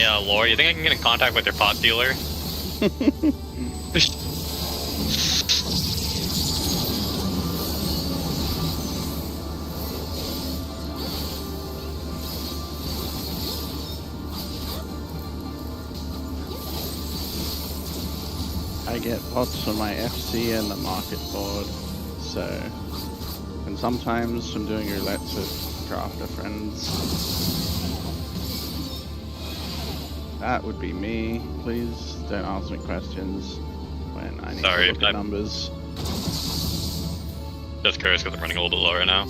Hey, Laura, you think I can get in contact with your pot dealer? I get pots for my FC and the market board, so, and sometimes from doing roulettes with drafter friends. That would be me. Please don't ask me questions when I need to look at numbers. Just curious because I'm running a little bit low right now.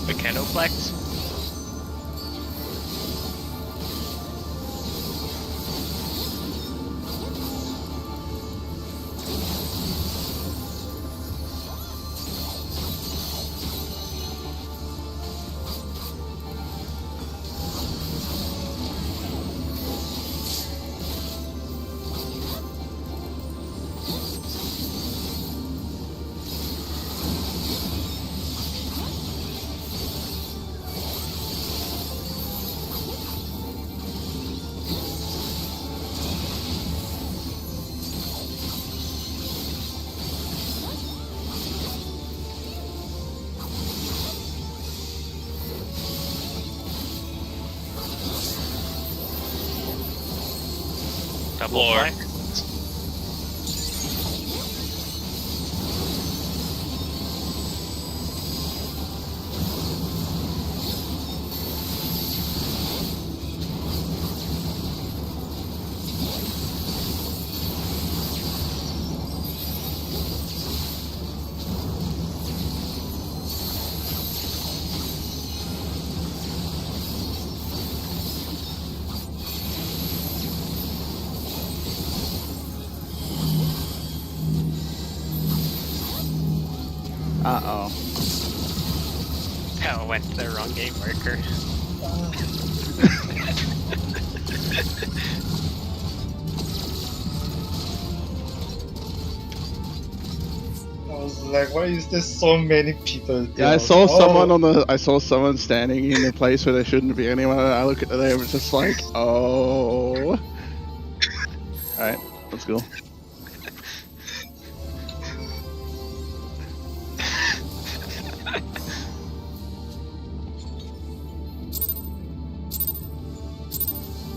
Mechanoflex. Double flex. Uh-oh. Oh, went to the wrong game marker. I was like, why is there so many people there? Yeah, I saw someone standing in a place where there shouldn't be anyone. I look at them, it was just like, oh. Alright, let's go.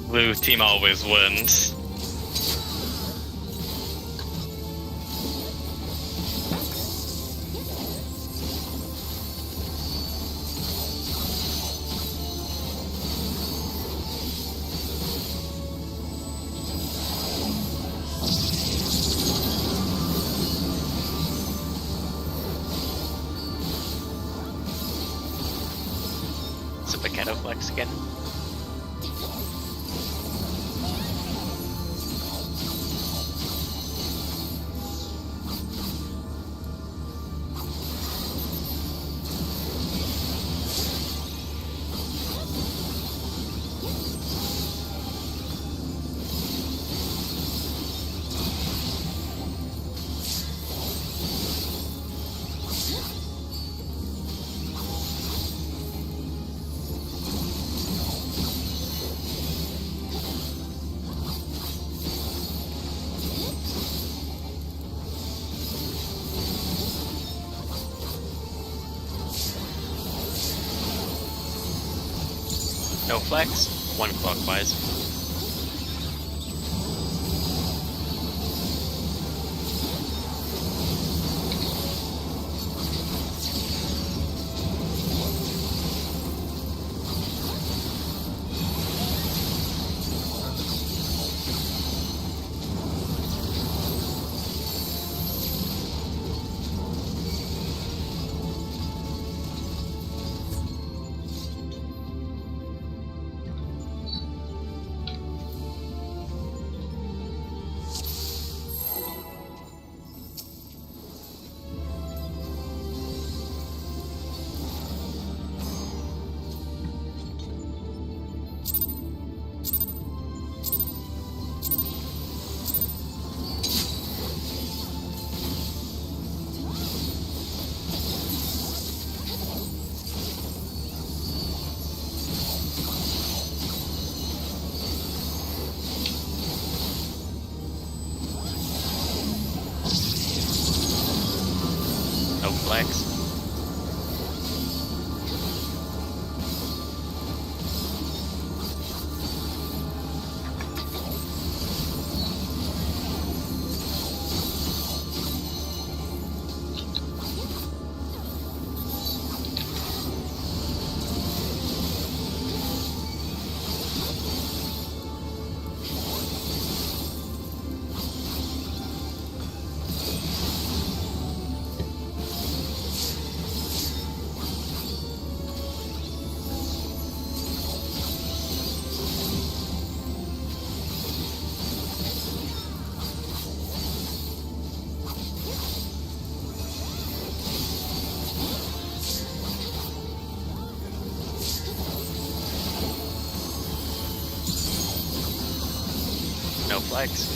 Blue team always wins. It's a Mechanoflex again. No flex, one clockwise. No flex.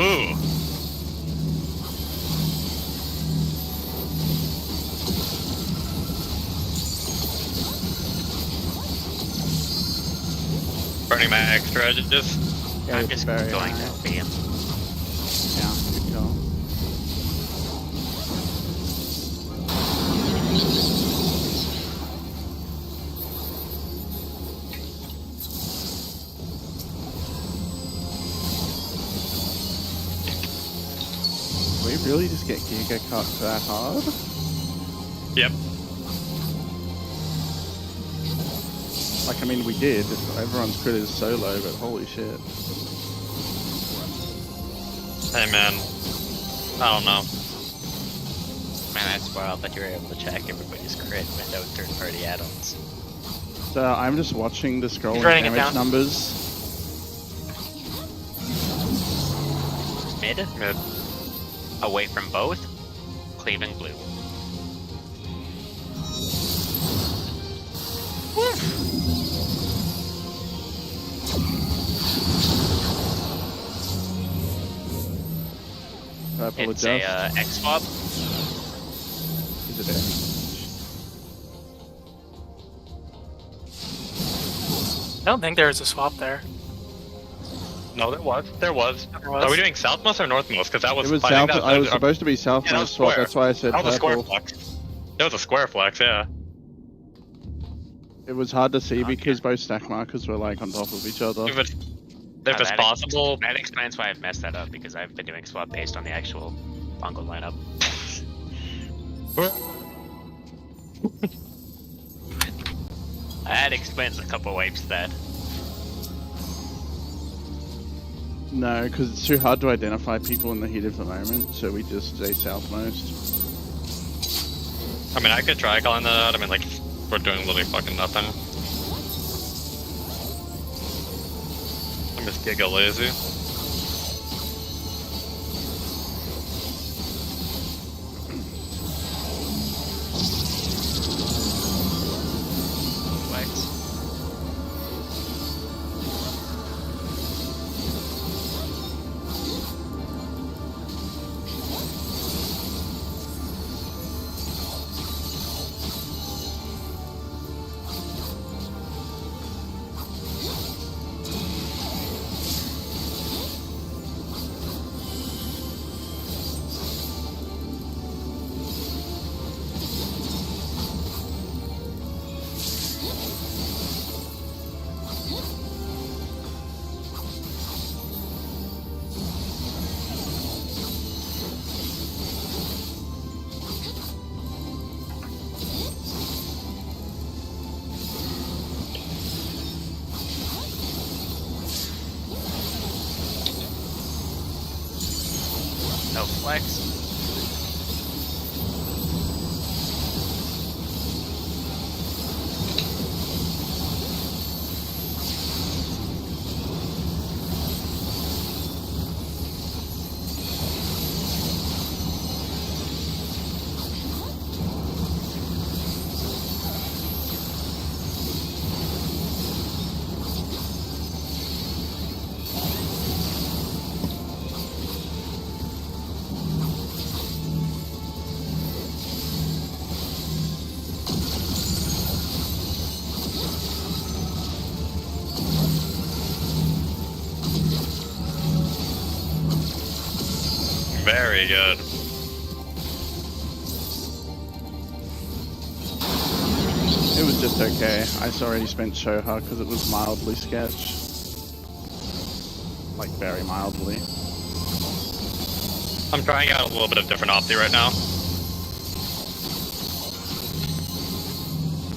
Ooh. Burning my extra edges. Yeah, I'm it's just very going high. to LBM. Yeah, good call. We really just get Giga cut that hard? Yep. Like, I mean, we did. Everyone's crit is so low, but holy shit. Hey man. I don't know. Man, that's wild that you were able to check everybody's crit without third-party add-ons. So I'm just watching the scrolling writing it damage down. numbers. Mid, Mid. away from both, cleaving blue. Purple It's a adjust. X swap. Is it there? I don't think there is a swap there. No, there was. There was. There was. Are we doing southmost or northmost? Because that was. It was I think south. that I was supposed to be south Yeah, that was swap. square. That's why I said That was a square purple. flex. That was a square flex, yeah. It was hard to see Okay. because both stack markers were like on top of each other. If it's that possible, That explains why I've messed that up, because I've been doing swap based on the actual bungle lineup. That explains a couple wipes to that. No, because it's too hard to identify people in the heat of the moment, so we just stay southmost. I mean, I could try calling that out. I mean, like, we're doing literally fucking nothing. I'm just giga lazy. Wipes. No flex. Very good. It was just okay. I already spent Shoha because it was mildly sketch. Like, very mildly. I'm trying out a little bit of different opti right now.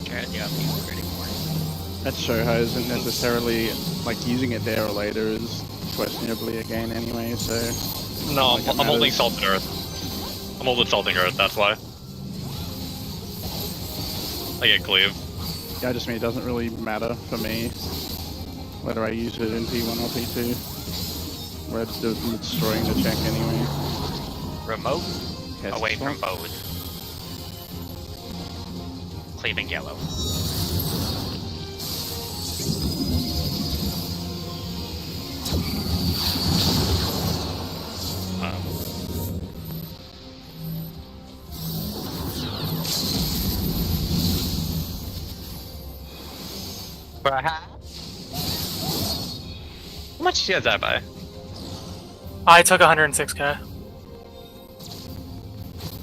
Try the opti pretty more. That Shoha isn't necessarily, like, using it there or later is questionably a gain anyway, so No, Like it I'm holding matters. Salted Earth. I'm holding Salting Earth, that's why. I get cleave. Yeah, I just mean it doesn't really matter for me whether I use it in P1 or P2. We're destroying the check anyway. Remote Yes, away it's from fine. both. Cleaving yellow. How much did you guys that by? I took 106k.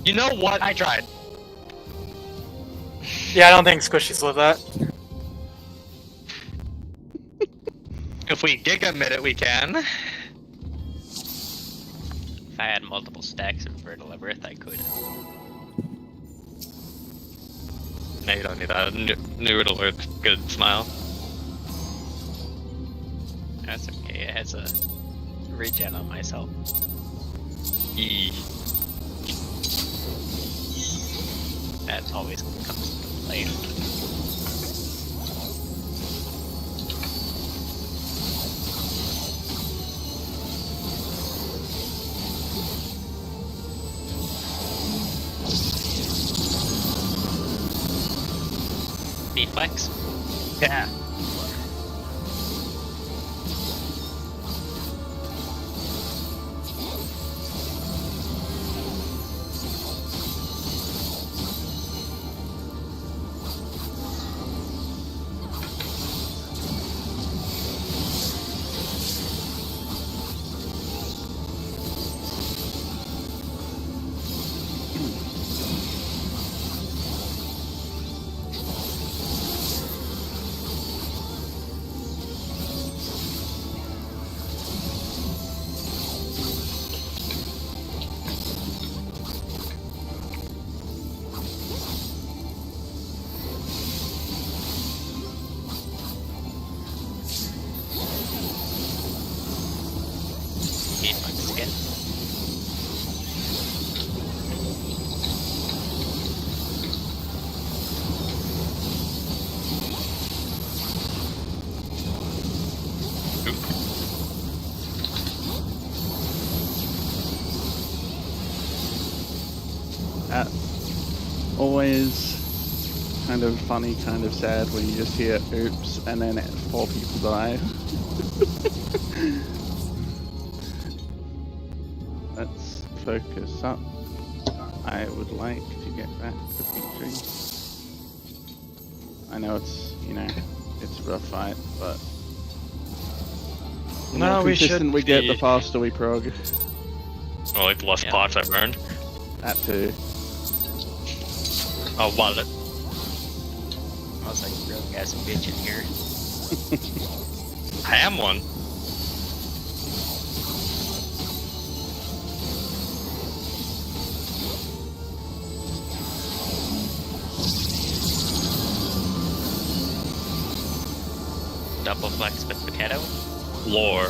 You know what? I tried. Yeah, I don't think Squishies live that. If we gigamit it, we can. If I had multiple stacks of Fertile Earth, I could. No, you don't need that. New Riddle Earth, good smile. That's okay, it has a regen on myself. Eee. That always comes into play. Deflex? Yeah. Deflex again. Always kind of funny, kind of sad when you just hear oops and then 4 people die. Let's focus up. I would like to get back to P3. I know it's, you know, it's a rough fight, but the No, more we should consistent we get, the be- faster we prog. Or like the less Yeah. pots I burned. That too. A wallet. I was like, real gas bitch in here. I am one. Double flex with Potato. Lore.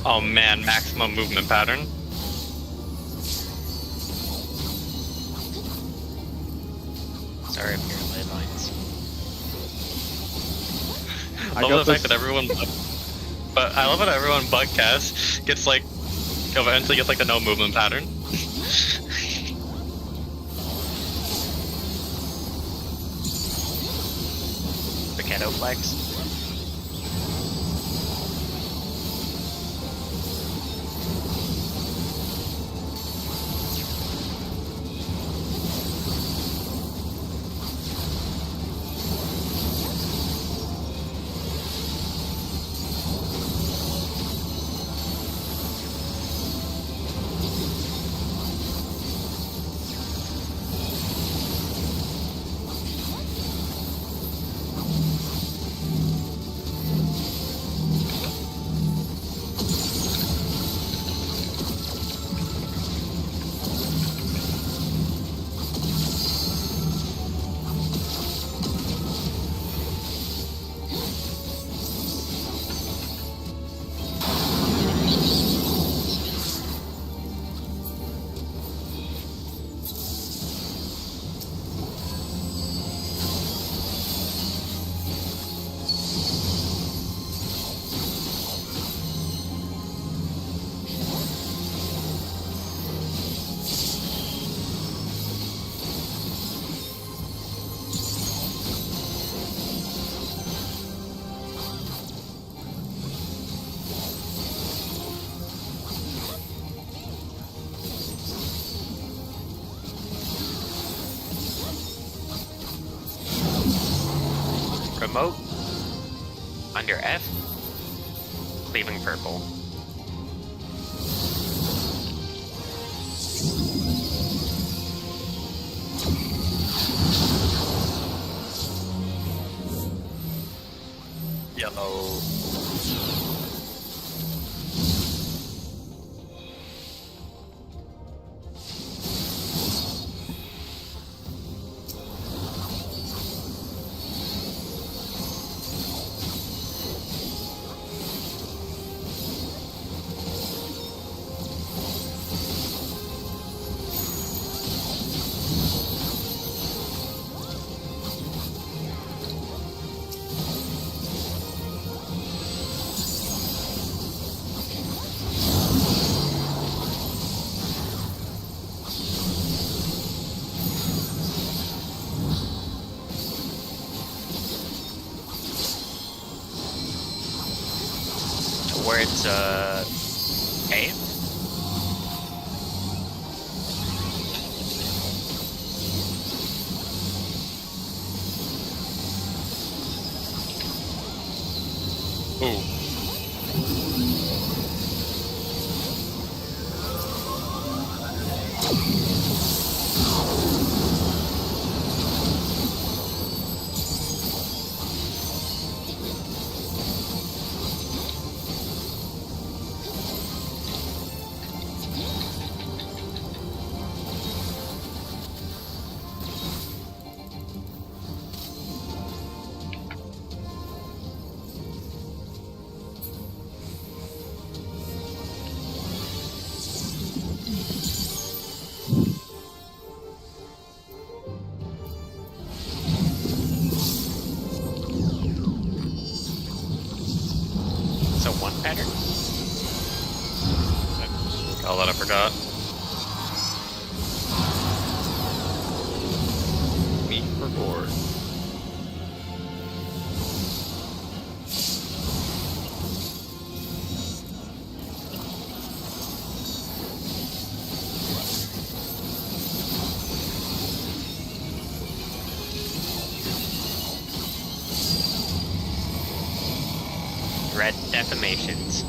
Oh man, maximum movement pattern. Sorry if you're ley lines. I love the fact that everyone, but I love that everyone bugcast gets like, eventually gets like the no movement pattern. Potato flex. remote under F, leaving purple. Yellow. Towards A. Ooh. So one pattern. Oh, that I forgot. Me for board. Red defamations.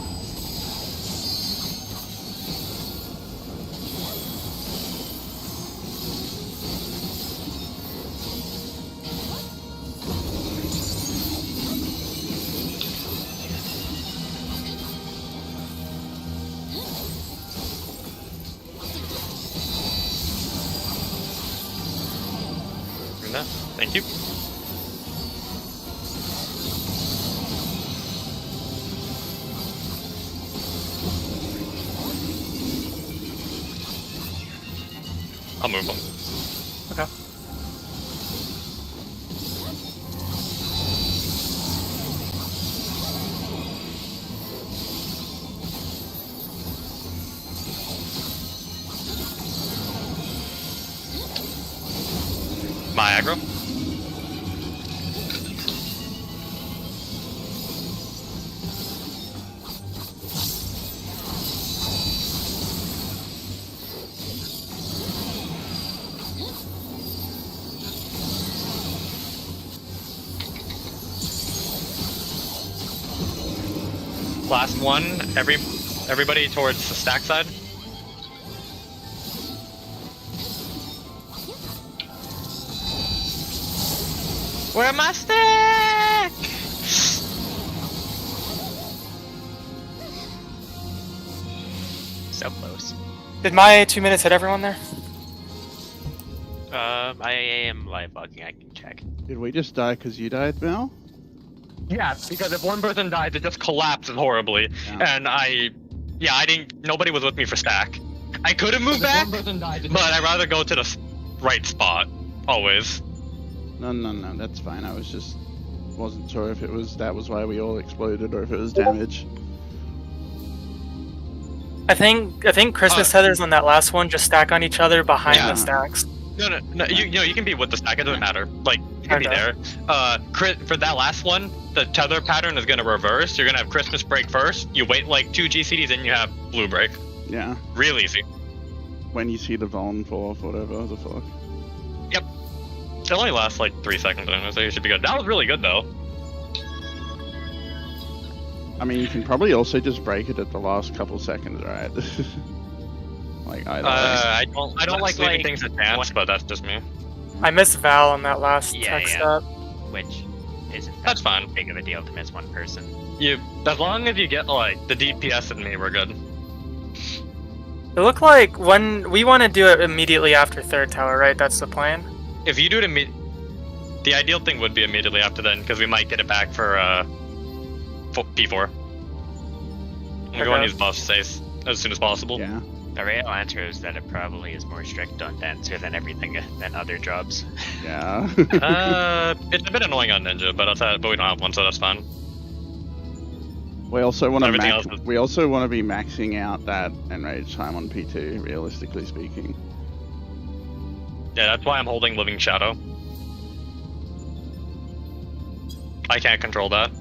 No, thank you. I'll move them. Okay. My aggro. Last one, everybody towards the stack side. Where my stack? So close. Did my 2 minutes hit everyone there? I am live bugging. I can check. Did we just die because you died, Mel? Yeah, because if one person dies, it just collapses horribly. Yeah. And I didn't. Nobody was with me for stack. I could have moved back, but I'd rather go to the right spot always. No, that's fine. I wasn't sure if that was why we all exploded or if it was damage. I think Christmas Heathers on that last one just stack on each other behind Yeah. the stacks. No. You can be with the stack. It doesn't matter. Like you can be Okay. there. For that last one, the tether pattern is gonna reverse. You're gonna have Christmas break first. You wait like 2 GCDs, and you have blue break. Yeah. Real easy. When you see the Vaughn fall off, whatever the fuck. It only lasts like 3 seconds, so you should be good. That was really good though. I mean, you can probably also just break it at the last couple seconds, right? Like either way. I don't like leaving like things at chance, but that's just me. I missed Val on that last Yeah, tech yeah. step. Which isn't that That's fine. big of a deal to miss one person. As long as you get like the DPS and me, we're good. It looked like when we want to do it immediately after third tower, right? That's the plan. If you do it the ideal thing would be immediately after then, because we might get it back for P4. We want to use buffs as soon as possible. Yeah. The real answer is that it probably is more strict on Dancer than everything than other jobs. Yeah. It's a bit annoying on Ninja, but we don't have one, so that's fine. We also want to Everything else is- we also want to be maxing out that enrage time on P2, realistically speaking. Yeah, that's why I'm holding Living Shadow. I can't control that.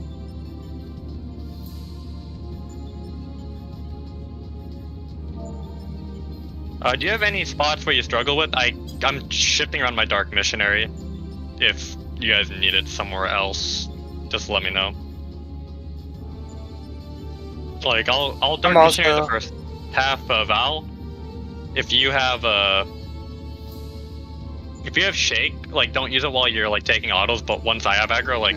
Do you have any spots where you struggle with? I'm shifting around my Dark Missionary. If you guys need it somewhere else, just let me know. Like, I'll Dark Missionary the first half of Val. If you have Shake, like, don't use it while you're like taking autos, but once I have aggro, like,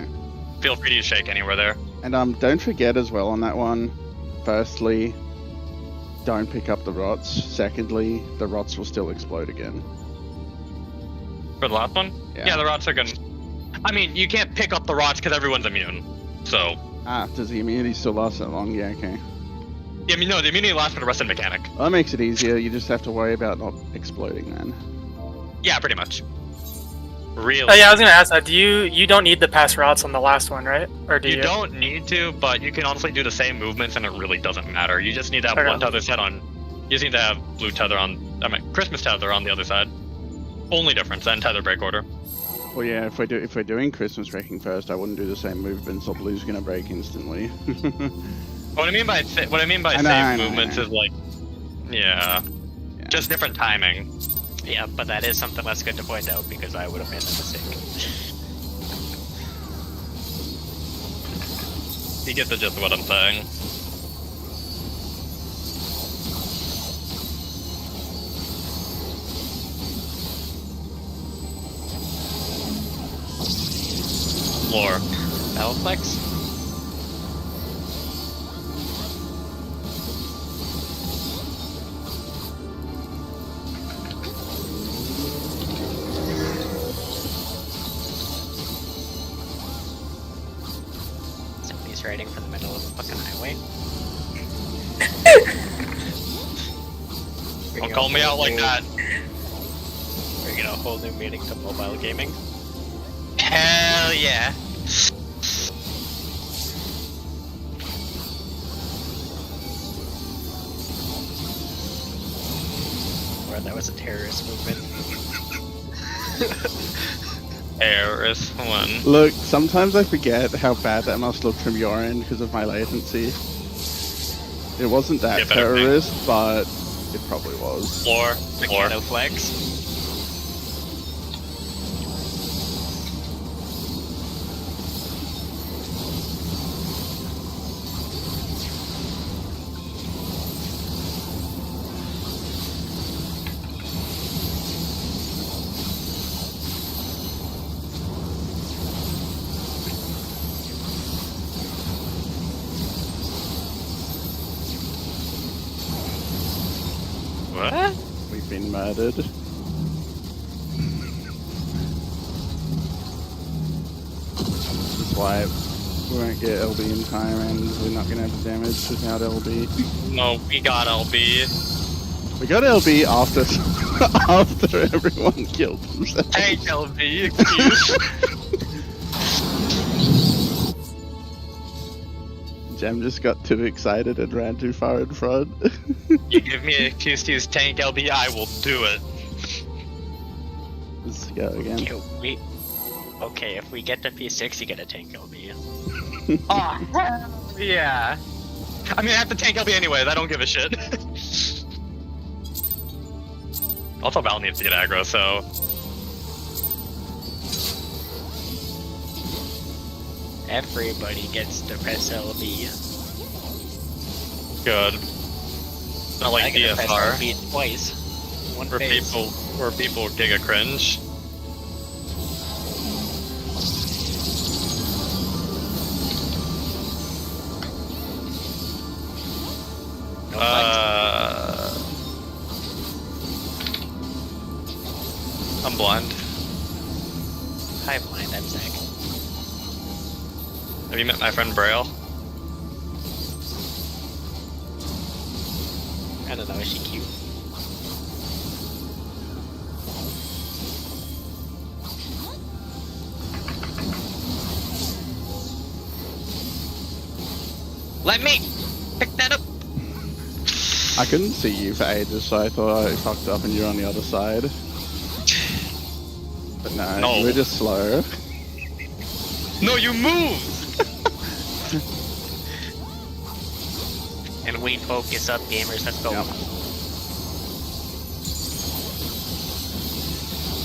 feel free to use Shake anywhere there. And don't forget as well on that one, firstly, don't pick up the rots. Secondly, the rots will still explode again. For the last one? Yeah, the rots are gonna... I mean, you can't pick up the rots because everyone's immune, so... Does the immunity still last that long? Yeah, okay. Yeah, I mean, no, the immunity lasts for the rest of the mechanic. Well, that makes it easier. You just have to worry about not exploding then. Yeah, pretty much. Really? Oh yeah, I was gonna ask that. You don't need the pass routes on the last one, right? Or do you? You don't need to, but you can honestly do the same movements and it really doesn't matter. You just need to have one tether set on. You just need to have blue tether on. I mean, Christmas tether on the other side. Only difference, and tether break order. Well, yeah, if we're doing Christmas wrecking first, I wouldn't do the same movements, or blue's gonna break instantly. What I mean by same movements is like, yeah, just different timing. Yeah, but that is something that's good to point out because I would have made that mistake. You get the gist of what I'm saying. Lore. Battleflex? Somebody's riding from the middle of the fucking highway. Don't call me out like that. Bringing a whole new meaning to mobile gaming. Hell yeah. Or that was a terrorist movement. Terrorist one. Look, sometimes I forget how bad that must look from your end because of my latency. It wasn't that terrorist, but it probably was. Lore. Mechano flags. What? We've been murdered. That's why we won't get LB in time and we're not going to have damage without LB. No, we got LB. We got LB after after everyone killed themselves. Tank LB, excuse. Jem just got too excited and ran too far in front. You give me an excuse to use tank LB, I will do it. Let's go again. Okay, if we get to P6, you get a tank LB. Oh, yeah. I mean, I have to tank LB anyways, I don't give a shit. Also, Val needs to get aggro, so... Everybody gets to press LB. Good. Not I like gotta press DSR, repeat twice. One where phase. people giga cringe. No flex. I'm blind. Hi, blind. I'm Zach. Have you met my friend Braille? I don't know. Is she cute? Let me pick that up. I couldn't see you for ages, so I thought I fucked up and you're on the other side. But no, you were just slow. No, you move. And we focus up, gamers. Let's go. Yep.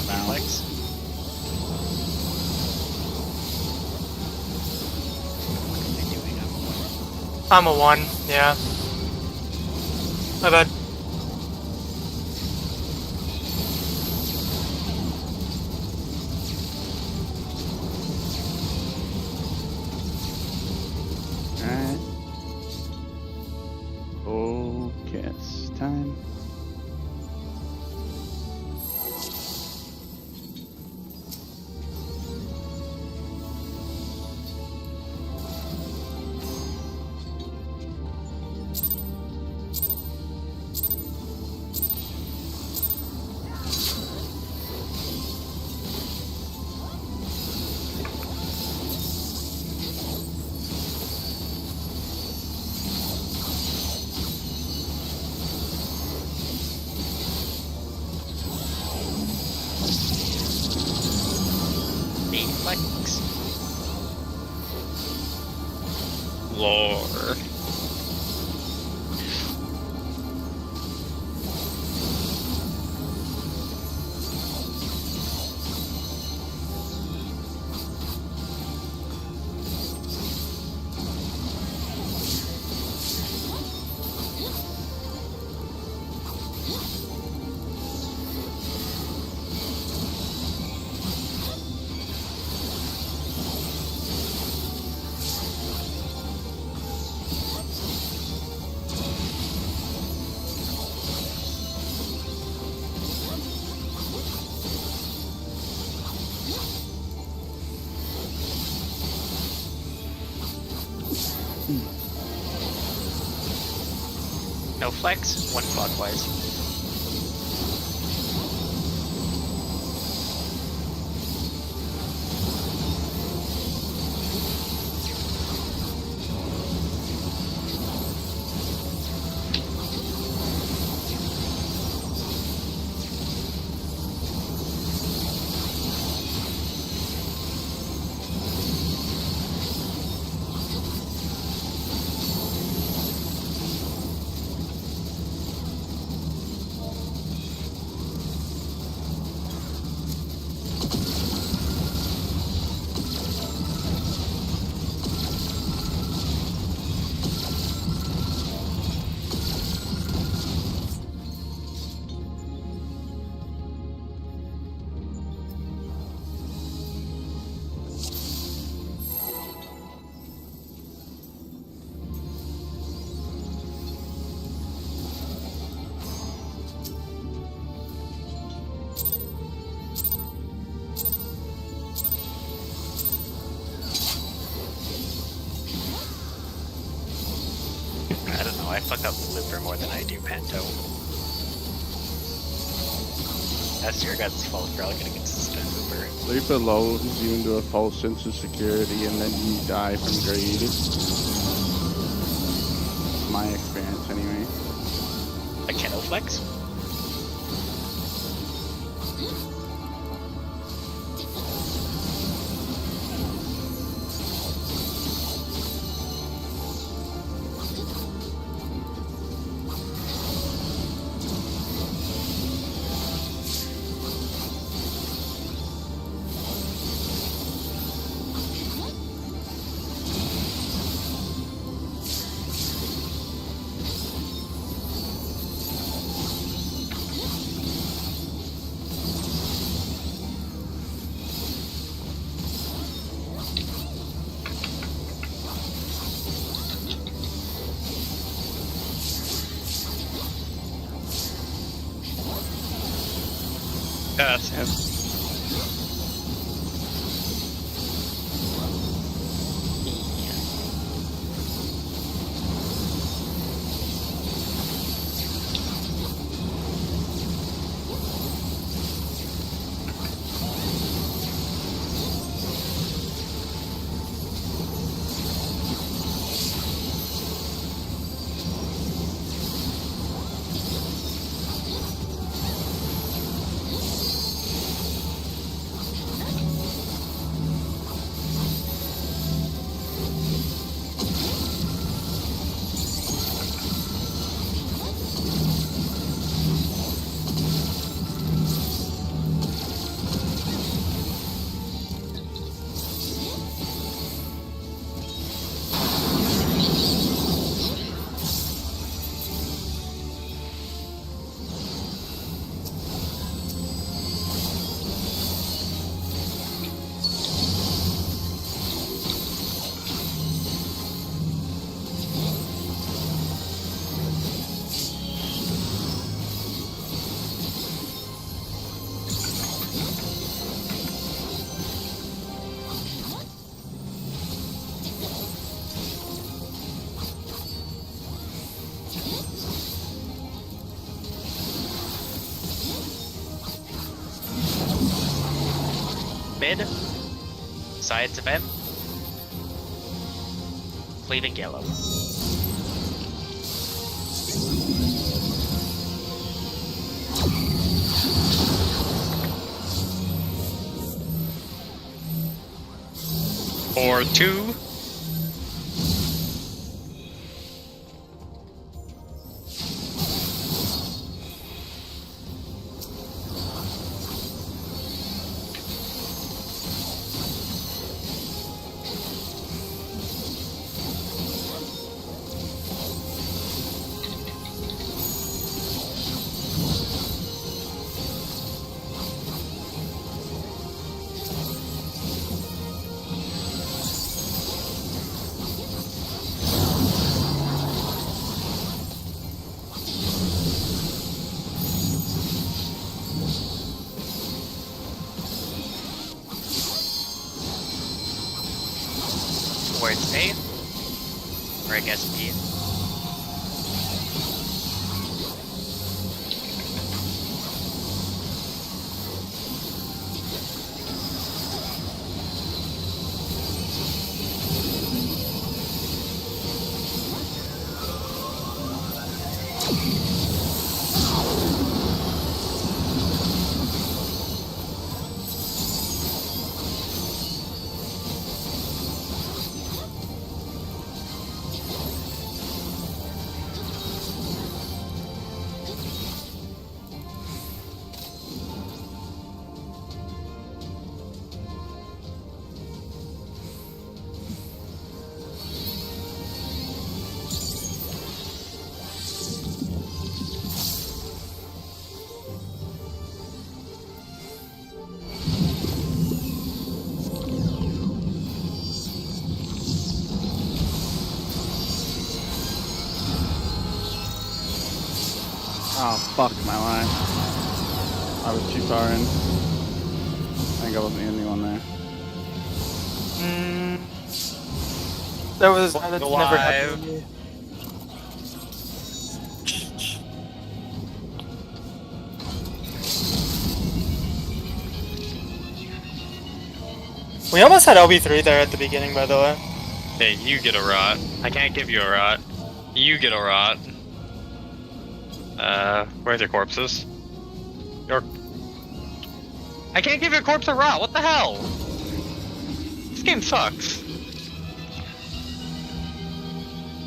Bounce. Flex. What am I doing? I'm a 1, yeah. My bad. Alright. Focus time. Flex. Lord. No flex. One clockwise. I don't know. I fuck up Looper more than I do Panto. That's your guys' fault for all getting consistent Looper. Looper lulls you into a false sense of security and then you die from greed. That's my experience anyway. A Kennel Flex? Yes. Yep. Mid. Sides of M. Cleaving yellow. Or 2. Towards A. Or I guess B. Oh, fuck my life. I was too far in. I think I wasn't the only one there. That's Alive. never happened to me. We almost had LB3 there at the beginning, by the way. Hey, you get a rot. I can't give you a rot. You get a rot. Where's your corpses? I can't give your corpse a rot, what the hell? This game sucks.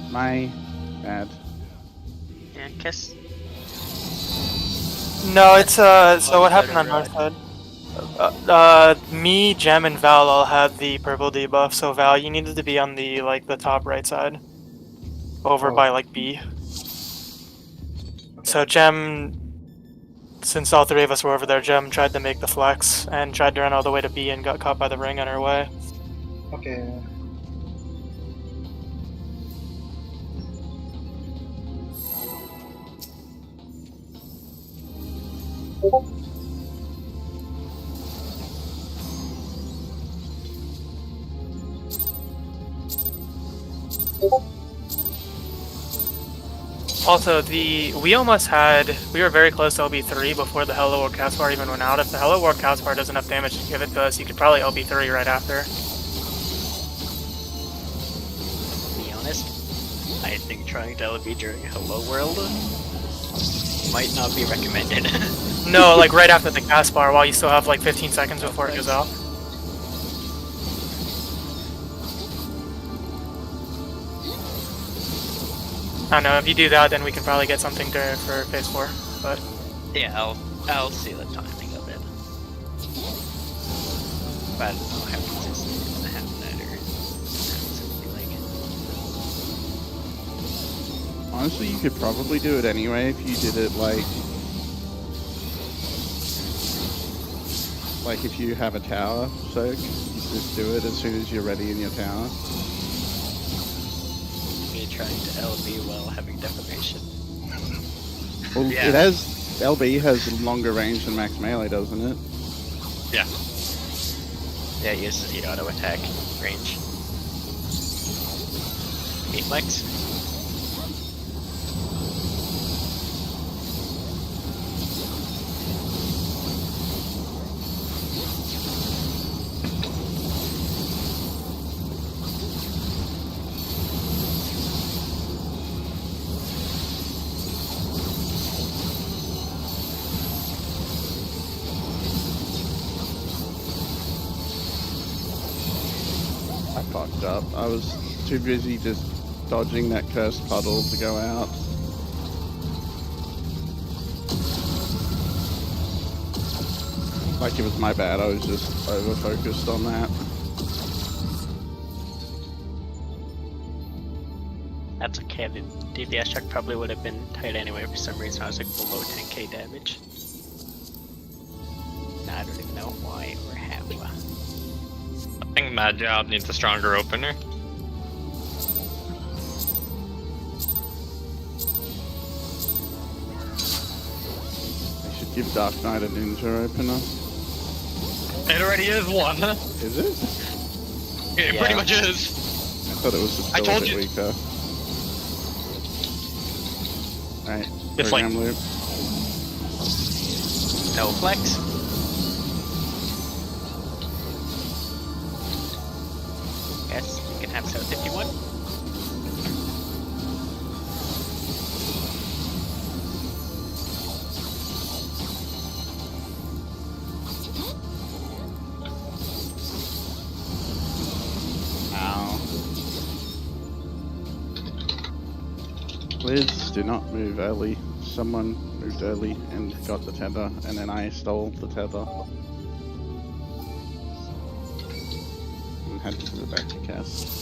My bad. Yeah, kiss. No, it's so what Oh, happened on right. North side? Me, Gem, and Val all had the purple debuff. So Val, you needed to be on the the top right side, over by B. So Gem, since all three of us were over there, Gem tried to make the flex and tried to run all the way to B and got caught by the ring on her way. Okay. Also, we were very close to LB3 before the Hello World Caspar even went out. If the Hello World Caspar does enough damage to give it to us, you could probably LB3 right after. To be honest, I think trying to LB during Hello World might not be recommended. No, like right after the Caspar, while you still have like 15 seconds before it goes out. I don't know, if you do that, then we can probably get something for phase 4, but... Yeah, I'll see the timing of it. But I don't know how consistent it's gonna happen that or something like it. Honestly, you could probably do it anyway if you did it like if you have a tower soak, you just do it as soon as you're ready in your tower. Me trying to LB while having deformation. Well, Yeah. it has LB has longer range than max melee, doesn't it? Yeah. Yeah, it uses the auto attack range. Meat flex. I fucked up. I was too busy just dodging that cursed puddle to go out. Like it was my bad, I was just over-focused on that. That's okay. The DPS check probably would have been tight anyway. For some reason, I was like below 10k damage. Now I don't even know why or how. I think Mad Job needs a stronger opener. I should give Dark Knight a ninja opener. It already is one. Is it? It Yeah. pretty much is. I thought it was still I a told bit you. weaker. Alright, It's program loop. No flex. Yes, you can have South 51. Ow. Please do not move early. Someone moved early and got the tether, and then I stole the tether. And had to put it back to Cass.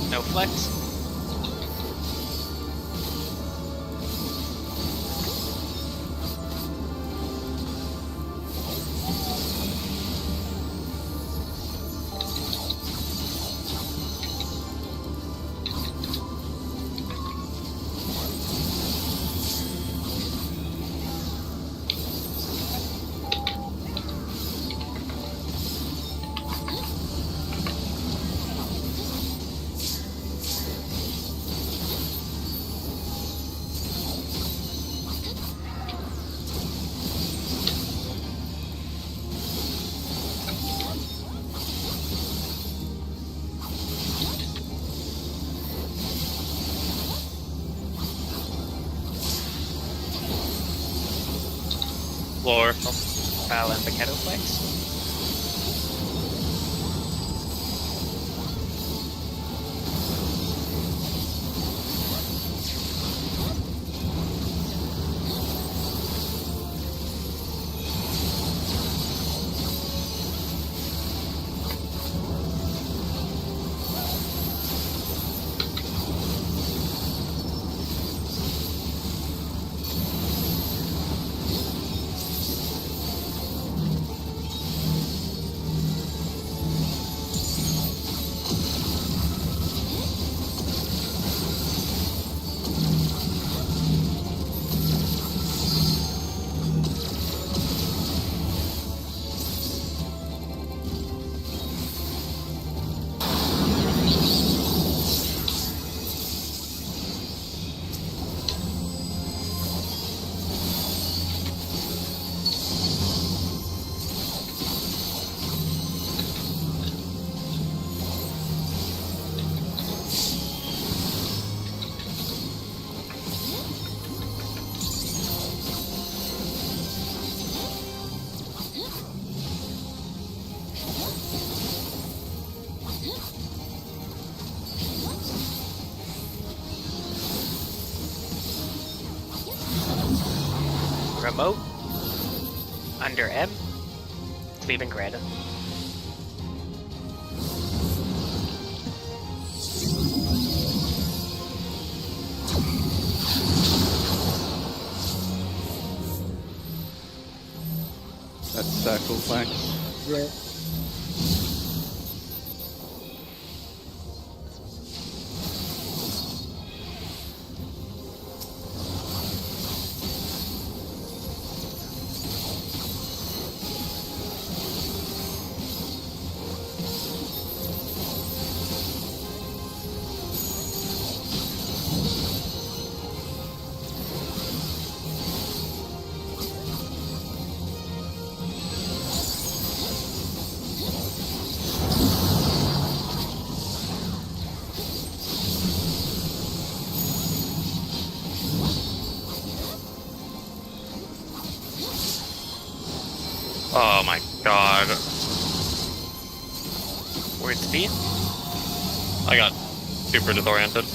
No flex. Floor. Foul and Paquetto flex. remote under M. Leaving grid. That's circle flex. Yeah. Oh my god. Where'd it be? I got super disoriented.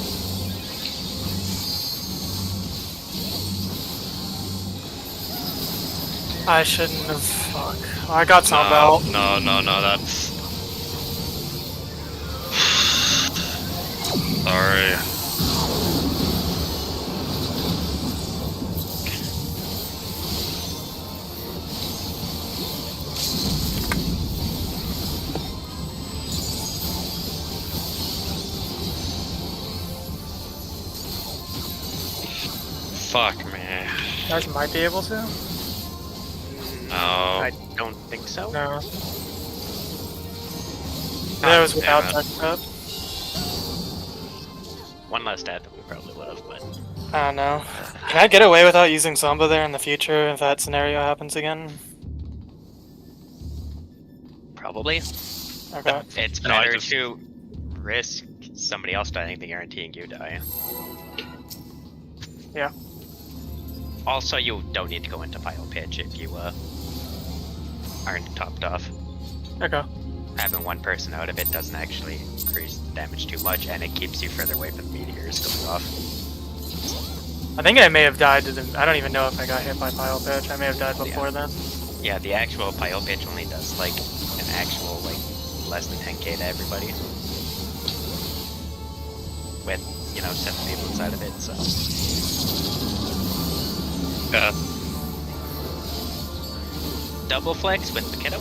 I shouldn't have. Fuck. I got some out. No, that's... Sorry. Fuck me. You guys might be able to. No. I don't think so. No. That was without damn it. touch up. One less stat than we probably would have, but I don't know. Can I get away without using Samba there in the future if that scenario happens again? probably. Okay. It's No, I better just- to risk somebody else dying than guaranteeing you die. Yeah. Also, you don't need to go into pile pitch if you aren't topped off. Okay. Having one person out of it doesn't actually increase the damage too much, and it keeps you further away from the meteors going off. I think I may have died to the. I don't even know if I got hit by pile pitch. I may have died before then. Yeah, the actual pile pitch only does like an actual like less than 10k to everybody. With, you know, 7 people inside of it, so. Yeah. Double flex with the kiddo.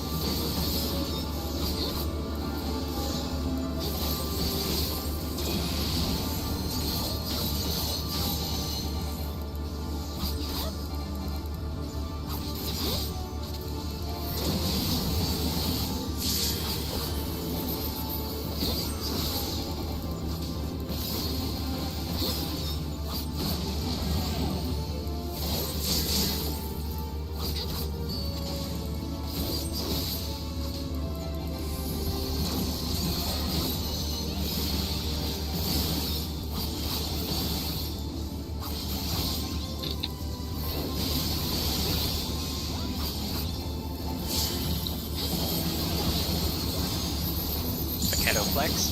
Kiddo flex.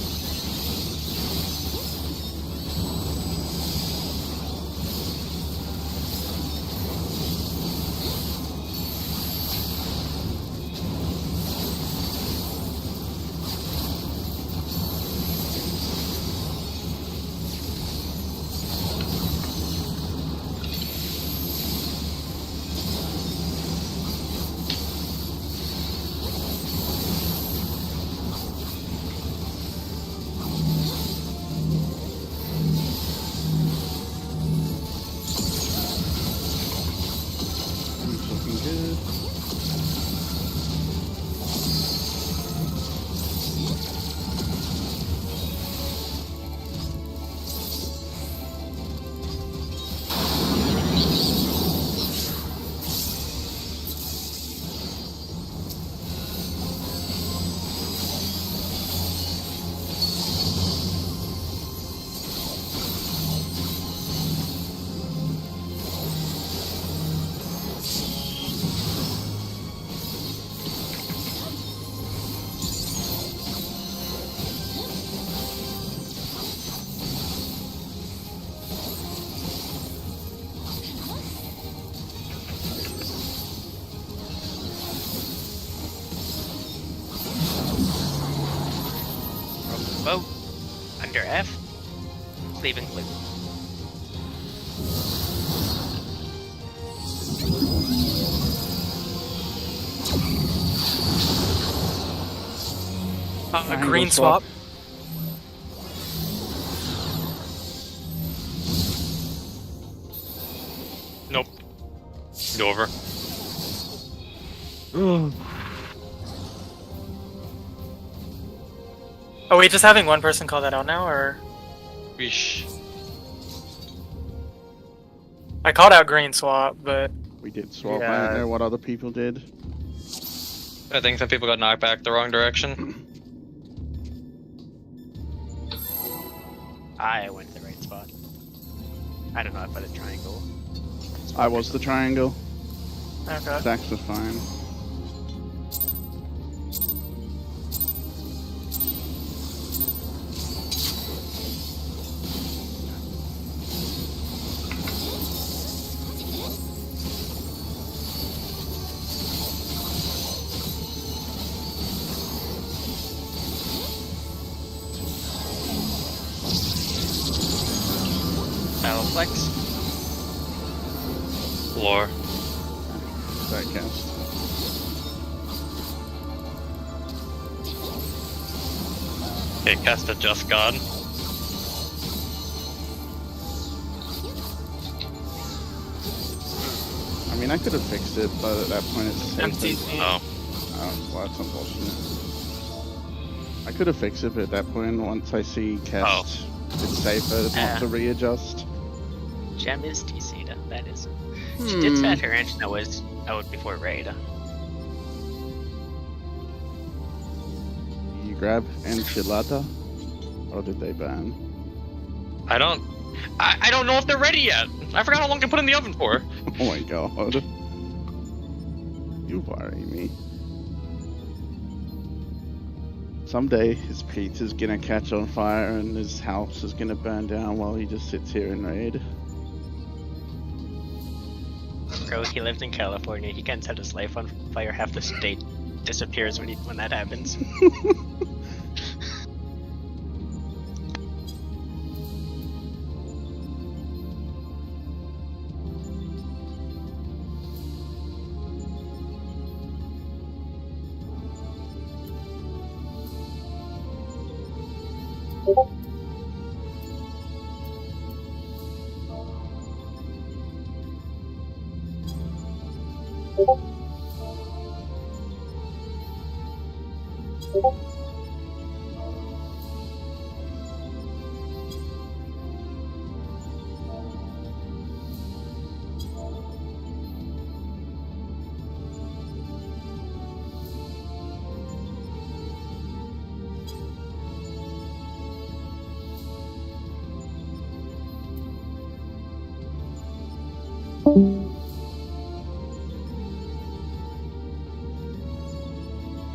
Vote under F. Leaving blue. Green swap. Nope. Go over. Are we just having one person call that out now, or? Weesh. I called out green swap, but We did swap. I Yeah. don't know what other people did. I think some people got knocked back the wrong direction. I went to the right spot. I don't know if I did a triangle. I was the triangle. okay. Stacks were fine. Battle flex. Lore. Sidecast. Okay, cast a Just God. I mean, I could have fixed it, but at that point it's Empty. safer. Oh. Oh, well, that's unfortunate. I could have fixed it, but at that point, once I see cast, it's safer not to readjust. Gem is TC though, that is. She did set her engine that was out before raid. You grab enchilada, or did they ban? I don't know if they're ready yet. I forgot how long to put in the oven for. Oh my god. You worry me. Someday his pizza's gonna catch on fire and his house is gonna burn down while he just sits here and raid. Bro, he lives in California. He can't set his life on fire. Half the state disappears when that happens.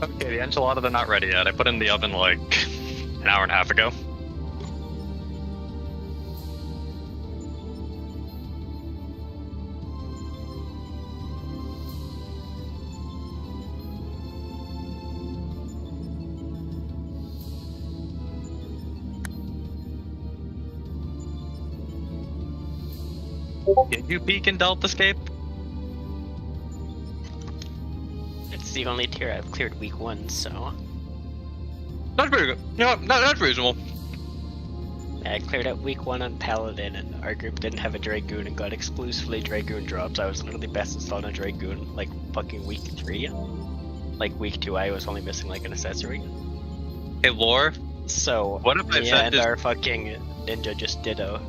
Okay, the enchiladas are not ready yet. I put in the oven like an hour and a half ago. Did you peek in Delta Escape? It's the only tier I've cleared week 1, so. That's pretty good. You know what? That's reasonable. I cleared out week 1 on Paladin, and our group didn't have a Dragoon and got exclusively Dragoon drops. I was literally best installed on Dragoon, like fucking week 3. Like week 2, I was only missing like an accessory. Hey, Lore. So, What if I me said and just- our fucking ninja just did a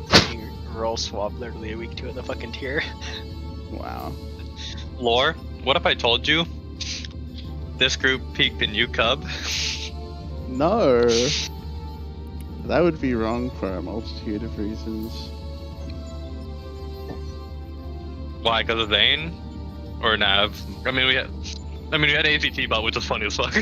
fucking roll swap literally a week 2 of the fucking tier. Wow. Lore, what if I told you this group peaked in you, Cub? No! That would be wrong for a multitude of reasons. Why? Because of Zane or Nav? I mean, we had ACT bot, which was funny as fuck.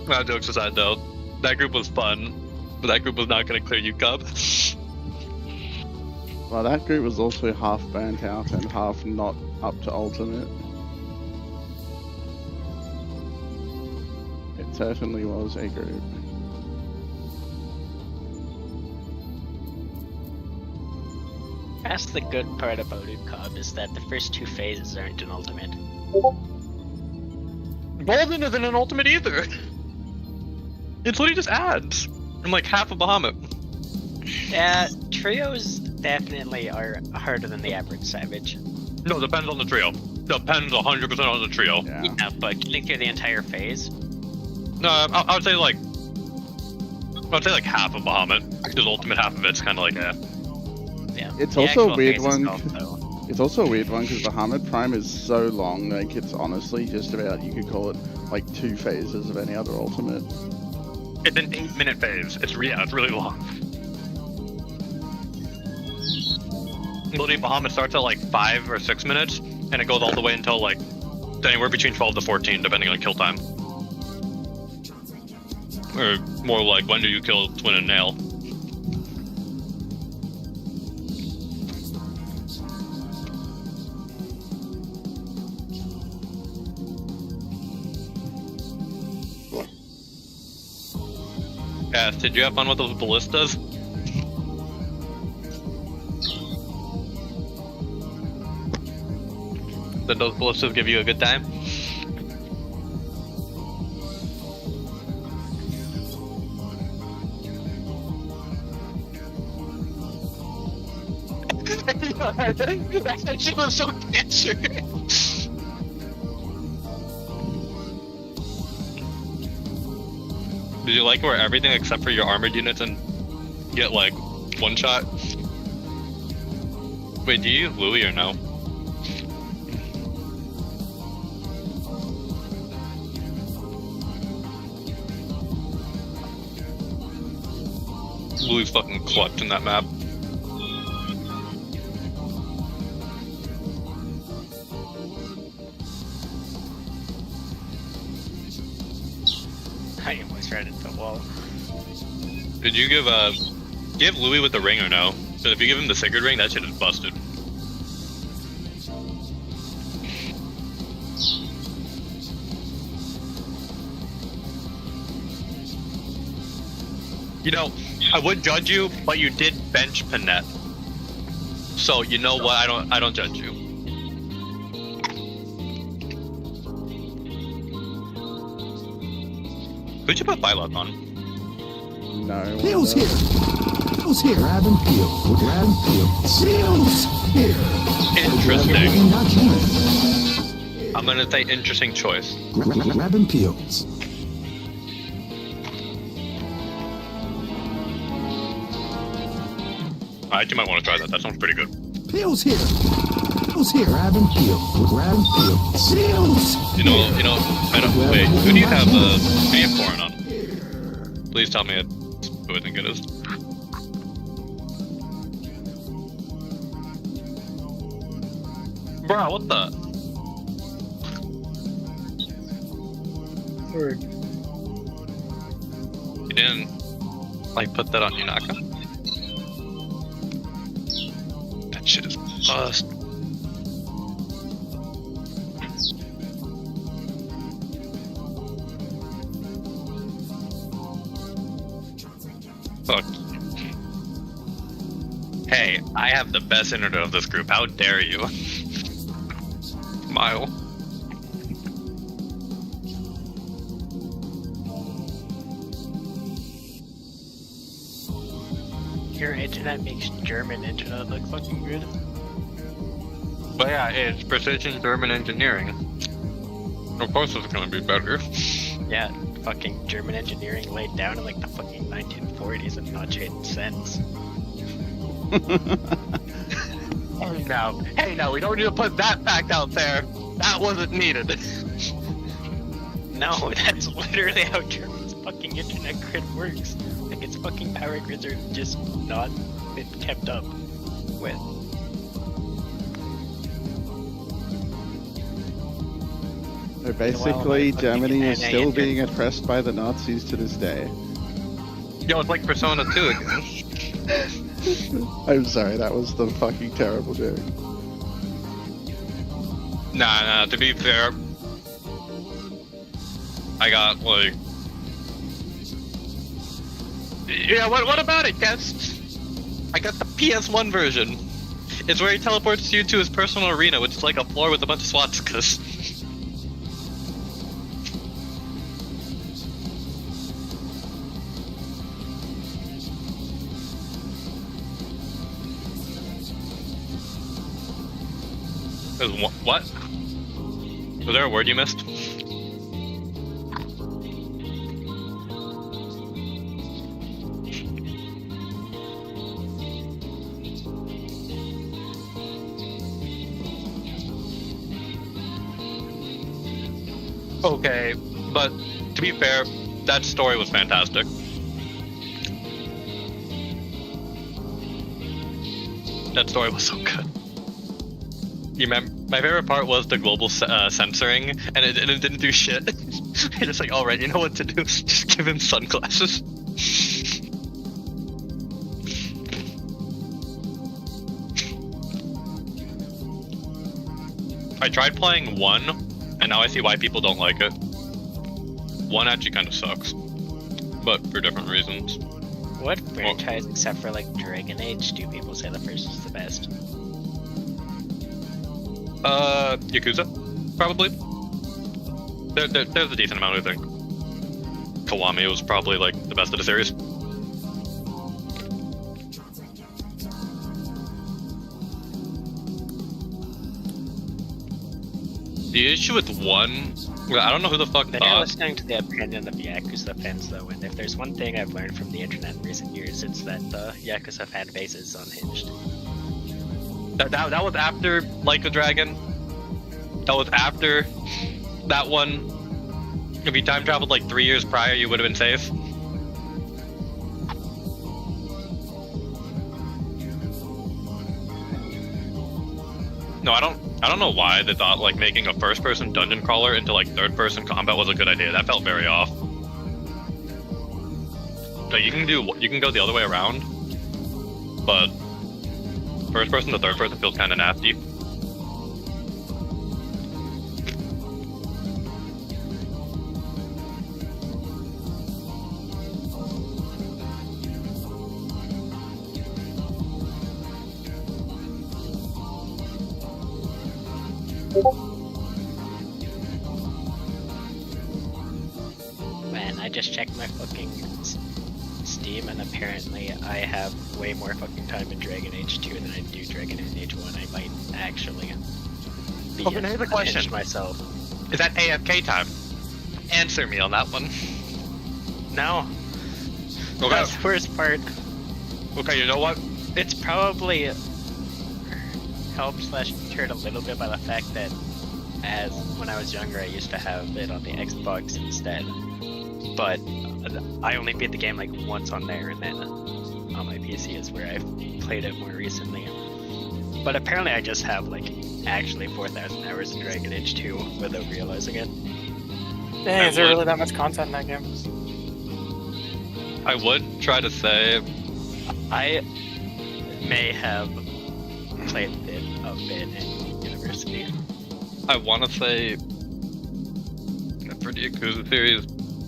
Nah, jokes aside, though, that group was fun, but that group was not going to clear you, Cub. Well, that group was also half burnt out and half not up to ultimate. certainly was a group. That's the good part about UCOB is that the first 2 phases aren't an ultimate. Golden isn't an ultimate either. It's literally just adds. I'm like half a Bahamut. Yeah, trios definitely are harder than the average Savage. No, depends on the trio. Depends 100% on the trio. Yeah. Yeah, but getting through the entire phase. No, I would say like half a Bahamut. Because ultimate half of it's kind of like Yeah. It's the also a actual weird phase one. itself, though. It's also a weird one because Bahamut Prime is so long, like it's honestly just about, you could call it like 2 phases of any other ultimate. It's an 8-minute phase. It's really long. Literally, Bahamut starts at like 5 or 6 minutes, and it goes all the way until like anywhere between 12 to 14, depending on kill time. Or more like, when do you kill Twin and Nail? Yes, did you have fun with those ballistas? Did those ballistas give you a good time? That shit was so cancer. Did you like where everything except for your armored units and get like 1 shot? Wait, do you use Louis or no? Louis fucking clutch in that map. I almost ran into the wall. Did you give Louis with the ring or no? So if you give him the Sigurd ring, that shit is busted. You know, I would judge you, but you did bench Panette. So you know what? I don't judge you. Who'd you put Byleth on? No. Peel's here. Peel's here. Grab and peel. Grab and peel. Peel's here. Interesting. Not here. I'm gonna say interesting choice. Grab and peels. Alright, you might want to try that. That sounds pretty good. Peel's here. Peel's here. Grab and peel. Grab and peel. Peel's. You know, I don't, wait, who do you have Corrin on? Please tell me it's who I think it is. Bro, what the? Word. You didn't, like, put that on Yunaka? That shit is bust. Fuck. Hey, I have the best internet of this group. How dare you? Smile. Your internet makes German internet look fucking good. But yeah, it's precision German engineering. Of course it's gonna be better. Yeah, fucking German engineering laid down in like the fucking 1940s and not made sense. Hey now, we don't need to put that fact out there. That wasn't needed. No, that's literally how German's fucking internet grid works. Like its fucking power grids are just not been kept up with. So basically, Well, Germany is fucking still NA being oppressed by the Nazis to this day. Yo, it's like Persona 2 again. I'm sorry, that was the fucking terrible joke. Nah, to be fair, I got like Yeah, what about it, Guess? I got the PS1 version. It's where he teleports you to his personal arena, which is like a floor with a bunch of swastikas. What? Was there a word you missed? Okay, but to be fair, that story was fantastic. That story was so good. You remember, my favorite part was the global censoring, and it didn't do shit. You're just like, alright, you know what to do. Just give him sunglasses. I tried playing 1, and now I see why people don't like it. 1 actually kind of sucks, but for different reasons. What franchise, except for like Dragon Age, do people say the first is the best? Yakuza, probably. There's a decent amount, I think. Kiwami was probably like the best of the series. The issue with 1, I don't know who the fuck Then you're listening to the opinion of Yakuza fans, though, and if there's one thing I've learned from the internet in recent years, it's that the Yakuza fan base is unhinged. That was after Like a Dragon. That was after that one. If you time traveled like 3 years prior, you would have been safe. No, I don't know why they thought like making a first-person dungeon crawler into like third-person combat was a good idea. That felt very off. So you can go the other way around, but first-person to third-person feels kind of nasty. Man, I just checked my fucking Steam, and apparently I have way more fucking time in Dragon Age 2 than I do Dragon Age 1. I might actually be Okay, here's a question. unhinged myself. Is that AFK time? Answer me on that one. No. Okay. That's the worst part. Okay, you know what? It's probably helped/deterred a little bit by the fact that as when I was younger I used to have it on the Xbox instead. But I only beat the game like once on there, and then on my PC is where I've played it more recently. But apparently I just have like actually 4,000 hours in Dragon Age 2 without realizing it. Dang, is there really that much content in that game? I would try to say I may have played it a bit in university. I want to say for the Yakuza series,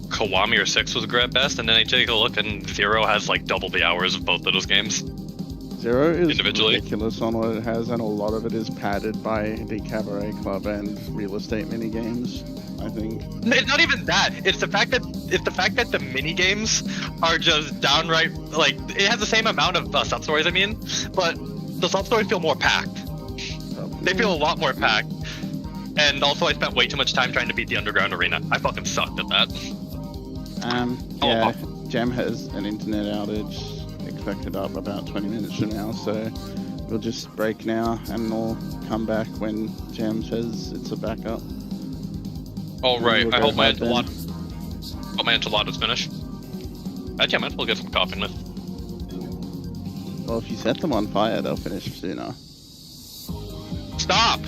Kiwami or 6 was great best, and then I take a look and 0 has like double the hours of both of those games. 0 is Individually. ridiculous on what it has, and a lot of it is padded by the Cabaret Club and real estate minigames, I think. It's not even that. It's the fact that the mini games are just downright like it has the same amount of sub stories. I mean, but the sub stories feel more packed. They feel a lot more packed. And also, I spent way too much time trying to beat the underground arena. I fucking sucked at that. Yeah, Gem has an internet outage expected up about 20 minutes from now, so we'll just break now and we'll come back when Gem says it's a backup. All right. We'll I hope my go ahead enchilada's finished. Actually, I might as well get some coffee in this. Well, if you set them on fire, they'll finish sooner. Stop!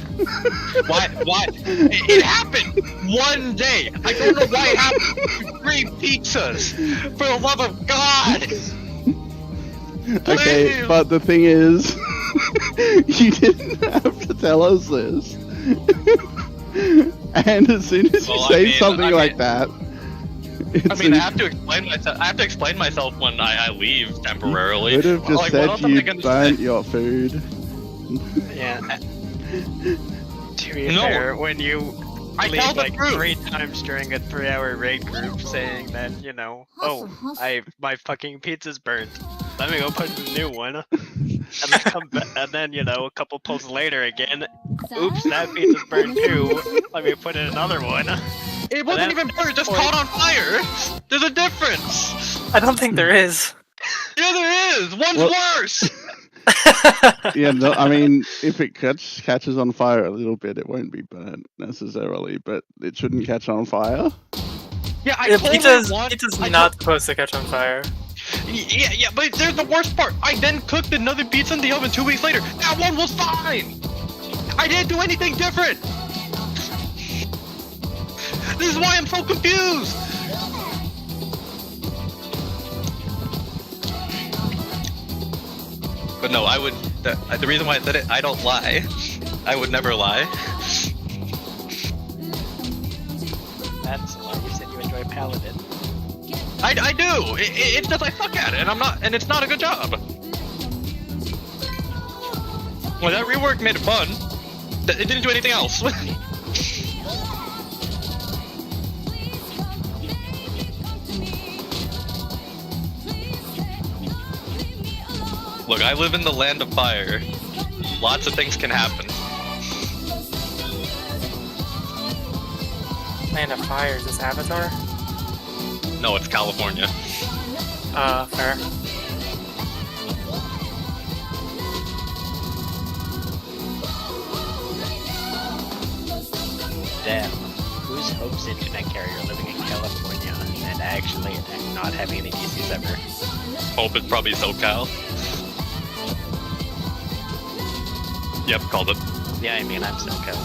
Why? It happened one day. I don't know why it happened. 3 pizzas. For the love of God! Okay, Please. but the thing is, you didn't have to tell us this. And as soon as you Well, say I mean, something like that, I mean, I have to explain myself. I have to explain myself when I leave temporarily. You could have just Like, what said else am I you gonna burnt say? your food. Yeah. To be No. fair, when you I tell leave the like truth. 3 times during a 3-hour raid group saying that, you know, oh, my fucking pizza's burnt. Let me go put in a new one. And then come back, and then, you know, a couple posts later again. Oops, that pizza's burnt too. Let me put in another one. It wasn't even burnt, just caught on fire. There's a difference. I don't think there is. Yeah, there is. One's Well- worse. Yeah, no, I mean, if it catches on fire a little bit, it won't be burnt necessarily, but it shouldn't catch on fire. Yeah, I Yeah, told pizza's her once. I not supposed to catch on fire. Yeah, but there's the worst part. I then cooked another pizza in the oven 2 weeks later. That one was fine. I didn't do anything different. This is why I'm so confused. But no, I would. The reason why I said it, I don't lie. I would never lie. That's why you said you enjoy Paladin. I do. It's just I suck at it, and I'm not, and it's not a good job. Well, that rework made it fun. It didn't do anything else. Look, I live in the land of fire. Lots of things can happen. Land of Fire, is this Avatar? No, it's California. Fair. Damn. Whose hopes internet carrier living in California and actually not having any PCs ever? Hope it's probably SoCal. Yep, called it. Yeah, I mean, I'm SoCal.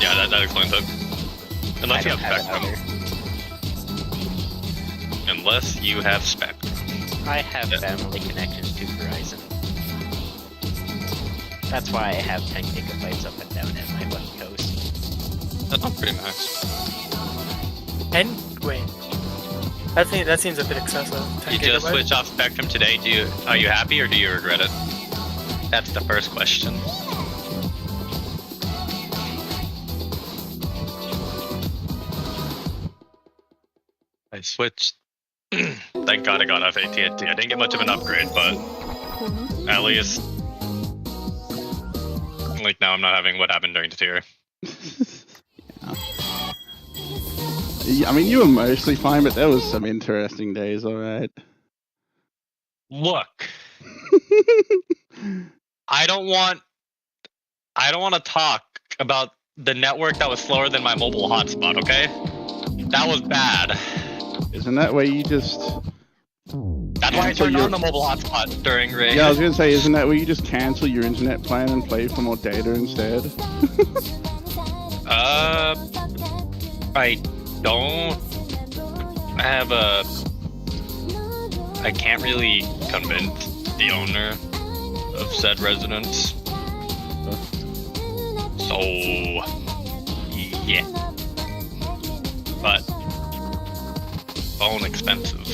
Yeah, that explains it. I Unless you don't have have it Spectrum. either. Unless you have Spectrum. I have family connections to Verizon. That's why I have 10 gigabytes up and down at my west coast. That sounds pretty nice. And wait, that seems a bit excessive. 10 You just gigabytes? switch off Spectrum today. Are you happy or do you regret it? That's the first question. I switched. Thank God I got off AT&T. I didn't get much of an upgrade, but at least, like, now I'm not having what happened during the tier. Yeah, I mean, you were mostly fine, but there was some interesting days, alright. Look, I don't want to talk about the network that was slower than my mobile hotspot, okay? That was bad. Isn't that where you just... That's why I cancel turned your- on the mobile hotspot during raid. Yeah, I was gonna say, isn't that where you just cancel your internet plan and play for more data instead? I don't have a... I can't really convince the owner of said residence. So... yeah. But... phone expensive.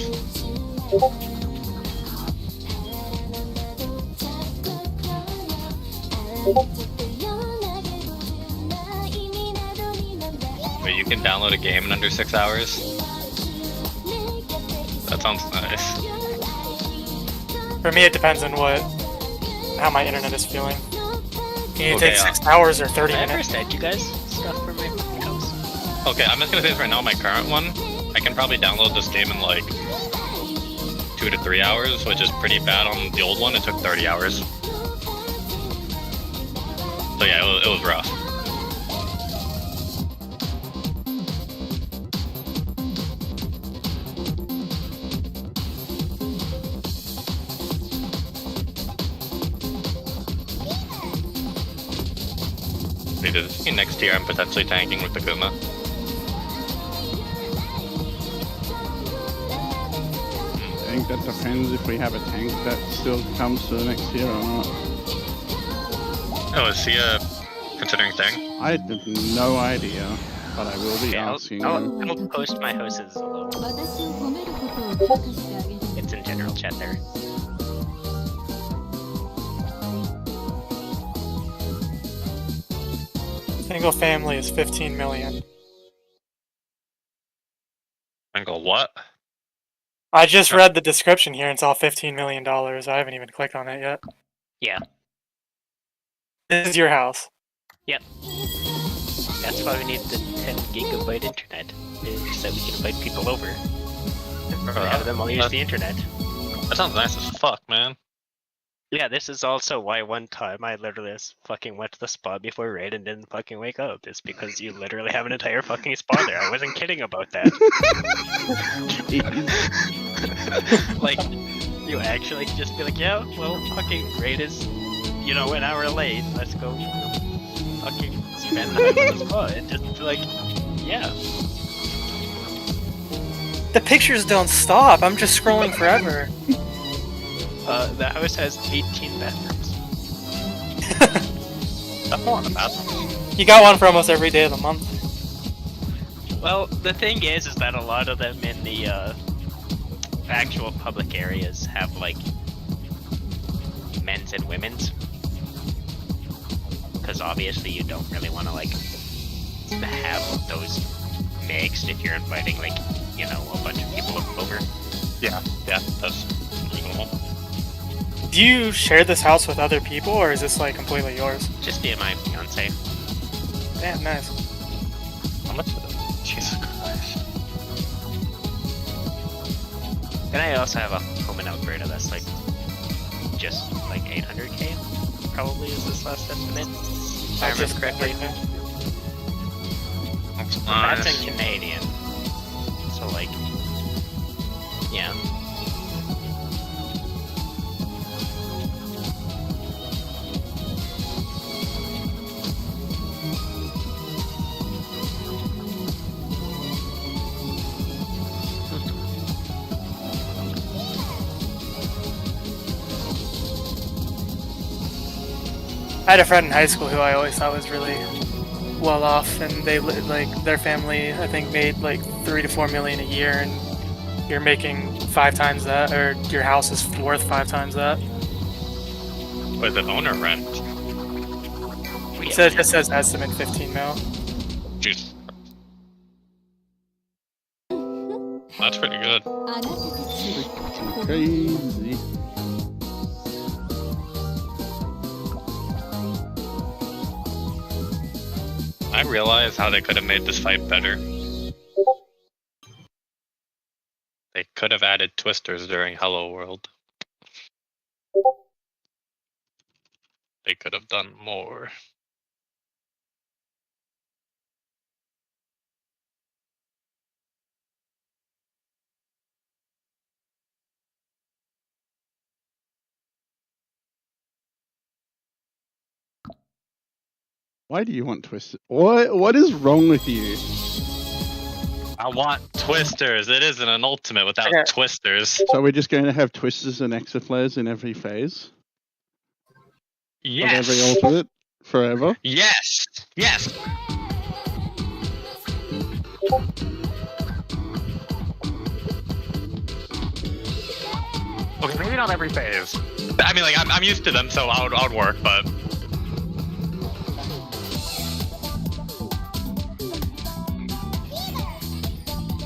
Wait, you can download a game in under 6 hours? That sounds nice. For me, it depends on how my internet is feeling. Can you Okay, take 6 hours or 30 I ever minutes? sent you guys stuff from my fucking house? Okay, I'm just gonna say this right now, my current one, I can probably download this game in like 2 to 3 hours, which is pretty bad on the old one. It took 30 hours. So yeah, it was rough. Next tier, I'm potentially tanking with the Kuma. I think that depends if we have a tank that still comes to the next tier or not. Oh, is he considering thing? I have no idea. But I will be Okay, asking I'll post my houses alone. 私を褒めることを許可してあげる It's in general chat there. Single family is 15 million. And go what? I just read the description here and it's all $15 million. I haven't even clicked on it yet. Yeah, This is your house. that's why we need the 10 gigabyte internet, is so we can invite people over. Have them all use the internet. That sounds nice as fuck, man. Yeah, this is also why one time I literally just fucking went to the spa before raid and didn't fucking wake up. It's because you literally have an entire fucking spa there. I wasn't kidding about that. Like, you actually can just be like, yeah, well, fucking raid is, you know, an hour late. Let's go fucking spend time at the spa. And just be like, yeah. The pictures don't stop. I'm just scrolling forever. The house has 18 bathrooms. That's more than that. You got one for almost every day of the month. Well, the thing is that a lot of them in the actual public areas have like men's and women's, because obviously you don't really want to like have those mixed if you're inviting like, you know, a bunch of people over. Yeah, that's reasonable. Do you share this house with other people or is this like completely yours? Just me and my fiance. Damn, nice. How much is it? Jesus Christ. And I also have a home in Alberta that's like just like 800k, probably is this last estimate. If I I'll just remember correctly. That's That's nice. in Canadian. So like, yeah. I had a friend in high school who I always thought was really well off, and they like their family I think made like 3 to 4 million a year, and you're making 5 times that, or your house is worth 5 times that. With an owner rent. It says, it says estimate 15 mil. Jeez. That's pretty good. あなたたち crazy. I realize how they could have made this fight better. They could have added twisters during Hello World. They could have done more. Why do you want twisted? What is wrong with you? I want twisters. It isn't an ultimate without Okay. twisters. So we're just going to have twisters and exaflares in every phase Yes. of every ultimate forever. Yes. Yes. Okay, maybe not every phase. I mean, like I'm used to them, so I would work, but.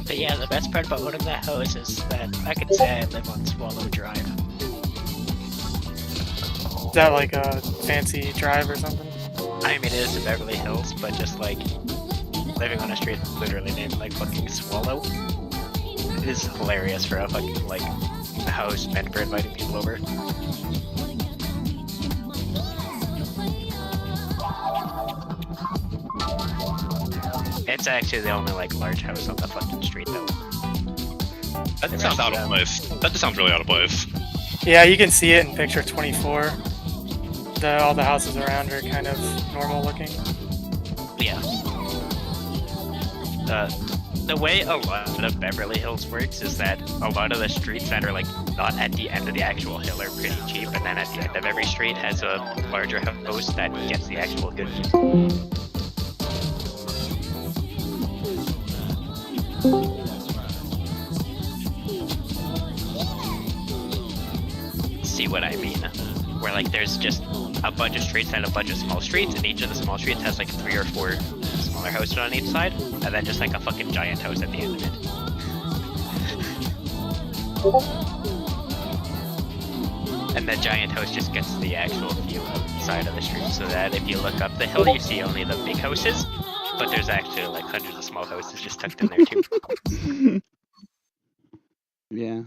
But yeah, the best part about owning that house is that I can say I live on Swallow Drive. Is that like a fancy drive or something? I mean, it is in Beverly Hills, but just like living on a street literally named like fucking Swallow is hilarious for a fucking like house meant for inviting people over. It's actually the only like large house on the fucking street though. That just sounds out of place. That just sounds really out of place. Yeah, you can see it in picture 24. All the houses around are kind of normal looking. Yeah. The way a lot of Beverly Hills works is that a lot of the streets that are like not at the end of the actual hill are pretty cheap, and then at the end of every street has a larger house that gets the actual good view. see what I mean. Where like there's just a bunch of streets and a bunch of small streets, and each of the small streets has like 3 or 4 smaller houses on each side, and then just like a fucking giant house at the end of it. And the giant house just gets the actual view outside of the street, so that if you look up the hill, you see only the big houses, but there's actually like hundreds of small houses just tucked in there too. Yeah.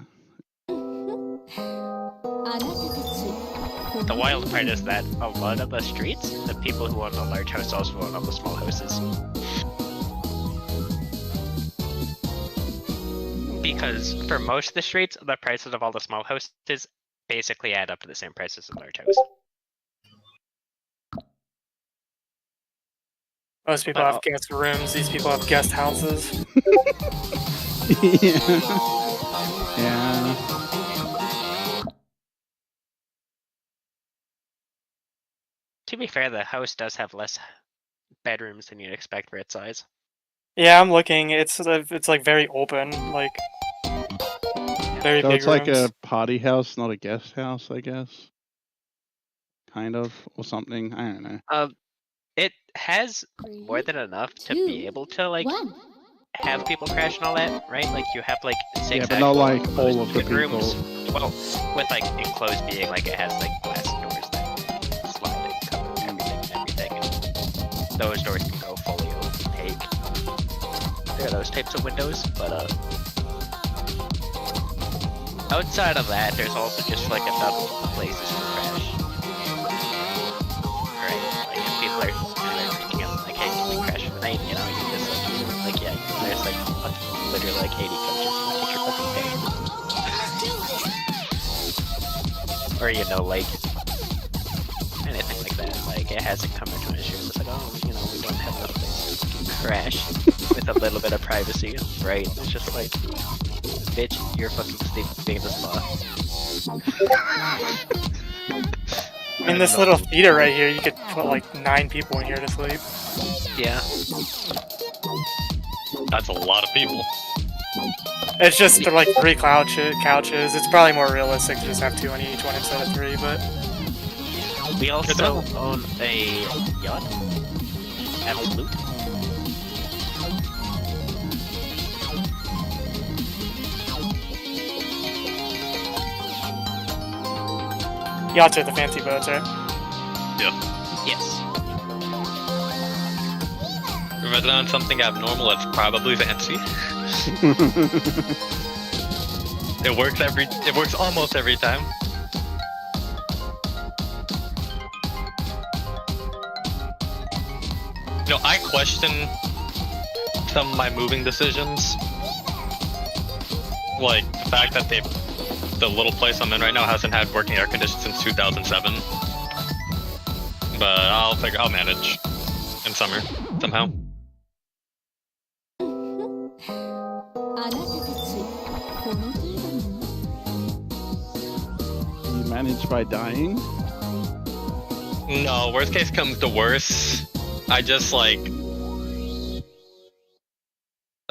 The wild part is that a lot of the streets, the people who own the large house also own all the small houses. Because for most of the streets, the prices of all the small houses basically add up to the same price as a large house. Most people have guest rooms, these people have guest houses. Yeah. Yeah. To be fair, the house does have less bedrooms than you'd expect for its size. Yeah, I'm looking. It's like very open, like very So big it's like rooms. a party house, not a guest house, I guess. Kind of, or something. I don't know. It has more than enough to be able to like have people crash and all that, right? Like you have like 6 Yeah, but not like all of the good rooms. people. Well, with like enclosed being like it has like glass doors that slide and cover everything. And those doors can go fully opaque. There are those types of windows, but outside of that, there's also just like enough places to crash. Right? Like if people are freaking out, like, hey, can we crash for the night? You know, you just like yeah, there's like fucking literally like 80 couches. You get your fucking pay. Or you know, like anything like that. Like it hasn't come into an issue. It's like, oh, you know, we don't have enough place to crash with a little bit of privacy, right? It's just like, bitch, you're fucking sleeping in the spa. In this little theater right here, you could put like 9 people in here to sleep. Yeah. That's a lot of people. It's just for like 3 couches. It's probably more realistic to just have 2 on each one instead of 3, but We also own a yacht. Absolute. yachts are the fancy boats, right? Yes. If it's on something abnormal, it's probably fancy. It works almost every time. You know, I question some of my moving decisions. Like the fact that the little place I'm in right now hasn't had working air conditioning since 2007. But I'll manage in summer somehow. You manage by dying? No, worst case comes to worse. I just like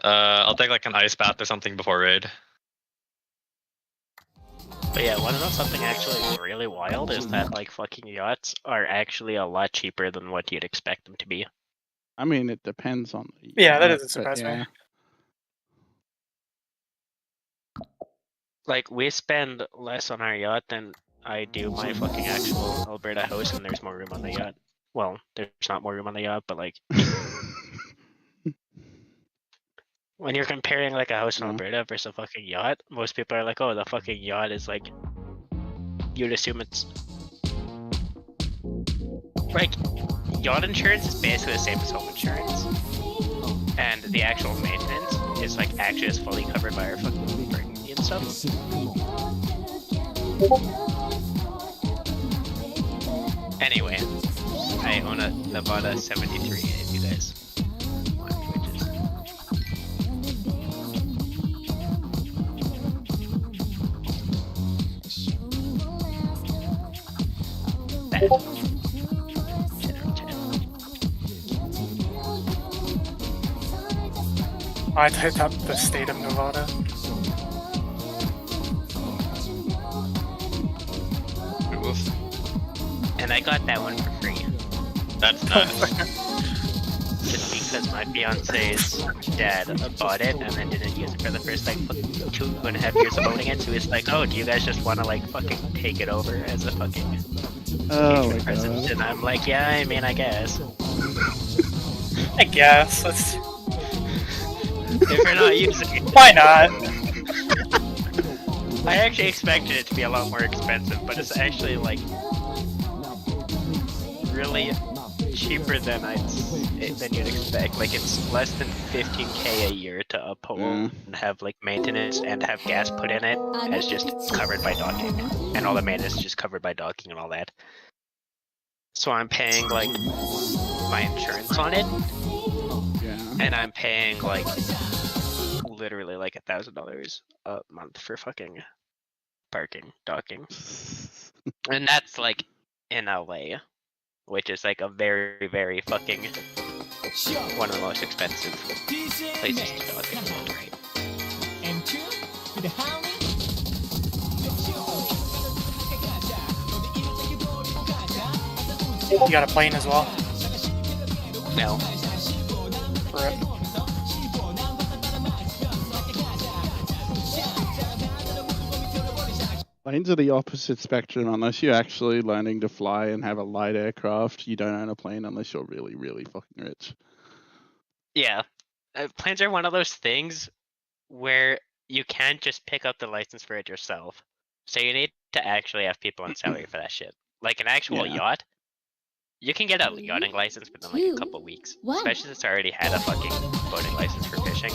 I'll take like an ice bath or something before raid. But yeah, wanna know something actually really wild is that like fucking yachts are actually a lot cheaper than what you'd expect them to be. I mean, it depends on the Yeah, that yacht, doesn't but surprise me. Like we spend less on our yacht than I do my fucking actual Alberta house, and there's more room on the yacht. Well, there's not more room on the yacht, but like when you're comparing like a house in Alberta versus a fucking yacht, most people are like, oh, the fucking yacht is like, you'd assume it's like yacht insurance is basically the same as home insurance, and the actual maintenance is like actually just fully covered by our fucking burgundy and stuff. Anyway, I own a Nevada 73 if you guys want images. Bad. 10 out of 10. I typed up the state of Nevada. and I got that one for free. That's nuts. Just because my fiance's dad bought it and then didn't use it for the first like 2.5 years of owning it. So he's like, "Oh, do you guys just want to like fucking take it over as a fucking Oh my present?" god. And I'm like, "Yeah, I mean, I guess I guess. That's... if you're not using it." Why not? I actually expected it to be a lot more expensive, but it's actually like really cheaper than you'd expect. Like it's less than 15k a year to uphold and have like maintenance and have gas put in it as just covered by docking, and all the maintenance is just covered by docking and all that. So I'm paying like my insurance on it, Yeah. and I'm paying like literally like $1,000 a month for fucking parking, docking, and that's like in LA, which is like a very, very fucking one of the most expensive places to dock in the world, right? You got a plane as well? No. Rip. Planes are the opposite spectrum. Unless you're actually learning to fly and have a light aircraft, you don't own a plane unless you're really, really fucking rich. Yeah. Planes are one of those things where you can't just pick up the license for it yourself. So you need to actually have people on salary for that shit. Like an actual Yeah. yacht, you can get a yachting license within like a couple weeks. Especially since I already had a fucking boating license for fishing.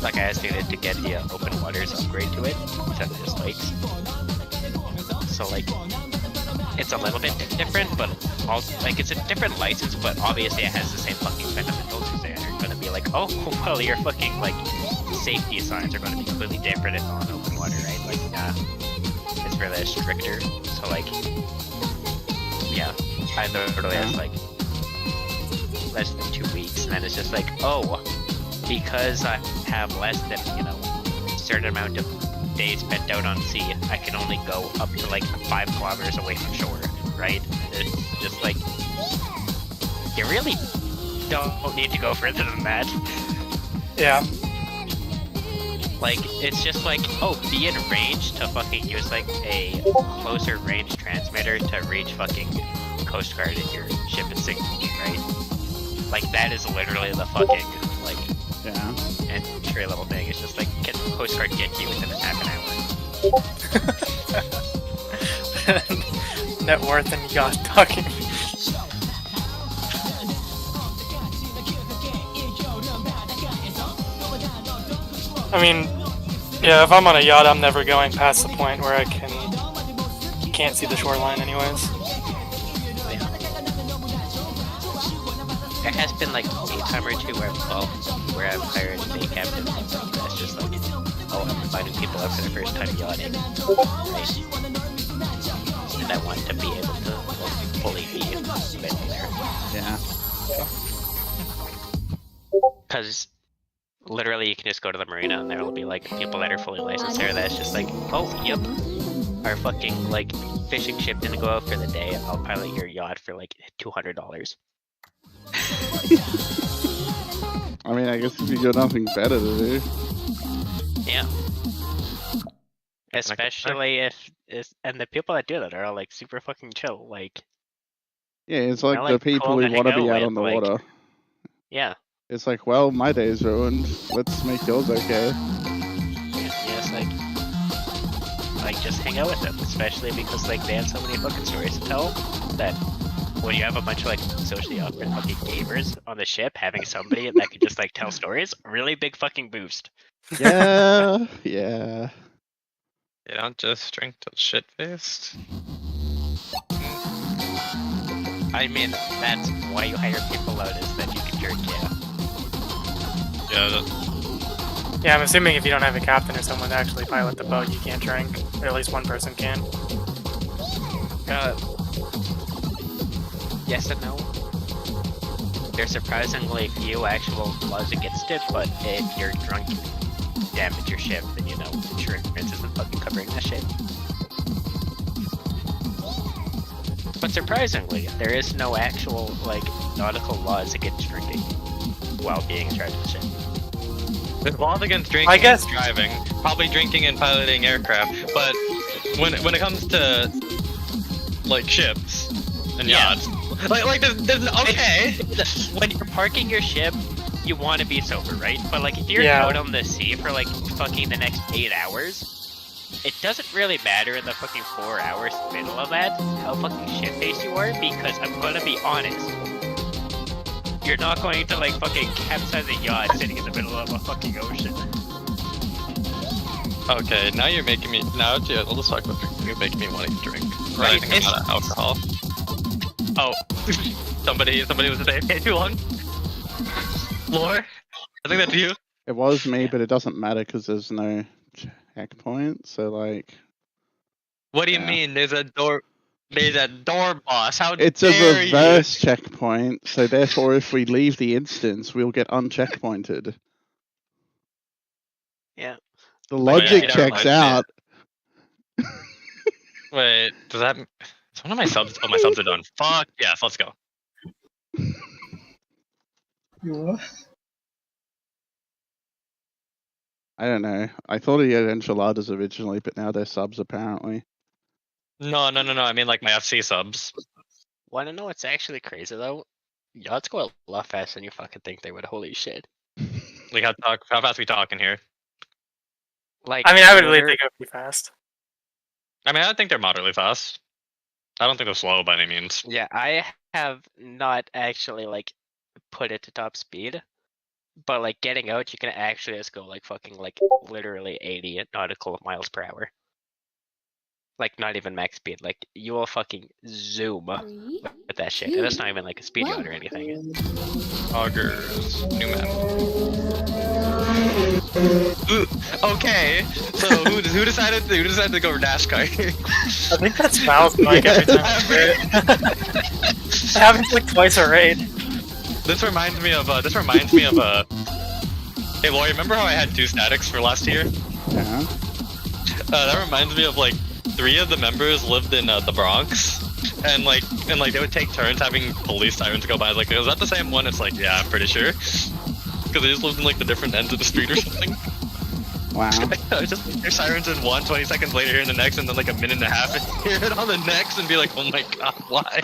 Like I just needed to get the open waters upgrade to it instead of just lakes. So like, it's a little bit different, but also like it's a different license, but obviously it has the same fucking fundamentals. Because they're gonna be like, oh well, your fucking like safety signs are gonna be completely different in non-open water, right? Like, it's really stricter. So like, yeah, I literally had like less than 2 weeks, and then it's just like, oh, because I have less than, you know, a certain amount of days spent out on sea, I can only go up to like 5 kilometers away from shore, right? It's just like, you really don't need to go further than that. Yeah. Like, it's just like, oh, be in range to fucking use like a closer range transmitter to reach fucking Coast Guard if your ship is sinking, right? Like, that is literally the fucking, like, Yeah. entry level thing. It's just like, can Coast Guard get you within half an hour? Net worth and yacht talking. I mean, yeah, if I'm on a yacht, I'm never going past the point where I can't see the shoreline anyways. There has been like a time or two where I've hired a day captain that's just like, oh, I'm inviting people up for their first time yachting, right? And I want to be able to fully be living there. Yeah. Because literally you can just go to the marina and there will be like people that are fully licensed there that's just like, oh, yep, our fucking like fishing ship didn't go out for the day, I'll pilot your yacht for like $200. I mean, I guess if you got nothing better to do. Yeah. Especially if and the people that do that are all like super fucking chill, like, Yeah, it's like They're, the like, people cool who to want to hang be out out on the with, like- water. yeah. It's like, well, my day's ruined. Let's make yours okay. Yeah, it's like just hang out with them, especially because like they have so many fucking stories to tell that when you have a bunch of like socially awkward fucking gamers on the ship, having somebody that can just like tell stories, really big fucking boost. Yeah, yeah. You don't just drink till shit faced. I mean, that's why you hire people out, is that you can drink, yeah. Yeah, Yeah, I'm assuming if you don't have a captain or someone to actually pilot the boat, you can't drink. Or at least one person can. Yes and no. There's surprisingly few actual laws against it, but if you're drunk and damage your ship, then you know, insurance isn't fucking covering that shit. But surprisingly, there is no actual like nautical laws against drinking while being in charge of the ship. There's laws against drinking I guess- and driving, probably drinking and piloting aircraft, but when it comes to like ships and Yeah. yachts, like there's okay. When you're parking your ship, you want to be sober, right? But like if you're Yeah. out on the sea for like fucking the next 8 hours, it doesn't really matter in the fucking 4 hours middle of that how fucking shit-faced you are, because I'm gonna be honest. You're not going to like fucking capsize a yacht sitting in the middle of a fucking ocean. Okay, now you're making me. Now, yeah, let's talk about drinking. You're making me want to drink. Right, I think I'm out of alcohol. Oh, somebody was staying too long. Lore, I think that's you. It was me, but it doesn't matter because there's no checkpoint. So like, What do you Yeah. mean? There's a door boss. How it's a dare reverse checkpoint. So therefore, if we leave the instance, we'll get uncheckpointed. Yeah. The yeah, logic never checks mind. out. you? Wait, does that? Is one of my subs? Oh, my subs are done. Fuck yes, let's go. You what? I don't know. I thought he had enchiladas originally, but now they're subs apparently. No. I mean like my FC subs. Wanna know what's actually crazy though? Yachts go a lot faster than you fucking think they would. Holy shit! Like how fast we talking here? Like I mean, I would really liter- think it would be fast. I mean, I think they're moderately fast. I don't think they're slow by any means. Yeah, I have not actually like put it to top speed, but like getting out, you can actually just go like fucking like literally 80 nautical miles per hour. Like not even max speed. Like you will fucking zoom 3, with that shit. And that's not even like a speed yacht or anything. Augers, new map. Ooh, okay, so who decided to go NASCAR? I think that's Val's mic every time. It happens like twice a raid. This reminds me of Hey, Lori, remember how I had 2 statics for last year? Yeah. That reminds me of like 3 of the members lived in the Bronx, and like they would take turns having police sirens go by. I was like, is that the same one? It's like, yeah, I'm pretty sure, because they just lived in like the different ends of the street or something. Wow. I would just hear sirens in one, 20 seconds later hear in the next, and then like a minute and a half and hear it on the next and be like, oh my god, why?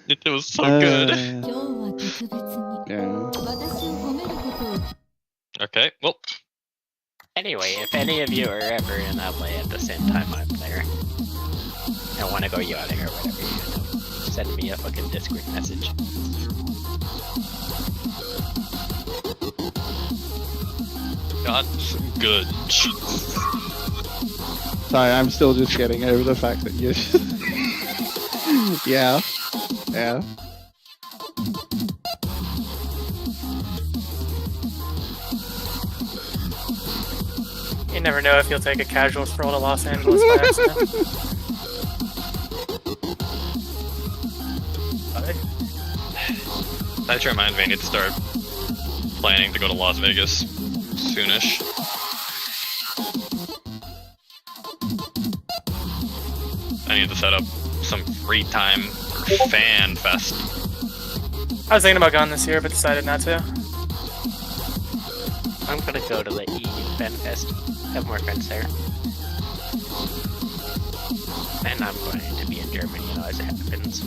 It was so good. 今日は特別に Yeah. 私を褒めることを Okay, well, Anyway, if any of you are ever in LA at the same time I'm there and want to go yachting or whatever, you know, send me a fucking Discord message. God's good. Sorry, I'm still just getting over the fact that you. Yeah. Yeah. You never know if you'll take a casual stroll to Los Angeles by accident. That actually reminds me, I need to start planning to go to Las Vegas soonish. I need to set up some free time for Fan Fest. I was thinking about going this year, but decided not to. I'm gonna go to the EU Fan Fest. Have more friends there. And I'm going to be in Germany, you know, as it happens.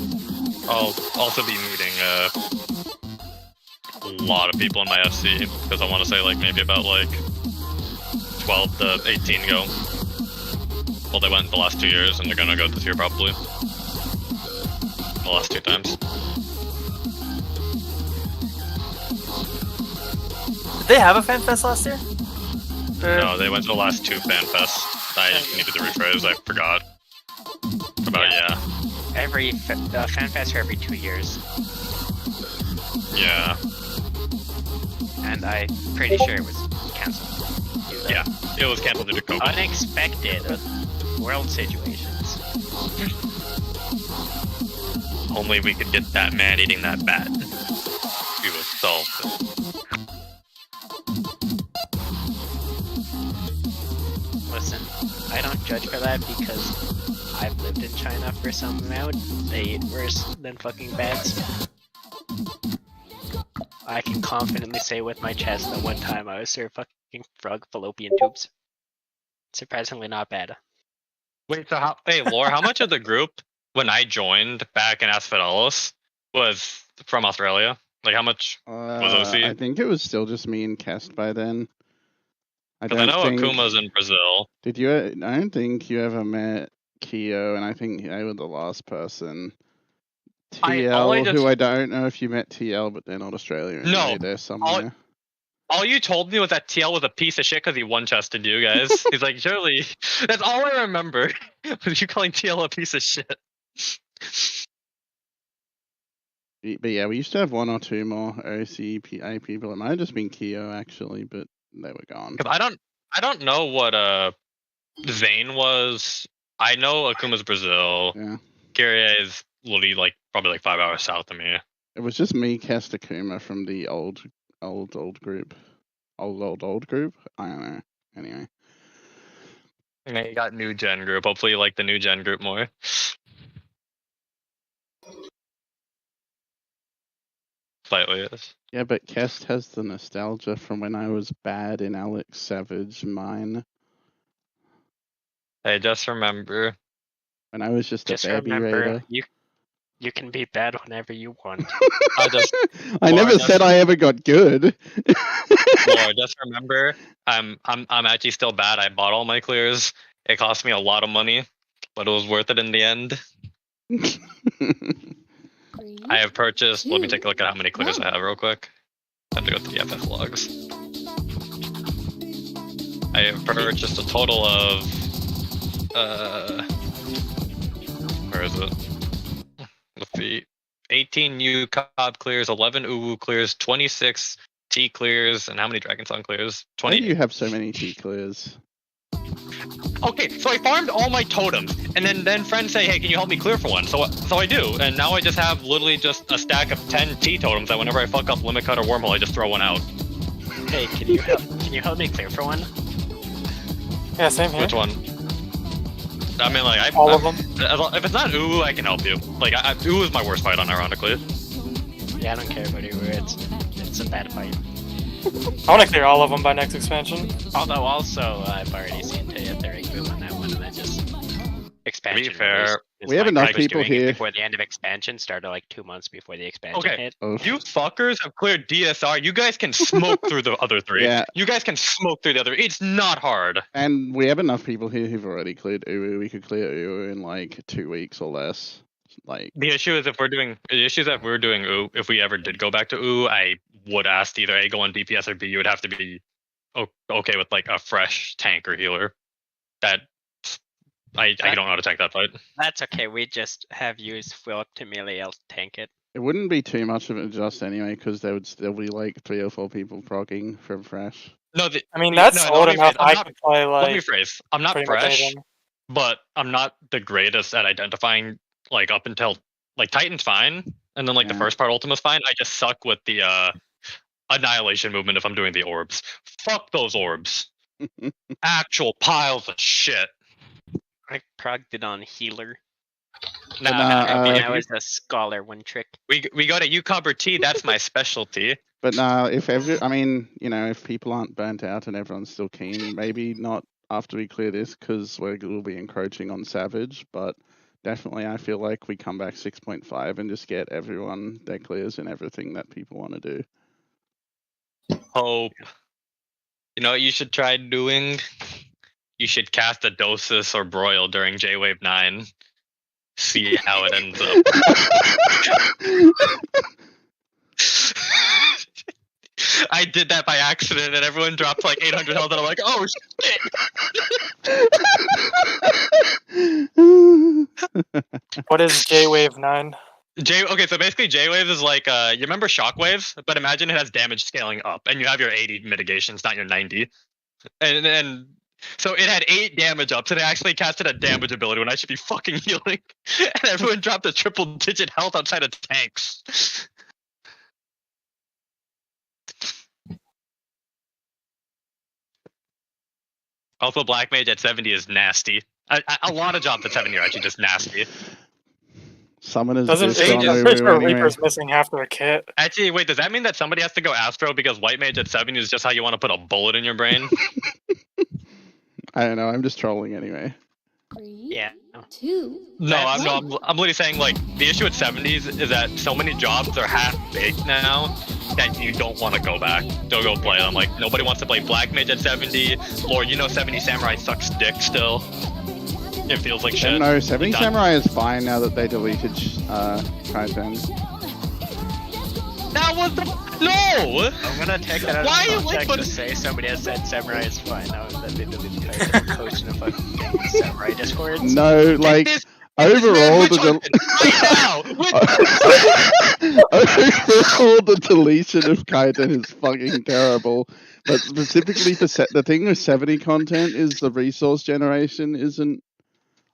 I'll also be meeting a lot of people in my FC, because I want to say like maybe about like 12 to 18 go. Well, they went the last 2 years, and they're gonna go this year probably. The last 2 times. Did they have a fan fest last year? No, they went to the last 2 Fan Fests. I needed to rephrase, I forgot. About, yeah. Every Fan Fest are every 2 years. Yeah. And I'm pretty sure it was cancelled. due to Yeah. It was cancelled due to COVID. Unexpected world situations. Only we could get that man eating that bat. We would solve it. Listen, I don't judge for that because I've lived in China for some amount. They eat worse than fucking bats. I can confidently say with my chest that one time I was served fucking frog fallopian tubes. Surprisingly not bad. Wait, so how? Hey, Lore, how much of the group when I joined back in Asphodelos was from Australia? Like, how much was I OC? think it was still just me and Cast by then. I Because I don't know think. Akuma's in Brazil. Did you? I don't think you ever met Keo, and I think they were the last person. TL, who I don't know if you met TL, but they're not Australian anyway. They're somewhere. All you told me was that TL was a piece of shit because he one-chested you guys. He's like, surely. That's all I remember. Was you calling TL a piece of shit? But yeah, we used to have one or two more OCPA people. It might have just been Keo actually, but they were gone. Because I don't know what Zane was. I know Akuma's Brazil. Yeah. Kyrie is literally like probably like 5 hours south of me. It was just me, Cast Akuma from the old group. Old group? I don't know. Anyway. And then you got new gen group. Hopefully you like the new gen group more. Slightly is. Yeah, but Kest has the nostalgia from when I was bad in Alex Savage Mine. Hey, just remember. When I was just Just a baby remember, raider. you can be bad whenever you want. I never said I ever got good. Lord, just remember, I'm actually still bad. I bought all my clears. It cost me a lot of money, but it was worth it in the end. I have purchased. Let me take a look at how many clears I have real quick. Time to go to the FF logs. I have purchased a total of where is it? Let's see. 18 new COD clears, 11 UWU clears, 26 T clears, and how many Dragon Song clears? Why 20. do you have so many T clears? Okay, so I farmed all my totems, and then friends say, hey, can you help me clear for one? So I do, and now I just have literally just a stack of 10 T totems that whenever I fuck up Limit Cut or Wormhole, I just throw one out. Hey, can you help me clear for one? Yeah, same here. Which one? I mean, like, All of them. If it's not UWU, I can help you. Like, UWU is my worst fight, unironically. Yeah, I don't care about UWU, it's a bad fight. I want to clear all of them by next expansion. Although also, I've already seen Taya Theric boom on that one, and that just expansion. To be fair, we have enough people here. Before the end of expansion started like 2 months before the expansion Okay. hit. You fuckers have cleared DSR. You guys can smoke through the other three. Yeah. You guys can smoke through the other. It's not hard. And we have enough people here who've already cleared UWU. We could clear UWU in like 2 weeks or less. Like The issue is if we're doing UWU, if we ever did go back to UWU, I would ask to either A, go on DPS, or B, you would have to be okay with like a fresh tank or healer. That I don't know how to tank that fight. That's okay, we just have used fill up to melee, I'll tank it. it wouldn't be too much of an adjust anyway, because there would still be like 3 or 4 people progging from fresh. No, I mean, that's old enough. I can play let me like. phrase. I'm not pretty much fresh, anything. but I'm not the greatest at identifying like up until like Titan's fine, and then like the Yeah. first part Ultima's fine. I just suck with the annihilation movement if I'm doing the orbs. Fuck those orbs. Actual piles of shit. I progged it on healer. Nah, And if I was a scholar one trick. we go to UCOB or T, that's my specialty. But if people aren't burnt out and everyone's still keen, maybe not after we clear this, because we'll be encroaching on Savage, but definitely I feel like we come back 6.5 and just get everyone their clears and everything that people want to do. Hope. You know what you should try doing? You should cast a Dosis or Broil during J-Wave 9. See how it ends up. I did that by accident and everyone dropped like 800 health and I'm like, oh shit! What is J-Wave 9? Okay, so basically J-Wave is like, you remember Shockwaves? But imagine it has damage scaling up and you have your 80 mitigations, not your 90. And so it had 8 damage ups and it actually casted a damage ability when I should be fucking healing. And everyone dropped a triple digit health outside of tanks. Also, Black Mage at 70 is nasty. A lot of jobs at 70 are actually just nasty. Summoners Doesn't boost Age on I'm is- pretty Uwu sure anyway. Reaper's missing half their kit. Actually, wait, does that mean that somebody has to go Astro because White Mage at 70 is just how you want to put a bullet in your brain? I don't know. I'm just trolling anyway. 3, Yeah. 2, No, I'm one. literally saying like the issue with 70s is that so many jobs are half baked now that you don't want to go back. Don't go play them. Like nobody wants to play Black Mage at 70. Lord, 70 Samurai sucks dick still. It feels like shit. No, 70 Done. Samurai is fine now that they deleted Kaiten. That was no. I'm gonna take that Why out you of like context to say somebody has said Samurai is fine. Now that they deleted the post in a fucking Samurai Discord. No, like This overall man, the overall the deletion of Kaiten is fucking terrible. But specifically for the thing with 70 content is the resource generation isn't.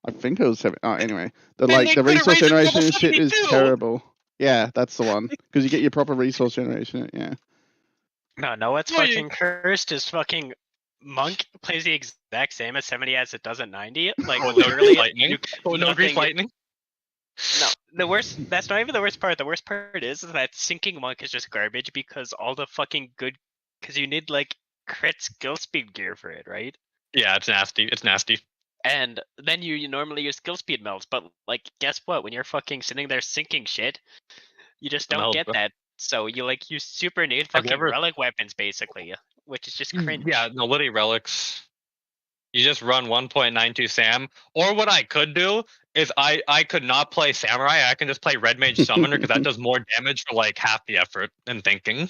I think it was 70. Oh, anyway, Man, they the could've resource raised it to generation level and shit is 72. terrible. Yeah, that's the one because you get your proper resource generation. Yeah. No, what's No, you- fucking cursed is fucking Monk plays the exact same as 70 as it does at 90. Like Oh, no literally, grease lightning. you- Oh, no grease nothing- lightning. No, the worst. That's not even the worst part. The worst part is that sinking Monk is just garbage because all the fucking good. Because you need like crit skill speed gear for it, right? Yeah, it's nasty. It's nasty. And then you normally use skill speed melts, but like, guess what? When you're fucking sitting there sinking shit, you just The don't meld, get bro. that. So you like you super need Have you fucking ever- relic weapons basically, which is just cringe. Yeah, no, literally relics. You just run 1.92 Sam. Or what I could do is I could not play Samurai. I can just play Red Mage Summoner because that does more damage for like half the effort and thinking.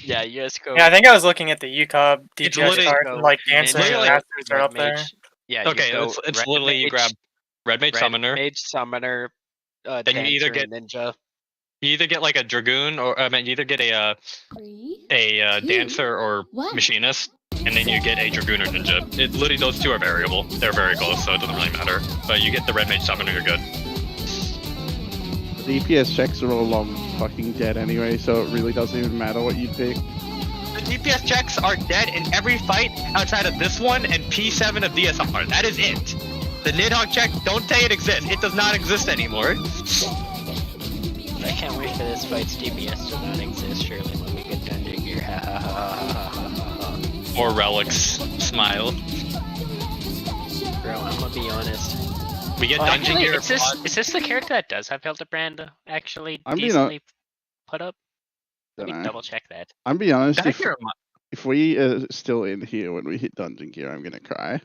Yeah, you just go. Yeah, I think I was looking at the UCOB It's DPS literally chart, and like Ninja, Dancer and literally Masters are Red up there. Mage. Yeah. you Okay, go it's Red literally you Mage, grab Red Mage Red Summoner. Mage Summoner. Then you either Dancer, get- Ninja. You either get like a Dragoon or you either get a 3, Dancer or one. Machinist, and then you get a Dragoon or Ninja. It literally those two are variable. They're very close, so it doesn't really matter. But you get the Red Mage Summoner, you're good. The DPS checks are all long fucking dead anyway, so it really doesn't even matter what you pick. The DPS checks are dead in every fight outside of this one and P7 of DSR. That is it. The Nidhogg check, don't say it exists. It does not exist anymore. I can't wait for this fight's DPS to not exist. Surely when we get done doing your ha ha ha ha ha ha ha. Or relics. Smile. Bro, I'm gonna be honest. We get Oh, dungeon actually, gear. is this the character that does have Hildebrand actually I'm being decently put up? Let me Dunno. double check that. I'm be honest, Did I hear a- if we are still in here when we hit dungeon gear, I'm gonna cry.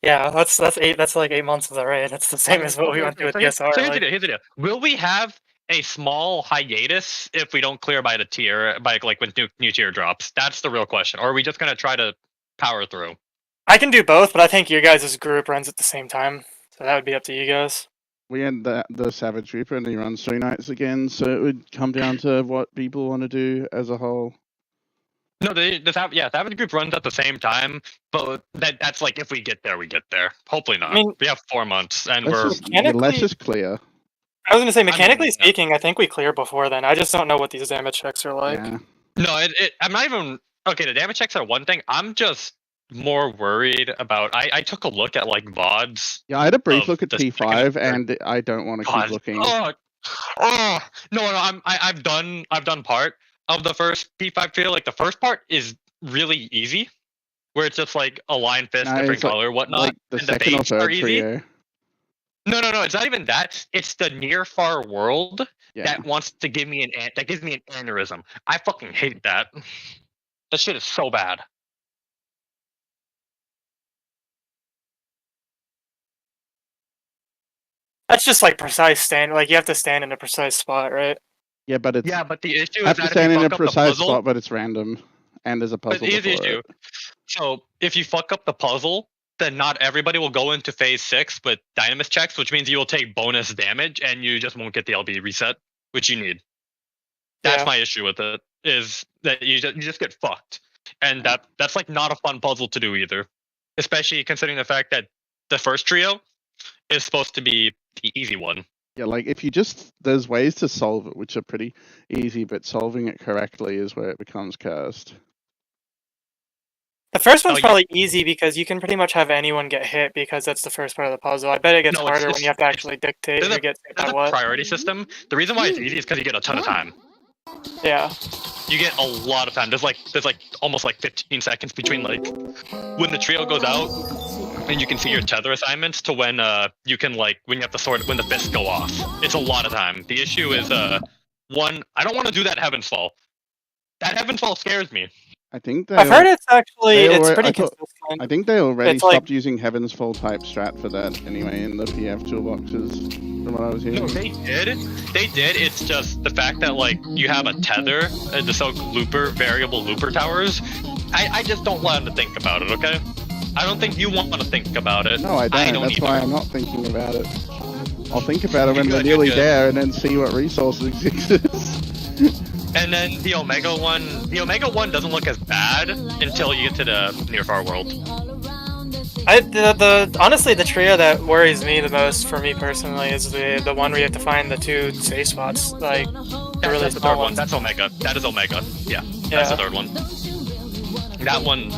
Yeah, that's like 8 months of the raid. That's the same as what we went through with DSR. So here's the like- deal. Here's the deal. Will we have a small hiatus if we don't clear by the tier, by like when new tier drops? That's the real question. Or are we just gonna try to power through? I can do both, but I think your guys' group runs at the same time, so that would be up to you guys. We had the Savage Reaper and he runs 3 nights again, so it would come down to what people want to do as a whole. No, the Savage Group runs at the same time, but that's like if we get there, we get there. Hopefully not. I mean- We have 4 months, and Let's we're just, mechanically- let's just clear. I was gonna say, mechanically yeah. speaking, I think we clear before then. I just don't know what these damage checks are like. Yeah. no. I'm not even okay. The damage checks are one thing. I'm just more worried about. I took a look at like VODs. Yeah, I had a brief Of look at the P5 second- and I don't want to God. keep looking. Oh no! I've done part of the first P5 trio. Like the first part is really easy, where it's just like a line fist, No, different it's like- color, whatnot. Like the and second or baits are third easy. trio. No, it's not even that. It's the near far world Yeah. that wants to give me that gives me an aneurysm. I fucking hate that. That shit is so bad. That's just like precise stand. Like you have to stand in a precise spot, right? Yeah, but it's Yeah, but the issue have is to that stand if you in a fuck up the precise puzzle, spot, but it's random. And there's a but puzzle here's the before issue. it. So if you fuck up the puzzle, then not everybody will go into phase 6 with dynamis checks, which means you will take bonus damage and you just won't get the LB reset, which you need. That's Yeah. my issue with it, is that you just get fucked. And that's like not a fun puzzle to do either. Especially considering the fact that the first trio is supposed to be the easy one. Yeah, like if you just there's ways to solve it which are pretty easy, but solving it correctly is where it becomes cursed. The first one's Oh, probably easy because you can pretty much have anyone get hit because that's the first part of the puzzle. I bet it gets No, it's- harder when you have to actually dictate There's who gets hit by There's a what. priority system. The reason why it's easy is because you get a ton of time. Yeah. You get a lot of time. There's like almost like 15 seconds between like when the trio goes out and you can see your tether assignments to when you can like when you have to sort when the fists go off. It's a lot of time. The issue is one, I don't want to do that Heaven's Fall. That Heaven's Fall scares me. I think I've heard it's actually it's pretty I consistent. think they already It's like- stopped using Heaven's Fall type strat for that anyway in the PF toolboxes, from what I was hearing. No, they did. They did. It's just the fact that like you have a tether, the so-called looper, variable looper towers. I just don't want to think about it. Okay. I don't think you want to think about it. No, I don't. That's either. why I'm not thinking about it. I'll think about it when we're Good, nearly good. there and then see what resources exist. And then the Omega one doesn't look as bad until you get to the near far world. Honestly, the trio that worries me the most for me personally is the one where you have to find the 2 safe spots. Like the really That's the small third one. ones. That's Omega. That is Omega. Yeah, that's the third one. That one,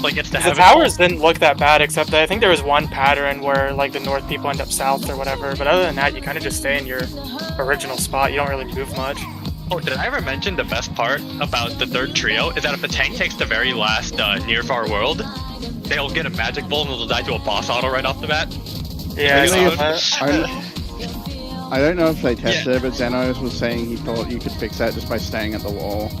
like it's the The heaven. towers didn't look that bad, except that I think there was one pattern where like the north people end up south or whatever. But other than that, you kind of just stay in your original spot. You don't really move much. Oh, did I ever mention the best part about the third trio is that if the tank takes the very last near far world, they'll get a magic bull and they'll die to a boss auto right off the bat. Yeah, I Really, saw that. I don't know if they tested it, but Xenos was saying he thought you could fix that just by staying at the wall.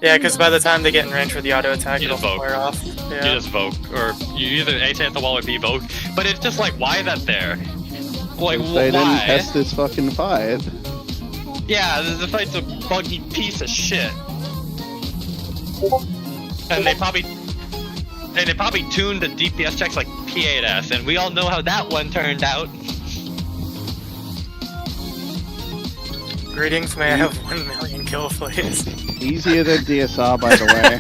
Yeah, because by the time they get in range for the auto attack, You it'll just vote. flare off. Yeah. You just vote, or you either A stay at the wall or B vote. But it's just like, why is that there? Like, They didn't why? test this fucking fight. Yeah, the fight's a buggy piece of shit. And they probably tuned the DPS checks like P8S, and we all know how that one turned out. Greetings, may I have 1 million kill, please? Easier than DSR, by the way.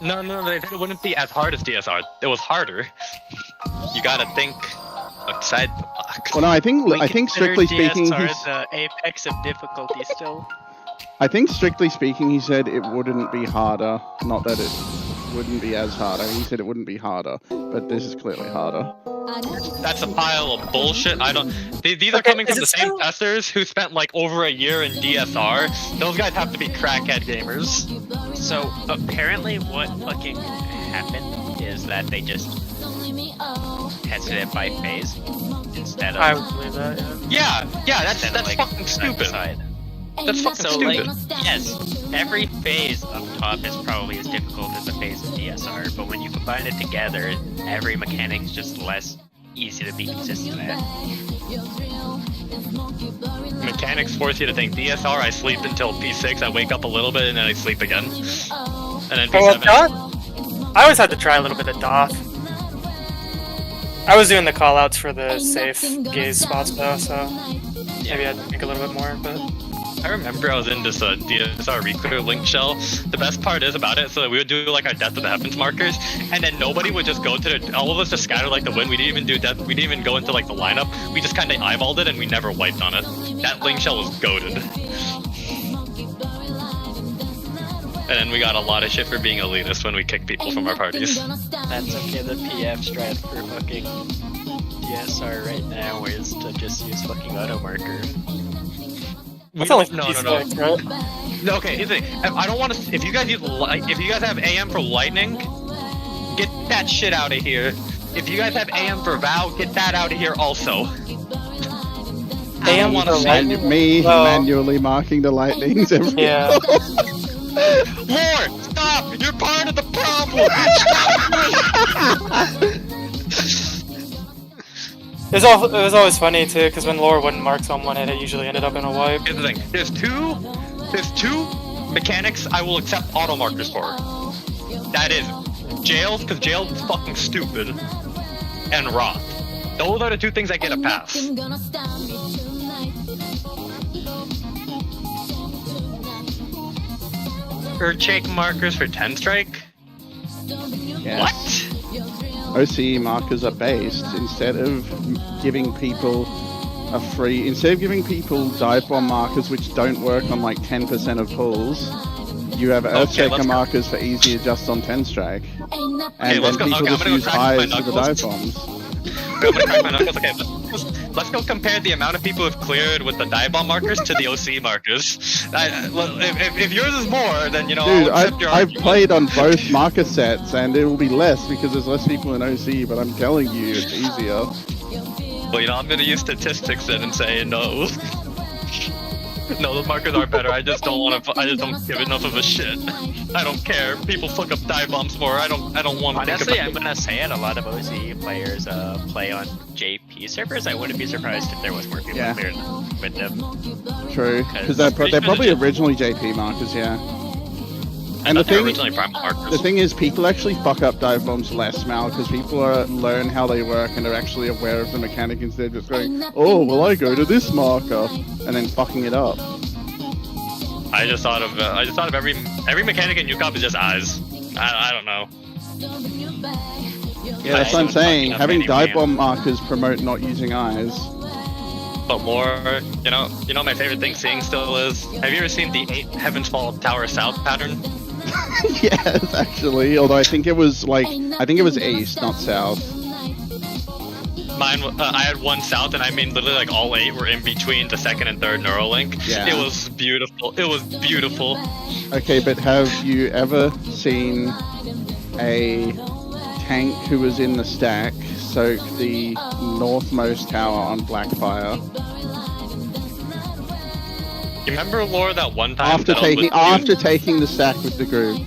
No, it wouldn't be as hard as DSR. It was harder. You gotta think outside the box. Well, no, I think strictly speaking, DSR he's, the apex of difficulty still. I think strictly speaking, he said it wouldn't be harder. Not that it wouldn't be as harder. He said it wouldn't be harder, but this is clearly harder. That's a pile of bullshit. I don't. These are Okay, coming is from the it same still- testers who spent like over a year in DSR. Those guys have to be crackhead gamers. So apparently, what fucking happened is that they just tested it by phase instead of I would believe that. Yeah. Yeah, that's instead of, like, fucking side to stupid. side. That's fucking So stupid. like, yes, every phase up top is probably as difficult as a phase of DSR, but when you combine it together, every mechanic is just less easy to be consistent at. Mechanics force you to think DSR. I sleep until P6. I wake up a little bit and then I sleep again. And then Oh, well, P7. Doth? I always had to try a little bit of Doth. I was doing the callouts for the safe gaze spots though, so maybe I had to think a little bit more, but... I remember I was in this DSR recruiter link shell. The best part is about it, so we would do like our Death of the Heavens markers, and then nobody would just go to the, all of us just scattered like the wind. We didn't even do death, we didn't even go into like the lineup. We just kind of eyeballed it and we never wiped on it. That link shell was goated. And then we got a lot of shit for being elitist when we kicked people from our parties. That's okay, the PF strat for fucking DSR right now is to just use fucking auto marker. That's only no. P6, right? No, okay, here's the thing. I don't want to. If you guys use if you guys have AM for lightning, get that shit out of here. If you guys have AM for Vow, get that out of here also. I don't want to for see lightning? Me Well- manually marking the lightnings every Yeah. Lord, stop! You're part of the problem. It was always funny too, because when lore wouldn't mark someone, it usually ended up in a wipe. Here's the thing. There's two mechanics I will accept auto markers for. That is jails, because jails is fucking stupid, and Roth. Those are the two things I get a pass. Earthshake markers for 10 strike? Yes. What? OCE markers are based instead of giving people dive bomb markers which don't work on like 10% of pulls. You have Okay, Earthshaker let's go. markers for easy adjust on 10 strike. And let's then go. people Okay, I'm just gonna go use crack my highs for the dive knuckles. bombs. I'm gonna crack my knuckles. Okay, let's go compare the amount of people who've cleared with the dive bomb markers to the OC markers. If yours is more, then you know Dude, I'll accept your I've argument. played on both marker sets, and it will be less because there's less people in OC, but I'm telling you, it's easier. Well, you know, I'm gonna use statistics then and say no. No, those markers are better. I just don't want to. I just don't give enough of a shit. I don't care. People fuck up dive bombs more. I don't want to. Honestly, I'm gonna say it. A lot of OCE players play on JP servers. I wouldn't be surprised if there was more people Yeah. cleared with them. True, because I'm they're pretty probably sure the- originally JP markers, yeah. And the they're thing- originally prime markers. The thing is, people actually fuck up dive bombs less now because people learn how they work and are actually aware of the mechanic instead of just going, oh, well, I go to this marker, and then fucking it up. I just thought of every mechanic in UCOP is just eyes. I don't know. Yeah, that's what I'm saying. Having dive bomb markers promote not using eyes. But more, you know, my favorite thing seeing still is. Have you ever seen the 8 Heavens Fall Tower South pattern? Yes, actually. Although I think it was east, not south. Mine, I had one south, and I mean literally like all 8 were in between the 2nd and 3rd Neuralink. Yeah. It was beautiful. It was beautiful. Okay, but have you ever seen a tank who was in the stack soak the northmost tower on Blackfire You remember Laura that one time? after that I was with taking the stack with the group? you?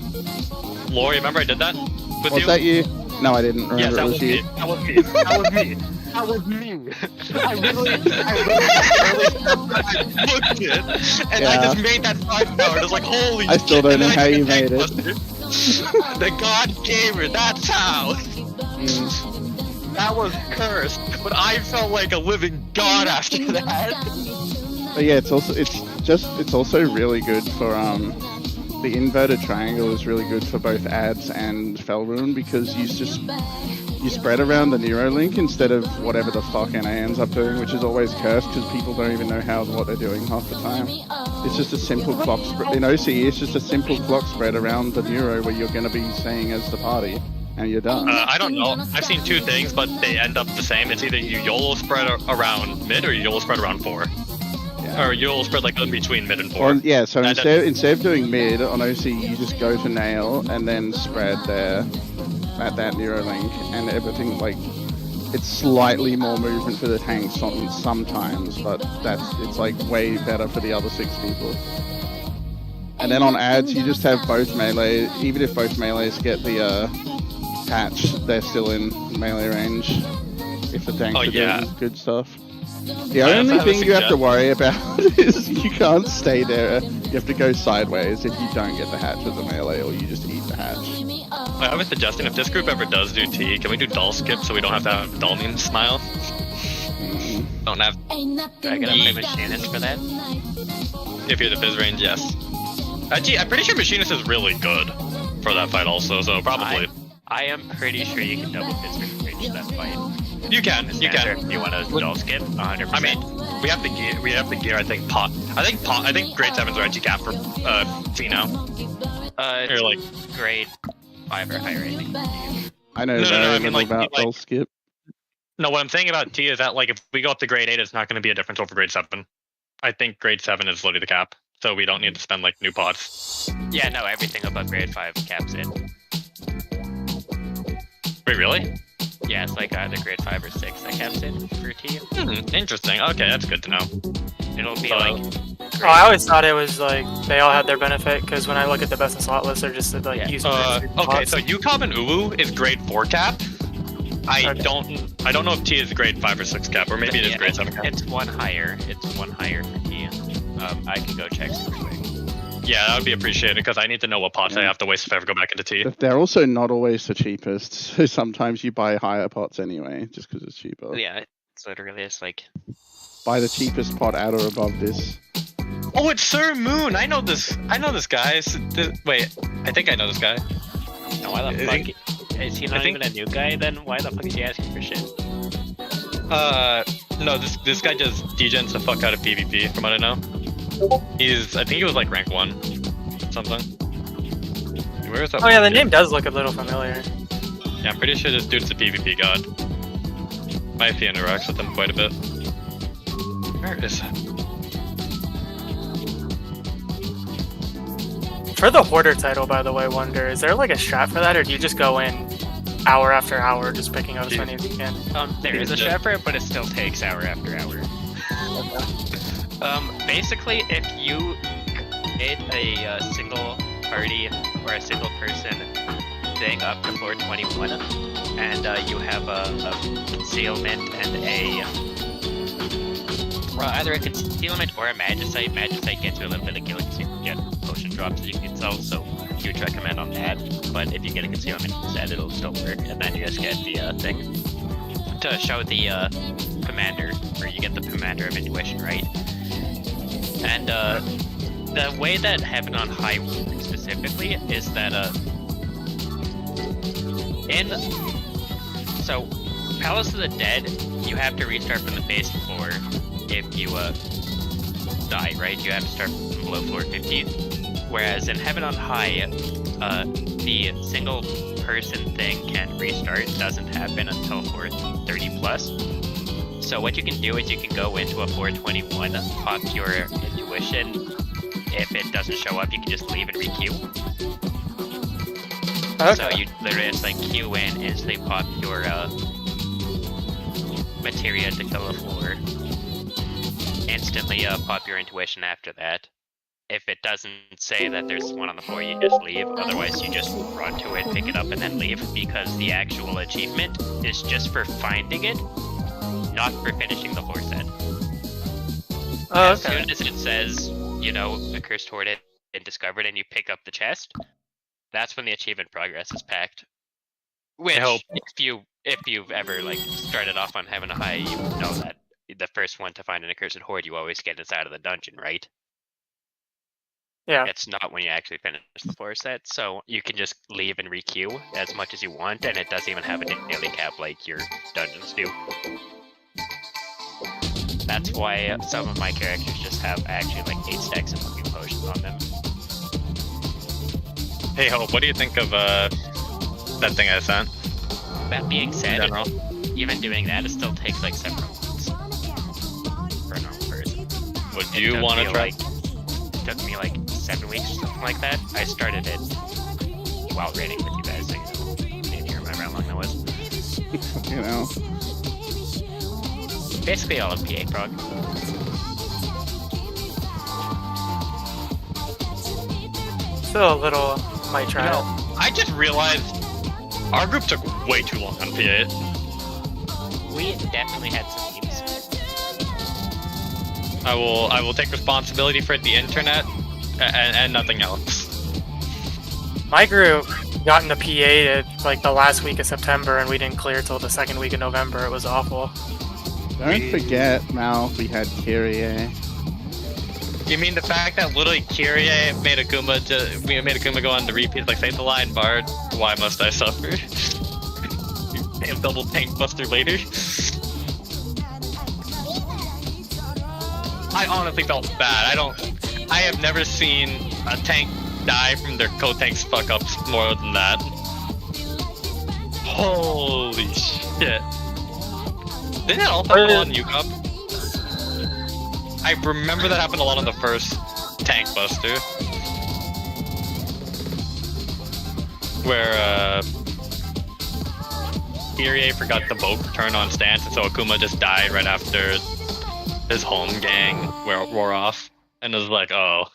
Laura, you remember I did that with Was you? that you? No, I didn't remember. Yes, that it was was me. you. That was me. That was me. That was me. I literally booked it, and I Yeah. just made that 5 power. It was like, holy I still shit. don't And know then how I you did made it. Gangbusters. The God Gamer, that's how. Mm. That was cursed, but I felt like a living god after that. But yeah, it's also really good for the inverted triangle is really good for both ads and Felrune because you spread around the Neuralink instead of whatever the fuck NA ends up doing, which is always cursed because people don't even know what they're doing half the time. It's just a simple clock spread. In OCE, it's just a simple clock spread around the Neuro where you're going to be staying as the party, and you're done. I don't know. I've seen 2 things, but they end up the same. It's either you YOLO spread around mid or you YOLO spread around 4. Yeah. Or YOLO spread like in between mid and 4. Or, yeah, so That- instead of doing mid on OC, you just go to nail and then spread there at that Neuralink, and everything it's slightly more movement for the tanks sometimes, but it's like way better for the other 6 people. And then on ads, you just have both melee. Even if both melees get the patch, they're still in melee range. If the tanks are doing good stuff. The only thing you have to worry about is you can't stay there. You have to go sideways if you don't get the hatch as a melee, or you just eat the hatch. I was suggesting if this group ever does do T, can we do doll skip so we don't have to have doll meme smile? Don't have. Do I gotta play Machinist for that? If you're the Fizz range, yes. Actually, I'm pretty sure Machinist is really good for that fight also, so probably. I am pretty sure you can double Fizz range that fight. You can. If you want to doll skip, 100%. I mean, we have the gear. We have the gear. I think grade 7's are actually cap for Fino. It's Or like grade 5 or higher, I think. I know No, very I mean, little about like- Bell Skip. no. What I'm saying about T is that like if we go up to grade 8, it's not going to be a difference over grade 7. I think grade 7 is literally the cap, so we don't need to spend like new pots. Yeah, no, everything above grade 5 caps it. Wait, really? Yeah, it's like either grade 5 or 6 that caps it for T. Interesting. Okay, that's good to know. It'll be So- like. Oh, I always thought it was like they all had their benefit because when I look at the best in slot list, they're just like Yeah. using Okay, so UCOB and UWU is grade 4 cap. I don't know if T is grade 5 or 6 cap, or maybe it is grade 7 cap. It's one higher. It's one higher for T. I can go check super quick. Yeah, that would be appreciated because I need to know what pots I have to waste if I ever go back into T. But they're also not always the cheapest, so sometimes you buy higher pots anyway, just because it's cheaper. Yeah, it's literally it's like. Buy the cheapest pot at or above this. Oh, it's Sir Moon. I know this guy. Wait, I think I know this guy. No, why the fuck? Is he not even a new guy? Then why the fuck is he asking for shit? No, this guy just degens the fuck out of PvP, from what I know. I think he was like rank 1, something. Where is that? Oh yeah, the one name dude? does look a little familiar. Yeah, I'm pretty sure this dude's a PvP god. My IP interacts with him quite a bit. Where is it? For the Hoarder title, by the way, Wonder, is there like a strat for that, or do you just go in hour after hour just picking up as many as you can? There is a strat for it, but it still takes hour after hour. Basically, if you hit a single party or a single person thing up to 421, and you have a concealment and either a concealment or a magicite. Magicite gets you a little bit of killing, so you can get potion drops that you can sell, so huge recommend on that. But if you get a concealment instead, it'll still work, and then you just get the thing to show the commander, or you get the commander of intuition, right? And the way that Heaven on High works specifically is that so Palace of the Dead, you have to restart from the base floor if you die, right? You have to start from below floor 15. Whereas in Heaven on High, the single person thing can restart, doesn't happen until floor 30 plus. So what you can do is you can go into a 421, pop your intuition. If it doesn't show up, you can just leave and re-queue. Okay. So you literally just like queue in, instantly pop your materia to kill the floor. Instantly pop your intuition after that. If it doesn't say that there's one on the floor, you just leave. Otherwise, you just run to it, pick it up, and then leave. Because the actual achievement is just for finding it, not for finishing the floor set. Oh, As okay. soon as it says, you know, a cursed hoard had been discovered and you pick up the chest, that's when the achievement progress is packed. Which, hope. if you've ever like started off on Heaven High, you know that the first one to find an accursed hoard you always get inside of the dungeon, right? Yeah. It's not when you actually finish the floor set, so you can just leave and re-queue as much as you want, and it doesn't even have a daily cap like your dungeons do. That's why some of my characters just have actually like 8 stacks of fucking potions on them. Hey Hope, what do you think of that thing I sent? That being In said, general. even doing that, it still takes like several months for a normal person. Would It you took want to me, try? Like, it took me like 7 weeks or something like that. I started it while raiding with you guys, so maybe you remember how long that was. You know. Basically all of PA prog. Still a little might try You it. know, I just realized our group took way too long on PA. We definitely had some memes. I will take responsibility for the internet and nothing else. My group got into PA like the last week of September, and we didn't clear till the second week of November. It was awful. Don't forget, Mal, we had Kyrie. You mean the fact that literally Kyrie made Akuma go on the repeat like save the line, Bard? Why must I suffer? Damn double tank buster later. I honestly felt bad. I have never seen a tank die from their co-tanks fuck ups more than that. Holy shit. Didn't that all happen on UCOP? I remember that happened a lot on the first tank buster. Where Kyrie forgot the boat turn on stance, and so Akuma just died right after his home gang wore off, and it was like, oh,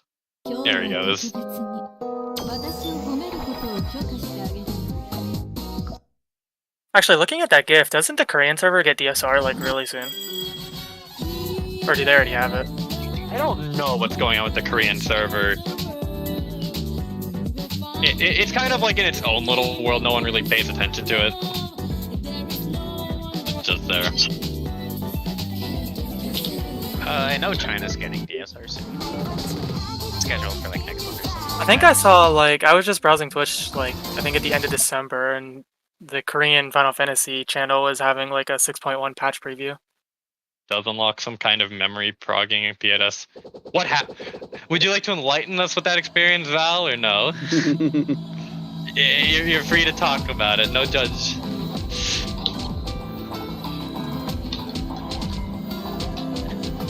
there he goes. Actually, looking at that GIF, doesn't the Korean server get DSR like really soon? Or do they already have it? I don't know what's going on with the Korean server. It's kind of like in its own little world. No one really pays attention to it. It's just there. I know China's getting DSR soon. Scheduled for like next month or something. I think I saw like I was just browsing Twitch like I think at the end of December, and the Korean Final Fantasy channel was having like a 6.1 patch preview. Does unlock some kind of memory progging in PNS. What Would you like to enlighten us with that experience, Val, or no? You're free to talk about it. No judge.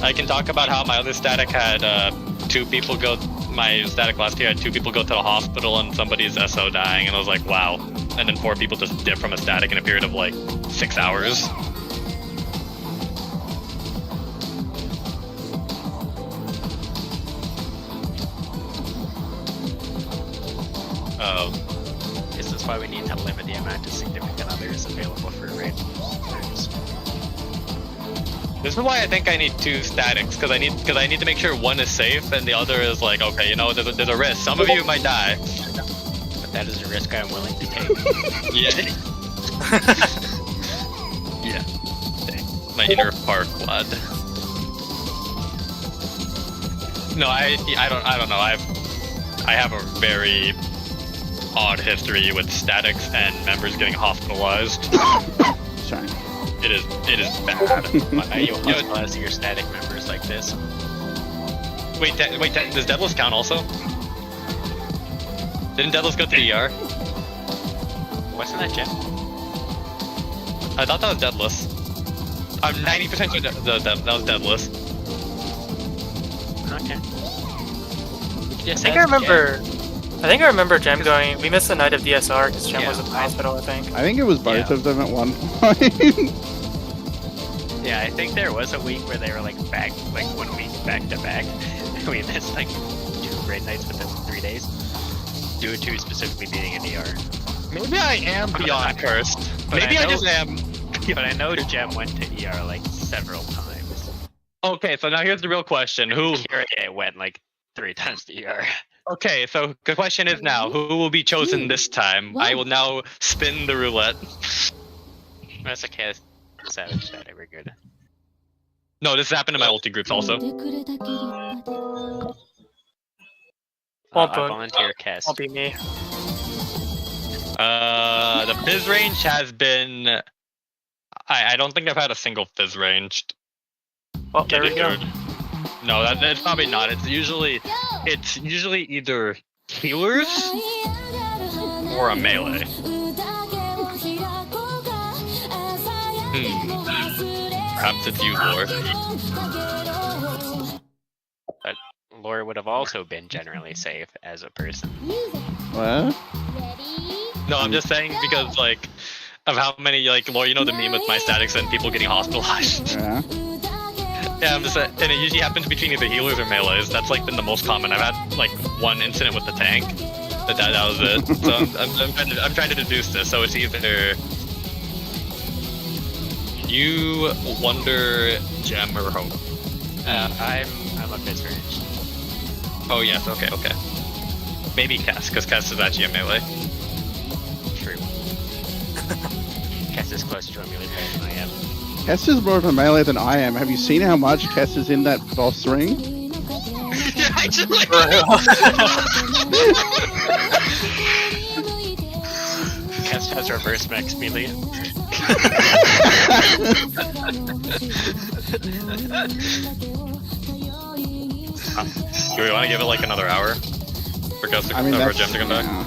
I can talk about how my other static had two people go. My static last year had 2 people go to the hospital and somebody's SO dying, and I was like, wow. And then 4 people just dip from a static in a period of like 6 hours. Oh. This is why we need to limit the amount of significant others available for random players. This is why I think I need 2 statics, because I need to make sure one is safe and the other is like, okay, you know, there's a risk. Some of you might die. But that is a risk I'm willing to take. Yeah. Yeah. My inner park blood. No, I don't know. I have a very odd history with statics and members getting hospitalized. Sorry. It is bad. Why are you hospitalizing your static members like this? Wait, does Deadless count also? Didn't Deadless go to the ER? Wasn't that Jem? I thought that was Deadless. I'm 90% sure that was Deadless. Okay. I think I remember Jem going. We missed the night of DSR because Jem was at the hospital. I think. I think it was both of them at one point. Yeah, I think there was a week where they were like 1 week back to back. We missed like 2 raid nights within 3 days. Due to specifically being in ER. Maybe I am beyond cursed. But Maybe I I know- just am. But I know Jem went to ER like several times. Okay, so now here's the real question. Who? Kyrie went like 3 times to ER. Okay, so the question is now, who will be chosen this time? I will now spin the roulette. That's okay. Savage that we're good. No, this happened in my ulti groups also. I volunteer Cass. Won't be me. The fizz range has been... I don't think I've had a single fizz ranged. Well, there we go. No, that's probably not. It's usually either healers or a melee. Perhaps it's you, Lore. But Lore would have also been generally safe as a person. What? No, I'm just saying because like of how many Lore, you know the meme with my statics and people getting hospitalized. Yeah. Yeah, I'm just saying, and it usually happens between either healers or melees. That's like been the most common. I've had like 1 incident with the tank, but that was it. So I'm trying to deduce this. So it's either you, Wonder, Gem, or Hope. I'm a fizz range. Oh yes, okay. Maybe Cass, because Cass is actually a melee. True. Cass is closer to a melee player than I am. Kess is more of a melee than I am. Have you seen how much Kess is in that boss ring? Yeah, actually. Cass has reverse max melee. Do we want to give it like another hour for Gus to, I mean, for that's, Gem to come back? yeah.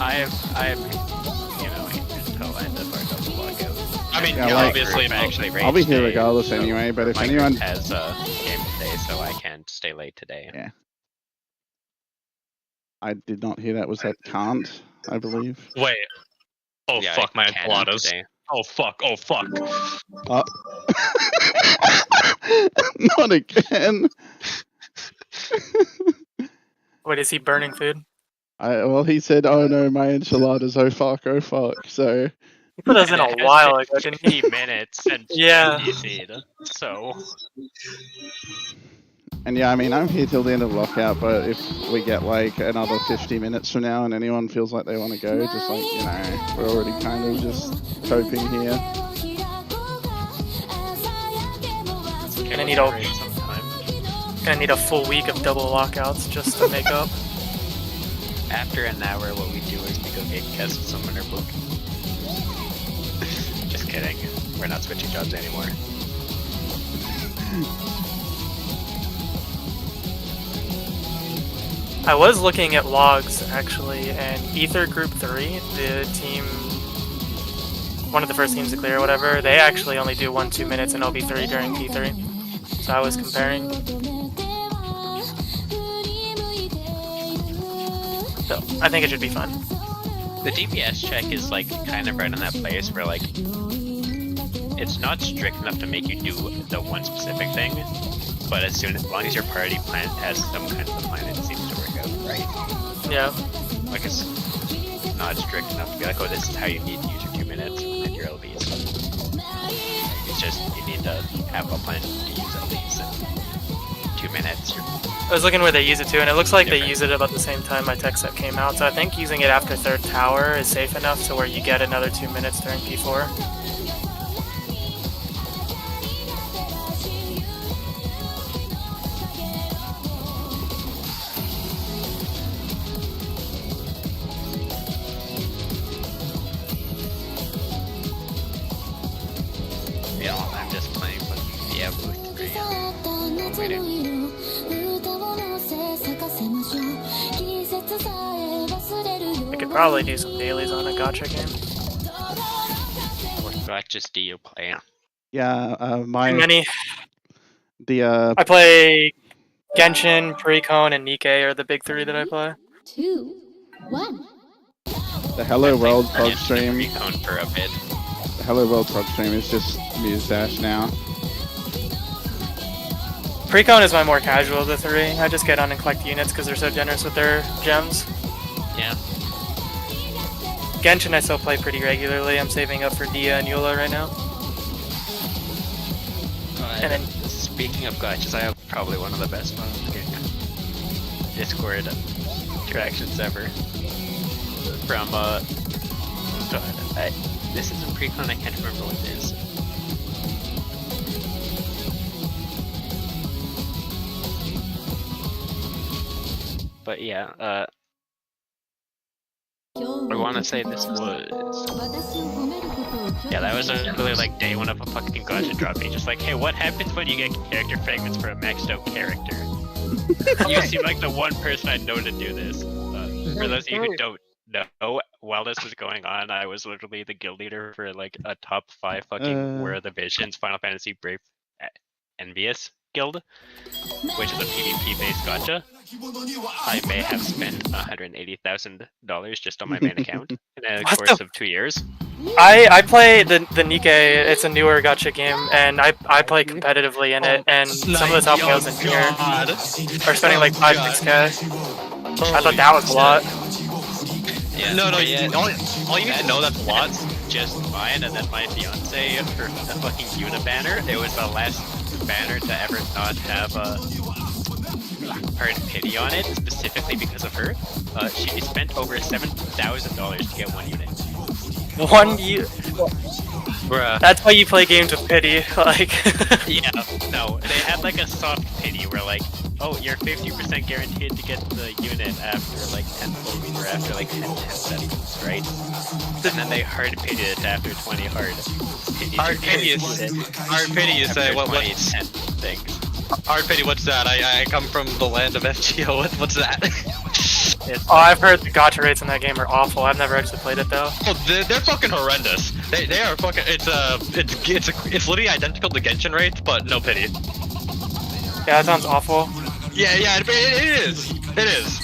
I have, until end of our double lockout. I mean, Yeah, yeah, like- obviously, actually I'll be here today, regardless so anyway, but if my anyone... group has a game today, so I can't stay late today. Yeah. I did not hear that. Was that can't, I believe? Wait. Oh Yeah, fuck, I my can enchiladas. today. Oh fuck. Oh. Not again. Wait, is he burning food? Well, he said, "Oh no, my enchiladas! Oh fuck! Oh fuck!" So He put us in a while ago, didn't he? 50 minutes and Yeah. GDC'd, so And yeah, I mean, I'm here till the end of lockout, but if we get like another 50 minutes from now and anyone feels like they want to go, just like, you know, we're already kind of just coping here. Gonna need a full week of double lockouts just to make up. after an hour, what we do is we go get cast summoner book. Just kidding. We're not switching jobs anymore. I was looking at logs actually, and Ether Group 3, the team, one of the first teams to clear or whatever, they actually only do 1-2 minutes in OB3 during P3. So I was comparing. So I think it should be fun. The DPS check is like kind of right in that place where like it's not strict enough to make you do the one specific thing, but as long as your party plan has some kind of a plan, it seems to work out right. Yeah. Like it's not strict enough to be like, oh, this is how you need to use your 2 minutes and your LBs. It's just you need to have a plan to use LBs in 2 minutes. I was looking where they use it too, and it looks like they use it about the same time my tech set came out, so I think using it after 3rd tower is safe enough to where you get another 2 minutes during P4. Yeah, I'm just playing with Diablo 3 and waiting. I could probably do some dailies on a gacha game. What gachas do you play? Yeah, Too many. the I play Genshin, Precon, and Nikkei are the big 3 that I play. 2, 1. the Hello World prog Genshin stream. Recon for a bit. The Hello World prog stream is just Muse Dash now. Precon is my more casual of the 3. I just get on and collect units because they're so generous with their gems. Yeah. Genshin I still play pretty regularly. I'm saving up for Dia and Eula right now. And then Speaking of gachas, I have probably one of the best fucking Discord interactions ever. From this isn't Precon, I can't remember what it is. But yeah, I want to say this was... Yeah, that was really like day 1 of a fucking gacha drop. Just like, hey, what happens when you get character fragments for a maxed out character? You seem like the one person I know to do this. For those of you who don't know, while this was going on, I was literally the guild leader for like a top 5 fucking Where Are the Visions Final Fantasy Brave Envious guild, which is a PvP based gacha. I may have spent $180,000 just on my main account in the course of 2 years. I play the Nikkei. It's a newer gacha game, and I play competitively in it. And some of the top players in here are spending like 5-6K. I thought that was a lot. Yeah, No, but yeah, all you need to know that's a lot. Just mine, and then my fiance for the fucking Yuna banner. It was the last banner to ever not have Hard Pity on it, specifically because of her. She spent over $7,000 to get 1 unit. Bruh. That's why you play games with pity, like. Yeah, no, they had like a soft pity where like, oh, you're 50% guaranteed to get the unit after like 10 pulls or after like 10 settings, right? And then they hard pitied it after 20 hard. Hard pity is what 20 10 things. Hard pity, what's that? I come from the land of FGO. What's that? Oh, I've heard the gacha rates in that game are awful. I've never actually played it though. Oh, they're fucking horrendous. They are fucking. It's literally identical to Genshin rates, but no pity. Yeah, that sounds awful. Yeah, it is. It is.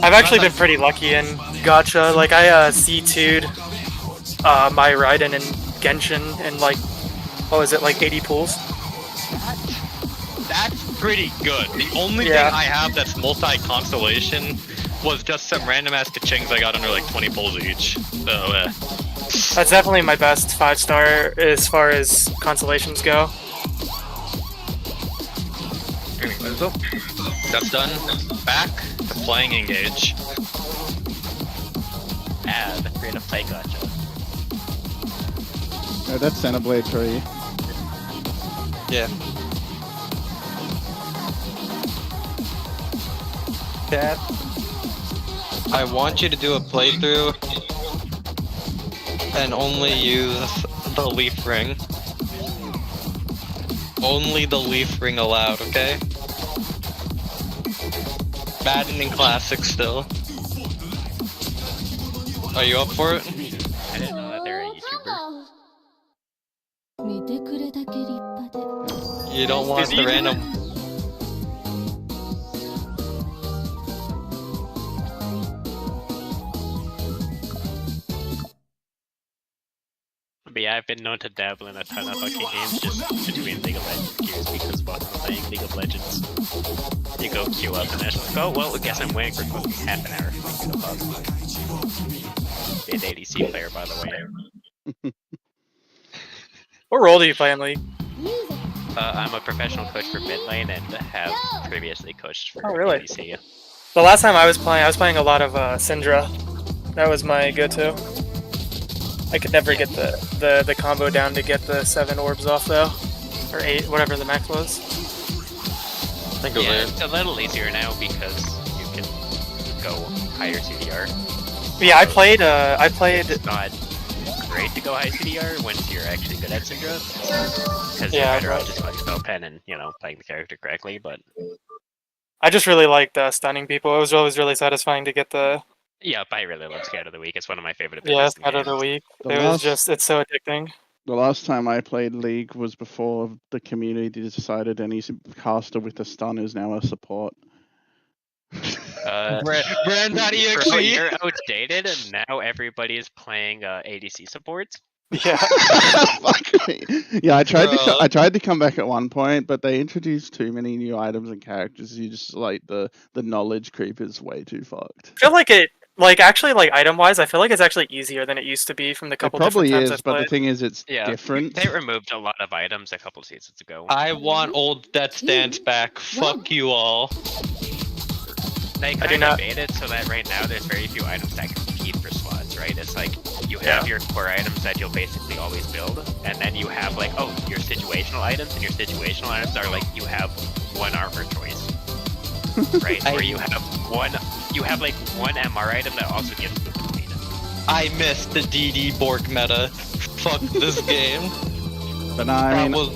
I've actually been pretty lucky in gacha. Like I C2'd my Raiden and Genshin in like, what was it, like 80 pools? That's pretty good. The only thing I have that's multi-constellation was just some random ass kachings I got under like 20 pulls each. So That's definitely my best 5-star as far as constellations go. That's done. Back to playing Engage. The free-to-play gacha. No, that's Xenoblade 3. Yeah. Cat, I want you to do a playthrough and only use the leaf ring. Only the leaf ring allowed, okay? Maddening classic still. Are you up for it? I didn't know that they're a YouTuber. You don't want Is the he- random. But yeah, I've been known to dabble in a ton of fucking games just between League of Legends queues because while I'm playing League of Legends, you go queue up and it's like, oh well, I guess I'm waiting for fucking half an hour for me to pop. Big ADC player, by the way. What role do you play in League? I'm a professional coach for mid lane and have previously coached for Oh, really? ADC. The last time I was playing a lot of Syndra. That was my go-to. I could never get the combo down to get the 7 orbs off though, or 8, whatever the max was. I think it was Yeah, it. it's a little easier now because you can go higher CDR. But yeah, I played. It's not great to go high CDR once you're actually good at Syndra, because Yeah, you're better but- off just going spell pen and playing the character correctly. But I just really liked stunning people. It was always really satisfying to get the yeah, I really love Scout of the Week. It's one of my favorite abilities. out of the week. The It was last- just it's so addicting. The last time I played League was before the community decided any caster with a stun is now a support. Brand.exe. Bro, you're outdated, and now everybody is playing ADC supports. Yeah. Fuck me. Yeah, I tried Bro. I tried to come back at one point, but they introduced too many new items and characters. You just like the knowledge creep is way too fucked. I feel like it, actually, item wise, I feel like it's actually easier than it used to be from the It couple probably different times is, I've but the played. thing is, it's Yeah, different. They removed a lot of items a couple seasons ago. I want old Death Stance back. Fuck you all. They do kind of not- made it so that right now there's very few items that compete for slots, right? It's like you have your core items that you'll basically always build, and then you have your situational items, and your situational items are like you have one armor choice, right? Where you have one MR item that also gives the bleed. I missed the DD Bork meta. Fuck this game. But I mean,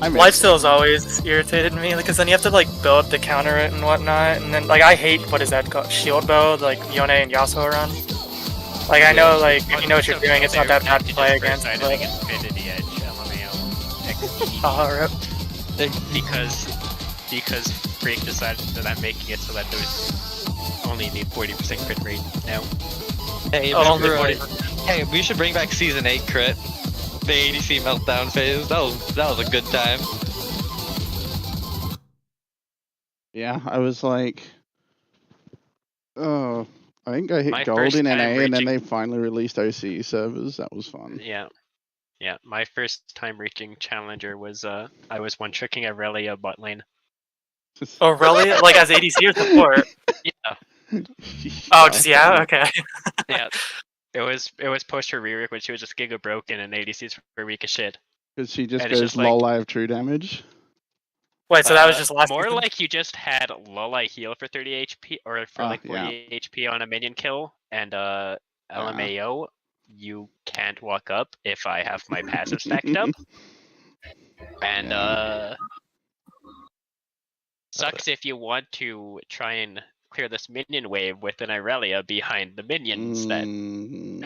I mean, Lifesteal's always irritated me because then you have to build to counter it and whatnot, and then I hate what is that called, shield bow, Yone and Yasuo are on. I know if you know what you're doing, it's not that bad to play against. I But think Infinity Edge LMAO XP. because Freak decided that I'm making it so that there's only need 40% crit rate now. Hey, only remember, 40%. hey, we should bring back Season 8 crit. The ADC meltdown phase. That was a good time. yeah, I was like, oh, I think I hit My gold first in NA, time and then reaching- they finally released OCE servers. That was fun. Yeah. Yeah, my first time reaching Challenger was I was one-tricking Aurelia bot lane. oh really? As ADC or support? Yeah, Oh, just yeah, okay. yeah. It was post her Rerik when she was just giga broken and ADCs were weak as shit. Because she just And it's goes, just like- lol, I have true damage. Wait, so that was just last More season? like you just had Lulai heal for 30 HP or for Ah, 40 HP on a minion kill, and LMAO you can't walk up if I have my passive stacked up, and sucks if you want to try and clear this minion wave with an Irelia behind the minions that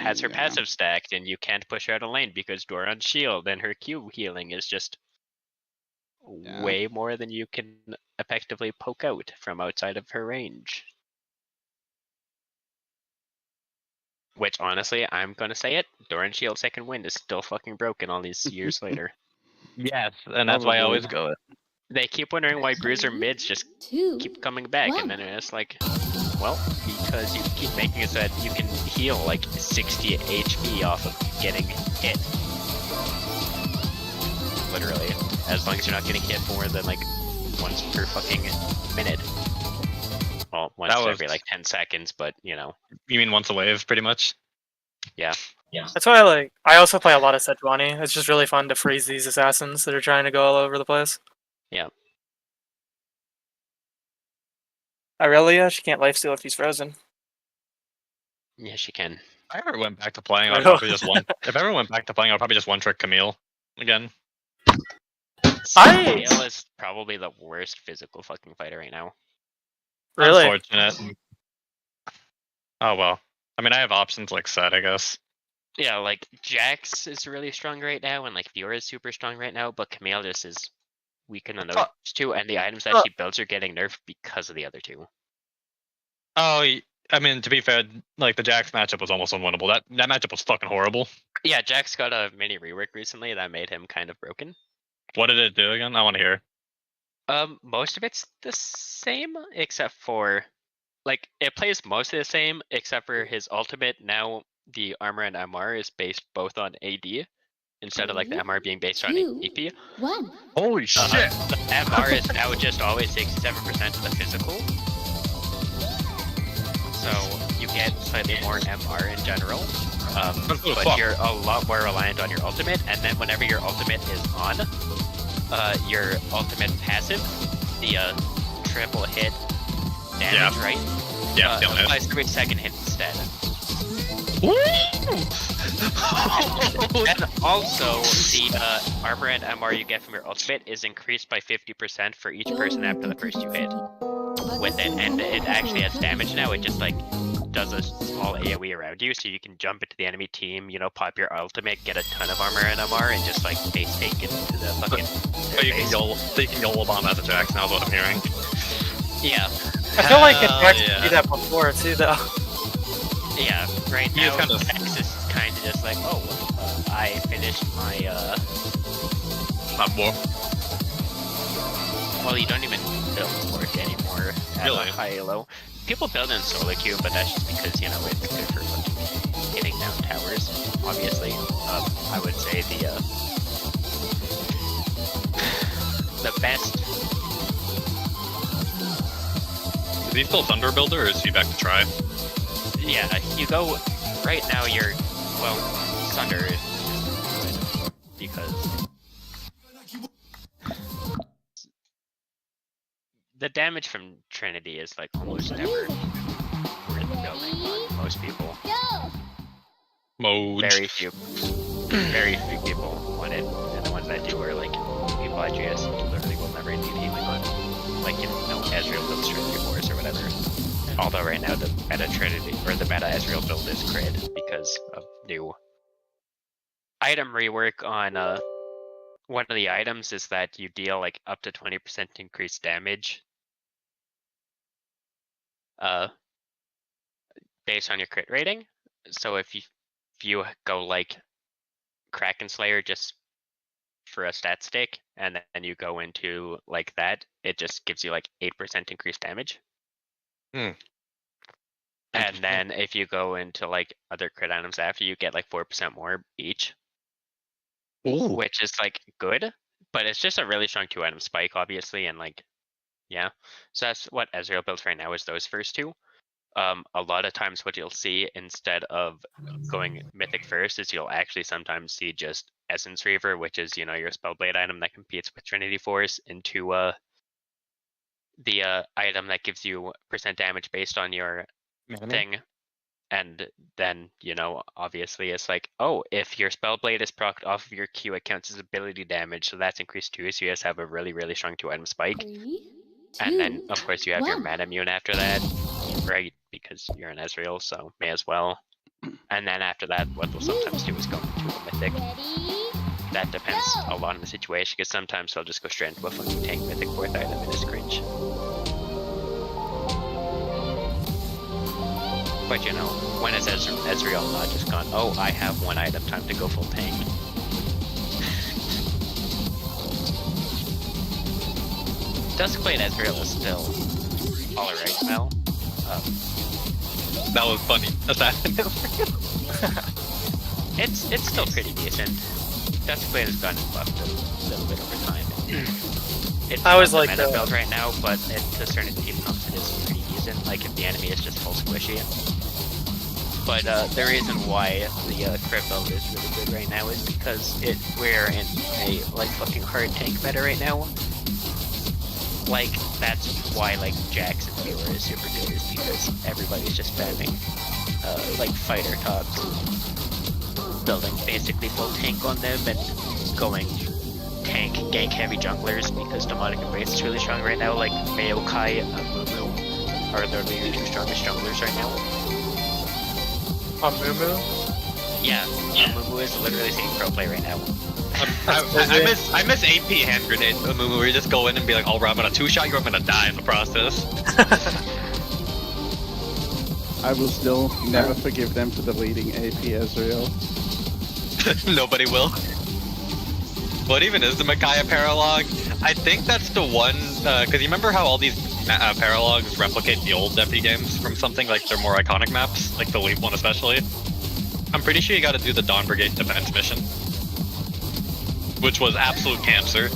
has her Yeah. passive stacked, and you can't push her out of lane because Doran's shield and her Q healing is just Yeah. way more than you can effectively poke out from outside of her range. Which honestly, I'm gonna say it, Doran Shield second wind is still fucking broken all these years later. Yes, and that's why I always Probably. go it. They keep wondering why bruiser mids just keep coming back, and then it's like, well, because you keep making it so that you can heal 60 HP off of getting hit. Literally, as long as you're not getting hit more than once per fucking minute. Well, once That was- every 10 seconds, but You mean once a wave, pretty much? yeah. That's why I also play a lot of Sejuani. It's just really fun to freeze these assassins that are trying to go all over the place. Yeah. Irelia, she can't lifesteal if she's frozen. Yeah, she can. If I ever went back to playing, I'd I know. probably just one. If I ever went back to playing, I'd probably just one trick Camille again. I- Camille is probably the worst physical fucking fighter right now. Really? Unfortunate. Oh well. I mean, I have options like set, I guess. Yeah, like Jax is really strong right now, and like Fiora is super strong right now, but Camille just is weaker than those two, and the items that she builds are getting nerfed because of the other two. Oh, I mean, to be fair, like the Jax matchup was almost unwinnable. That matchup was fucking horrible. Yeah, Jax got a mini rework recently that made him kind of broken. What did it do again? I want to hear. Most of it's the same, except for, like, it plays mostly the same, except for his ultimate. Now the armor and MR is based both on AD, instead of like the MR being based on AP. 1. Holy shit! The MR is now just always 67% of the physical. So you get slightly more MR in general. But you're a lot more reliant on your ultimate, and then whenever your ultimate is on, your ultimate passive, the triple hit damage, right? Yeah, applies every second hit instead. And also, the armor and MR you get from your ultimate is increased by 50% for each person after the first you hit with it, and it actually has damage now. It just like does a small AoE around you, so you can jump into the enemy team, you know, pop your ultimate, get a ton of armor and MR, and just like face take it into the fucking. So you can YOLO bomb as a Jax now, is what I'm hearing. Yeah. I feel like Jax could do that before too, though. Yeah, right now Jax is kind of just like, oh, I finished my Not more. Well, you don't even build work anymore at a high elo. People build in solo queue, but that's just because, you know, it's good for fucking getting down towers, obviously. I would say the best. Is he still Thunder Builder, or is he back to Try? Yeah, you go, right now you're, well, Thunder is just good, because the damage from Trinity is like almost never worth building on most people. Very few people want it, and the ones that do are like people at GS literally will never need healing on, like, you know, Ezreal builds Trinity Force or whatever. Although right now the meta Trinity or the meta Ezreal build is crit because of new item rework on one of the items is that you deal like up to 20% increased damage based on your crit rating. So if you go like Kraken Slayer just for a stat stick, and then you go into like that, it just gives you like 8% increased damage. And then if you go into like other crit items after, you get like 4% more each. Ooh. Which is like good, but it's just a really strong 2-item spike, obviously, and like, yeah. So that's what Ezreal builds right now, is those first two. A lot of times what you'll see instead of going Mythic first is you'll actually sometimes see just Essence Reaver, which is, you know, your Spellblade item that competes with Trinity Force, into the item that gives you % damage based on your thing. And then, you know, obviously it's like, oh, if your Spellblade is procced off of your Q, it counts as ability damage, so that's increased too, so you just have a really, really strong 2-item spike. 3, 2, And then, of course, you have your 1. mana immune after that, right? Because you're an Ezreal, so may as well. And then after that, what we'll sometimes do is go into a Mythic. That depends a lot on the situation, because sometimes they'll just go straight into a fucking tank Mythic 4th item and it's cringe. But you know, when it's Ezreal not just gone, oh, I have one item, time to go full tank. Duskblade Ezreal is still alright now. That was funny. It's still pretty decent. Duskblade has gotten buffed a little bit over time. It's I always not the like meta the- build right now, but to certain enough it is pretty decent. Like if the enemy is just full squishy. But the reason why the crit build is really good right now is because we're in a like fucking hard tank meta right now. Like that's why like Jax and Fiora is super good, is because everybody's just spamming like fighter tops, building basically full tank on them and going tank gank heavy junglers, because Demonic Embrace is really strong right now, like Maokai, Mumu, are literally your two strongest junglers right now. On Mumu? Yeah, Mumu is literally seeing pro play right now. I miss AP hand grenade Mumu where you just go in and be like, alright, I'm gonna two-shot you, I'm gonna die in the process. I will still never forgive them for deleting AP Ezreal. Nobody will. What even is the Micaiah paralog? I think that's the one, because you remember how all these paralogs replicate the old Defi games from something like their more iconic maps, like the Leap one especially? I'm pretty sure you gotta do the Dawn Brigade defense mission, which was absolute cancer.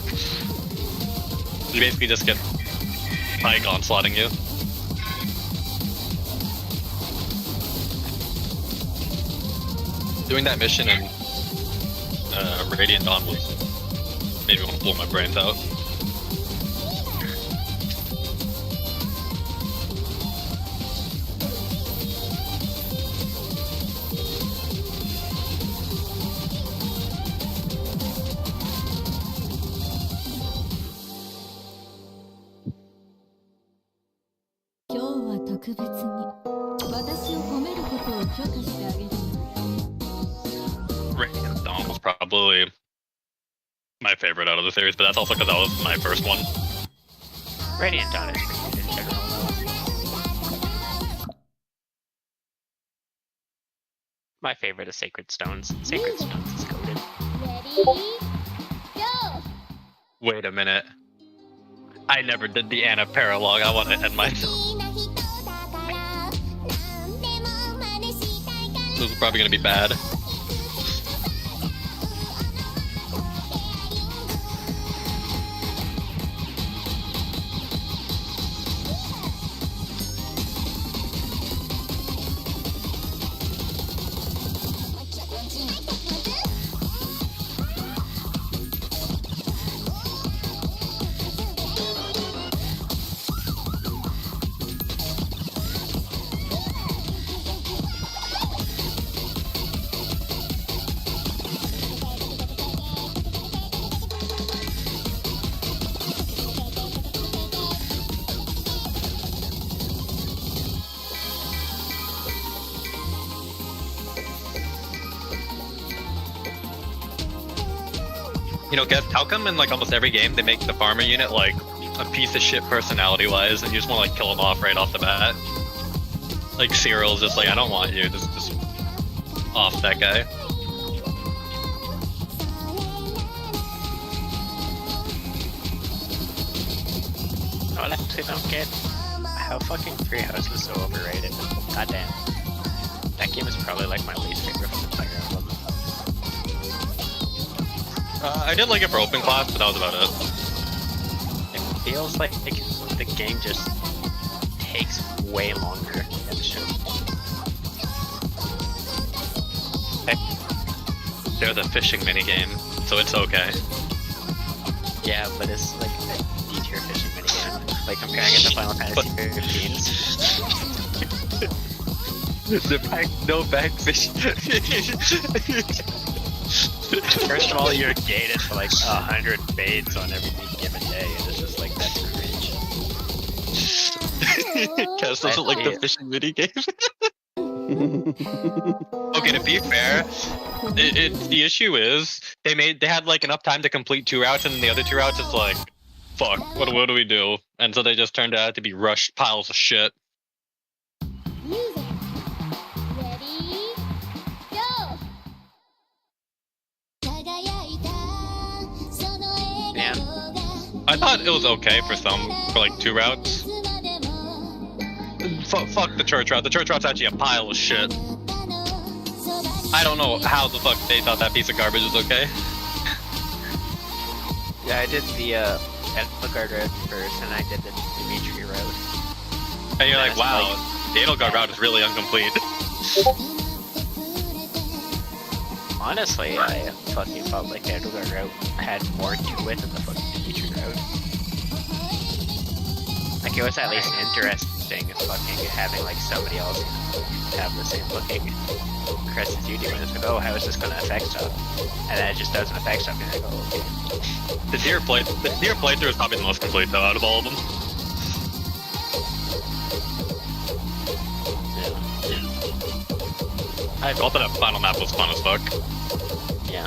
You basically just get Pyke onslaughting you. Doing that mission in Radiant Dawn was maybe want to blow my brains out. Radiant Dawn was probably my favorite out of the series, but that's also because that was my first one. Radiant Dawn is pretty good in general, though. My favorite is Sacred Stones. Sacred Stones is goated. Wait a minute. I never did the Anna paralog. I want to end myself. This is probably going to be bad. You know, Kev, how come in like almost every game they make the farmer unit like a piece of shit personality-wise, and you just want to like kill them off right off the bat? Like Cyril's just like, I don't want you, just off that guy. I actually don't get how fucking Free House is so overrated. Goddamn. That game is probably like my least favorite from the Fire Emblem. I did like it for open class, but that was about it. It feels like the game just takes way longer than it should. There's a fishing minigame, so it's okay. Yeah, but it's like a D-tier fishing minigame. Like comparing it to Final Fantasy 15's. The back, no back fish. First of all, you're gated for like 100 baits on every given day, and it's just like, that's cringe. Cass doesn't like the fishing minigame. Okay, to be fair, the issue is they had like enough time to complete 2 routes, and the other 2 routes it's like, fuck, what do we do? And so they just turned out to be rushed piles of shit. Man, I thought it was okay for like 2 routes. Fuck the church route. The church route's actually a pile of shit. I don't know how the fuck they thought that piece of garbage was okay. yeah, I did the Edelgard route first, and I did the Dimitri route. And you're like, wow, the Edelgard route is really incomplete. Honestly, I fucking felt like the Edelgard route had more to it than the fucking Dimitri route. Like, it was at least interesting fucking having like somebody else have the same looking Crescent duty when it's like, oh, how is this gonna affect stuff? And then it just doesn't affect stuff, and I go, okay. The deer playthrough is probably the most complete though out of all of them. I thought that final map was fun as fuck. Yeah.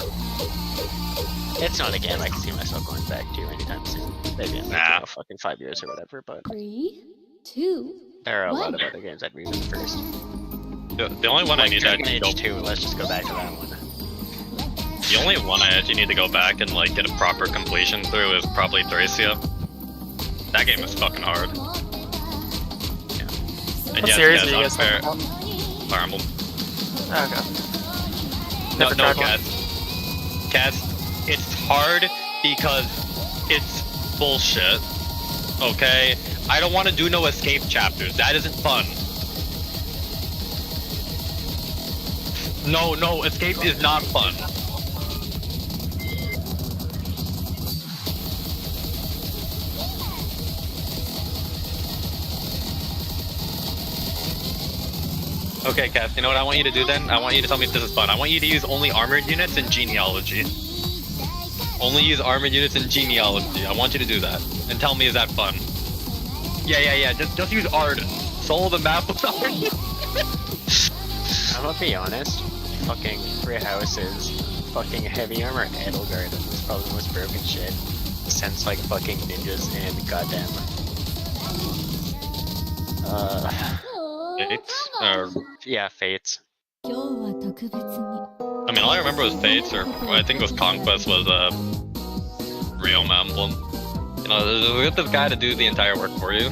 It's not a game I can see myself going back to anytime soon. Maybe in like, fucking 5 years or whatever, but 3, 2, there are a lot 1. of other games I'd revisit first. The only one I need to Dragon actually go. Age 2, let's just go back to that one. The only one I actually need to go back and like get a proper completion through is probably Thracia. That game is fucking hard. Yeah. And What yes, series guys, are you guys unfair- talking about? Fire Emblem. Okay. No, Never no, tried one. Cats. It's hard because it's bullshit. Okay? I don't want to do no escape chapters. That isn't fun. No, escape is not fun. Okay, Cass, you know what I want you to do then? I want you to tell me if this is fun. I want you to use only armored units and genealogy. Only use armored units and genealogy. I want you to do that. And tell me, is that fun? Yeah. Just use Ard. Solo the map with Ard. I'm gonna be honest, fucking 3 houses, fucking heavy armor Edelgard is probably the most broken shit since like fucking ninjas and goddamn Fates? yeah, Fates. 今日は特別に I mean, all I remember was Fates, or I think it was Conquest was Realm Emblem. You know, get this guy to do the entire work for you,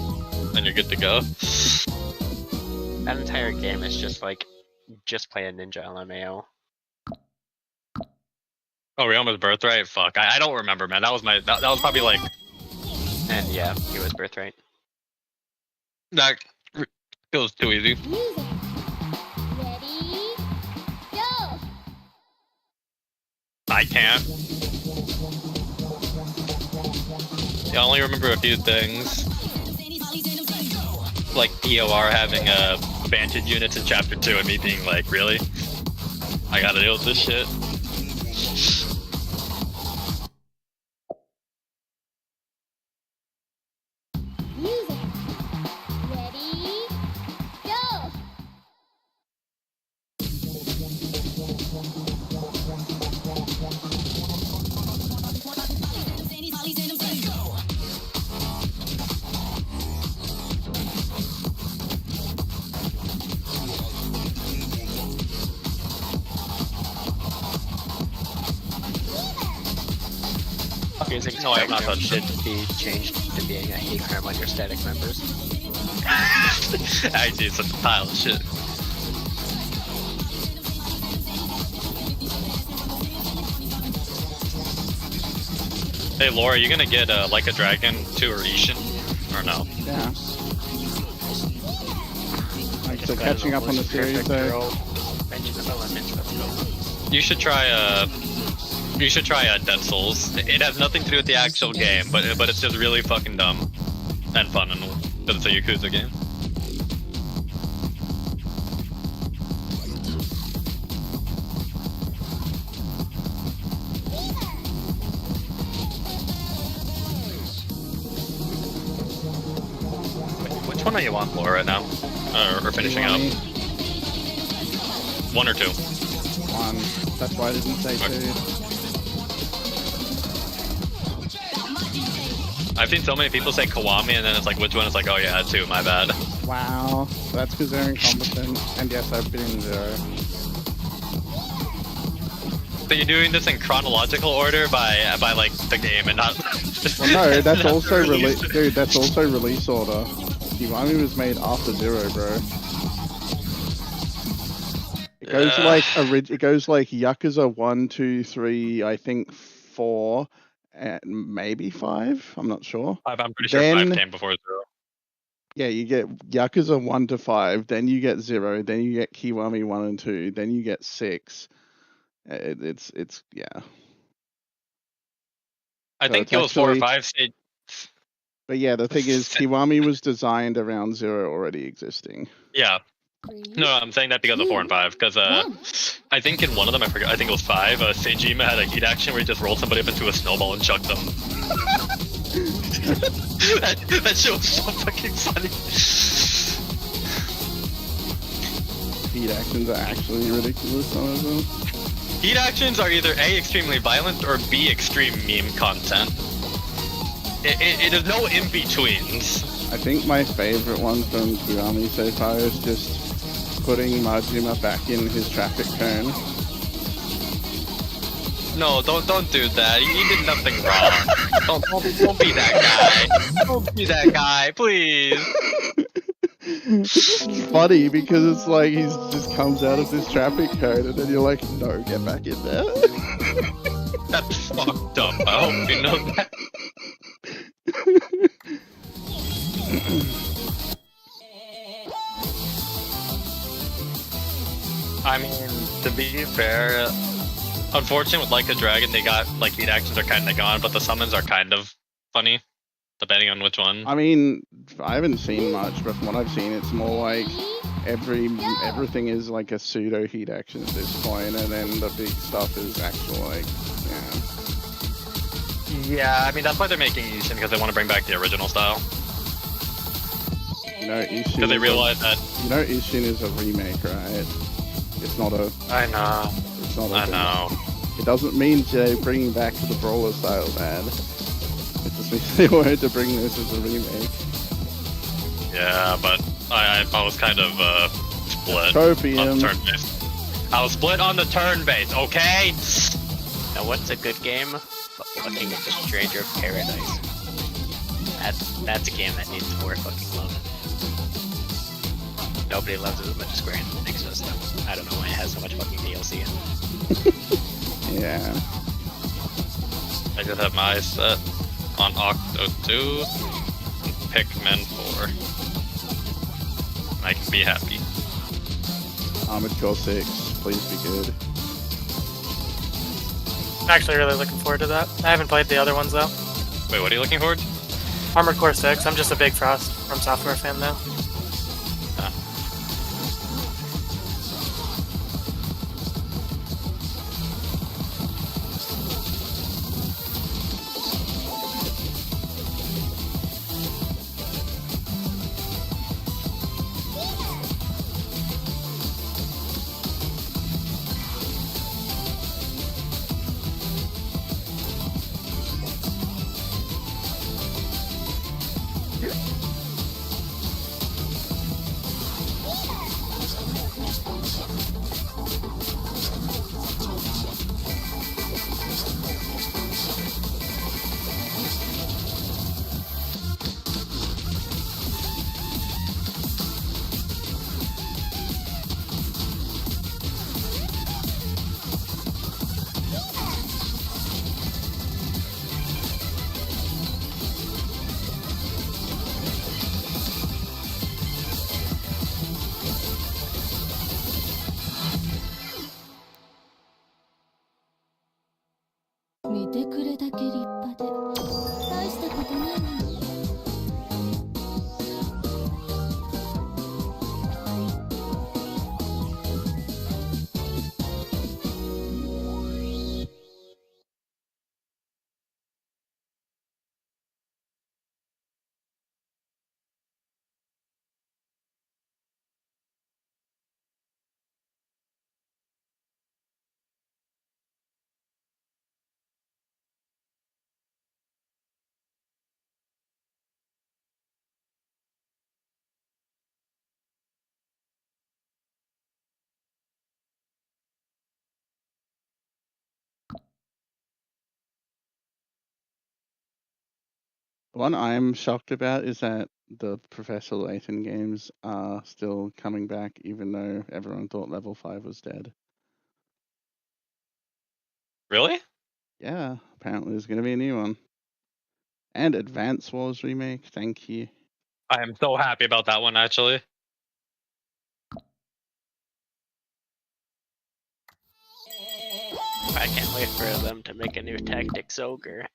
and you're good to go. That entire game is just like, just play a ninja LMAO. Oh, Realm is Birthright? Fuck, I don't remember, man. That was my that was probably like And yeah, he was Birthright. that feels too easy. Music. Ready? Go! I can't. Yeah, I only remember a few things. Like POR having Vantage units in Chapter 2 and me being like, really? I gotta deal with this shit. Music. Ready? Go! Music No, I have not spectrum touched should be changed to being a hate crime on your static members. Actually, it's a pile of shit. Hey, Laura, you gonna get Like a Dragon to Orishin? Or no? Yeah. Like, so catching up on the series though. You should try Dead Souls. It has nothing to do with the actual game, but it's just really fucking dumb and fun, and because it's a Yakuza game. Which one are you on, Laura, right now? Or finishing up? 1 or 2? 1. That's why I didn't say 2. I've seen so many people say Kiwami, and then it's like, which one? It's like, oh yeah, 2, my bad. Wow. That's because they're incompetent. And yes, I've been in 0. So you're doing this in chronological order by like the game and not. Well, no, that's not also the release. Dude, that's also release order. Kiwami was made after 0, bro. It goes it goes like Yakuza 1, 2, 3, I think 4, and maybe 5. I'm not sure. I'm pretty sure Then- 5 came before 0. Yeah, you get Yakuza 1 to 5, then you get 0, then you get Kiwami 1 and 2, then you get 6. It's yeah. I So think it's it was 4 or actually- 5 stage. But yeah, the thing is, Kiwami was designed around 0 already existing. Yeah. 3, No, I'm saying that because of 4 and 5. Because 1. I think in one of them, I forgot. I think it was 5. Seijima had a heat action where he just rolled somebody up into a snowball and chucked them. that shit was so fucking funny. heat actions are actually ridiculous, some of them. Heat actions are either A, extremely violent, or B, extreme meme content. It is no in-betweens. I think my favorite one from Kiwami so far is just putting Majima back in his traffic cone. No, don't do that. He did nothing wrong. Don't be that guy. Don't be that guy, please. It's funny because it's like he just comes out of this traffic cone and then you're like, no, get back in there. That's fucked up. I hope you know that. I mean, to be fair, unfortunately with Like a Dragon, they got, like, heat actions are kind of gone, but the summons are kind of funny, depending on which one. I mean, I haven't seen much, but from what I've seen, it's more like everything is like a pseudo heat action at this point, and then the big stuff is actual, like, Yeah, I mean, that's why they're making Ishin, because they want to bring back the original style. You know, Ishin. Because they realize that. You know, Ishin is a remake, right? It's not a. I know. It's not a. I know. It doesn't mean they're bringing back the brawler style, man. It just means they wanted to bring this as a remake. Yeah, but I was kind of split Tropium. on turn-based. I was split on the turn-based, okay? Now what's a good game? Fucking The Stranger of Paradise. That's a game that needs more fucking love. Nobody loves it as much as Square Enix does though. I don't know why it has so much fucking DLC in it. Yeah. I just have my set on Octo 2 and Pikmin 4. I can be happy. Armored Core 6, please be good. I'm actually really looking forward to that. I haven't played the other ones though. Wait, what are you looking forward to? Armored Core 6, I'm just a big Frost from Software fan now. The one I'm shocked about is that the Professor Layton games are still coming back, even though everyone thought Level 5 was dead. Really? Yeah, apparently there's going to be a new one. And Advance Wars remake, thank you. I am so happy about that one, actually. I can't wait for them to make a new Tactics Ogre.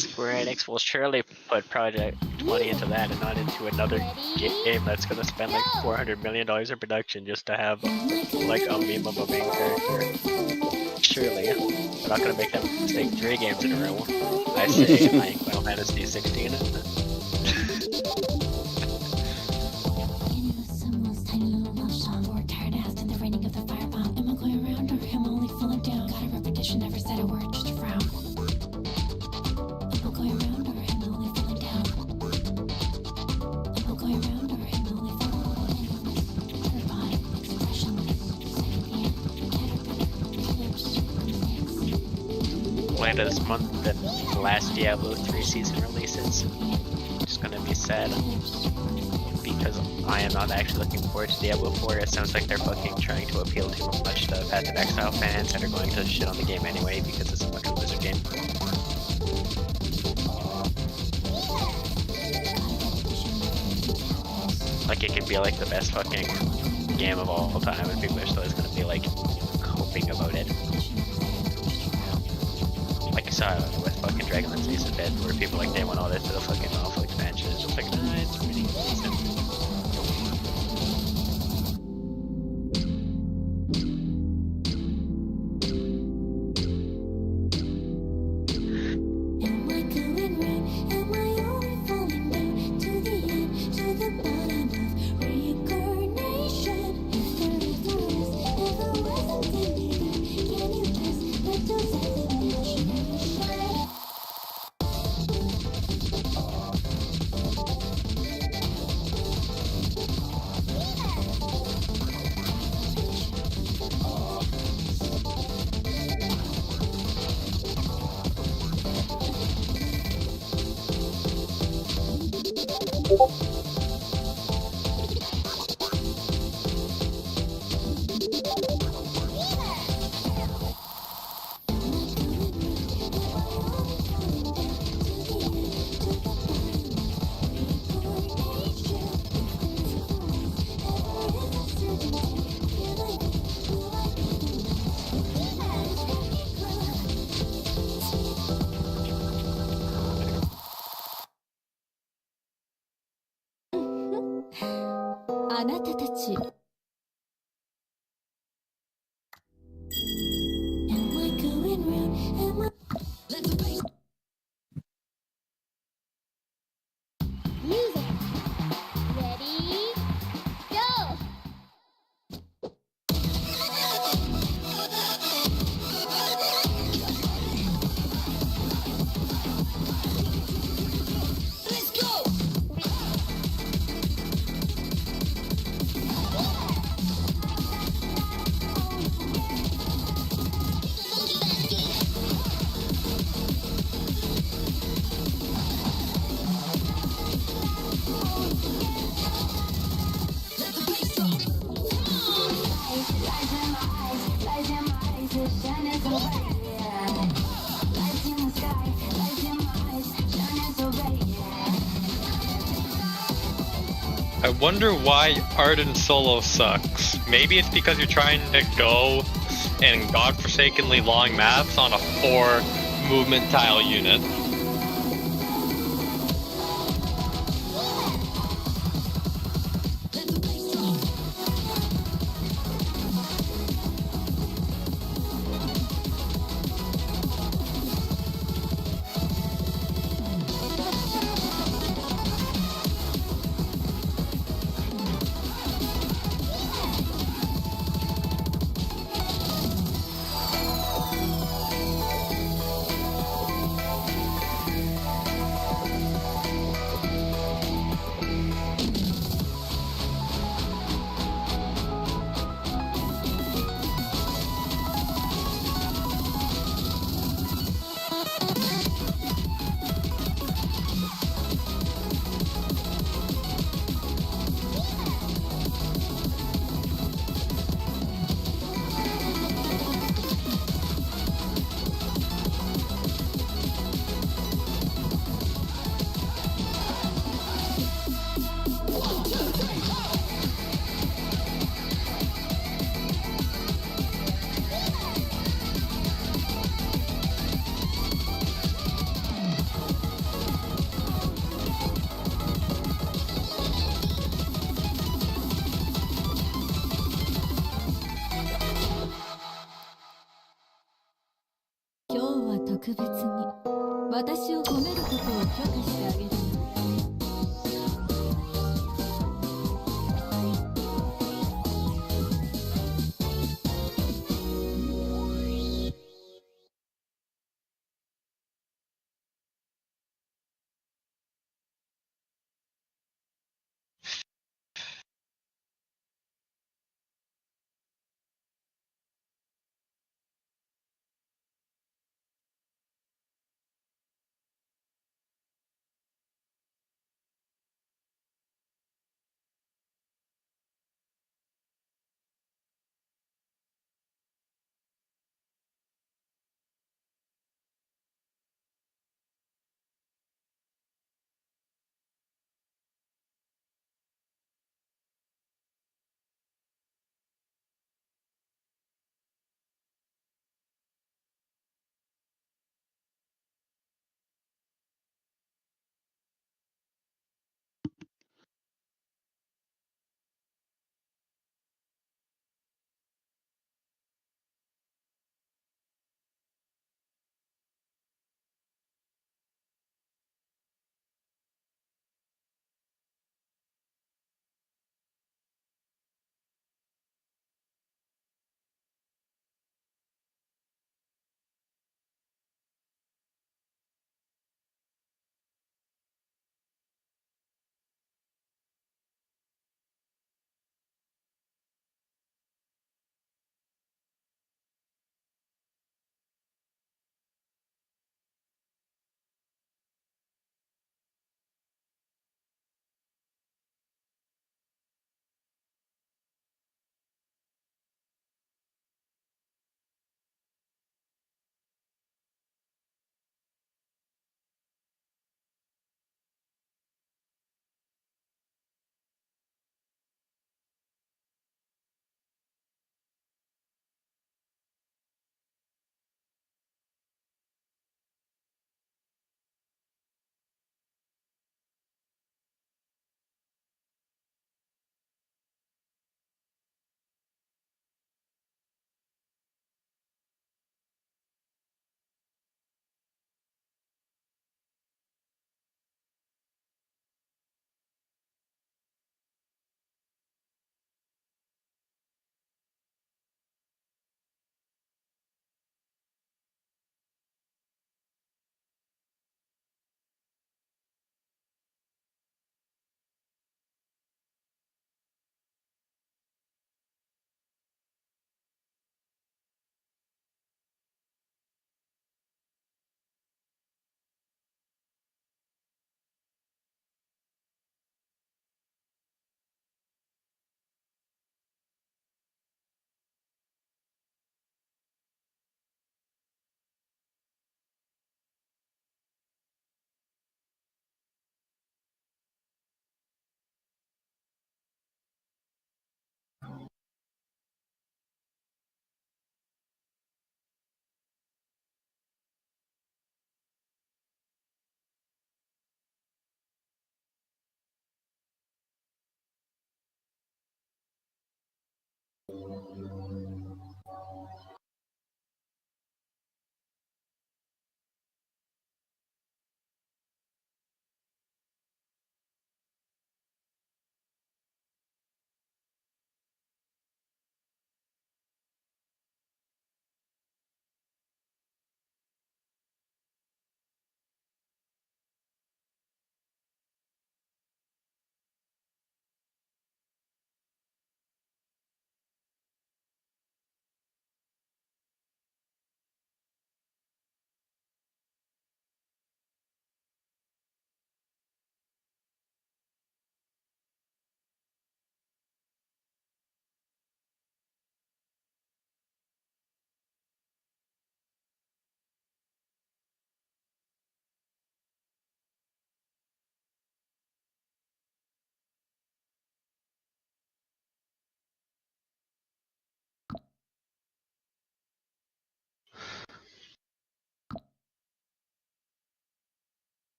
Square Enix will surely put Project 20 into that and not into another game that's gonna spend like $400 million in production just to have like a meme of a main character. Surely. They're not gonna make them mistake 3 games in a row. I say like Final Fantasy 16. Someone's tiny little love song or tired ass later this month than the last Diablo 3 season releases. It's gonna be sad. Because I am not actually looking forward to Diablo 4. It sounds like they're fucking trying to appeal too much to Path of Exile fans that are going to shit on the game anyway because it's a fucking Blizzard game. Like, it could be like the best fucking game of all time and people are still just gonna be like coping about it. Like I saw with fucking Dragonlance Ace of Dead where people like they want all this to the fucking awful expansion. It's just like, nah, it's pretty decent. Am I going round? Am I only falling down to the end, to the bottom of reincarnation? If there wasn't anything, can you just let those emotions shine? Am I going round? Am I? Music. Ready? Go! Let's go! I wonder why Arden Solo sucks. Maybe it's because you're trying to go in godforsakenly long maps on a 4 movement tile unit.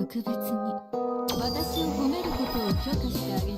特別に私を褒めることを許可してあげる。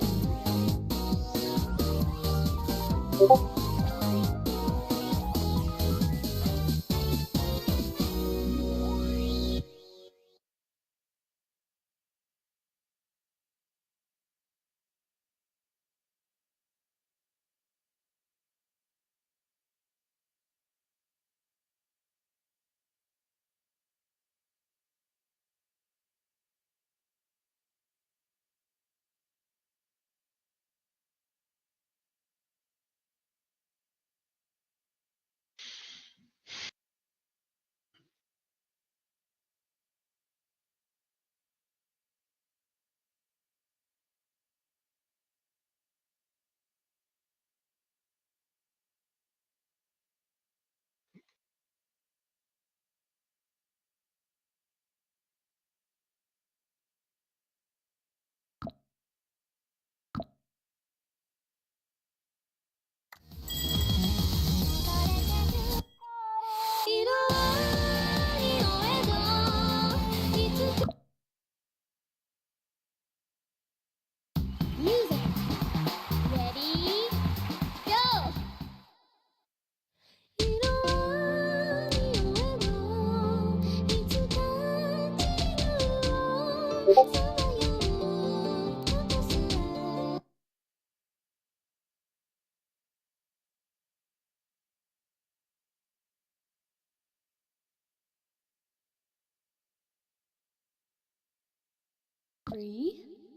Three,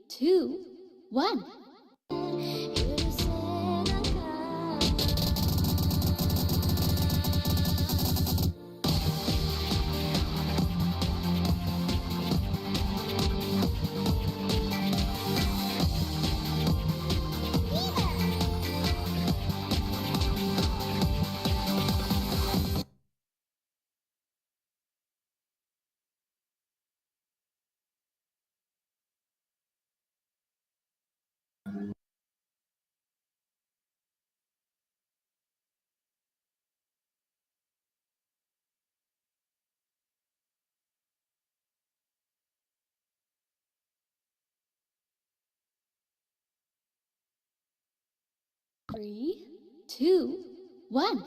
two, one. 3, 2, 1.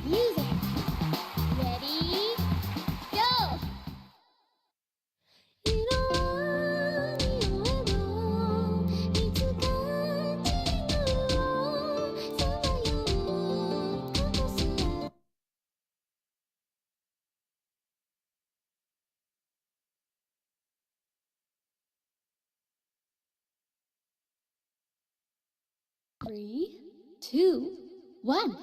Music. Ready, go! 3, 2, 1.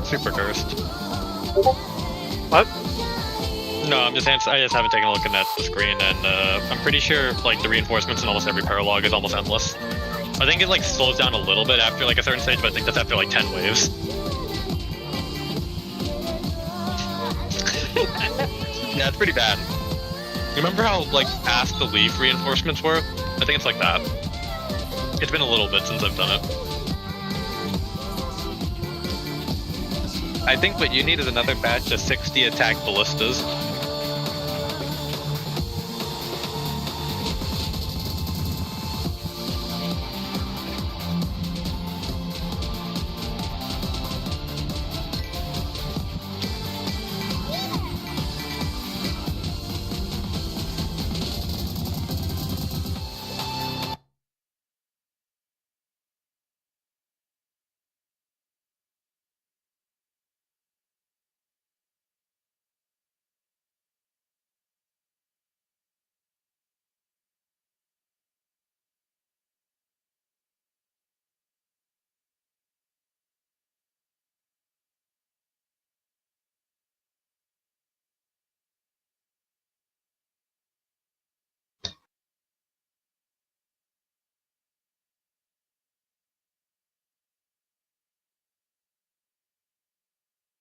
Super cursed. What? No, I just haven't taken a look at the screen, and I'm pretty sure like the reinforcements in almost every paralog is almost endless. I think it like slows down a little bit after like a certain stage, but I think that's after like 10 waves. Yeah, it's pretty bad. You remember how like ass the leaf reinforcements were? I think it's like that. It's been a little bit since I've done it. I think what you need is another batch of 60 attack ballistas.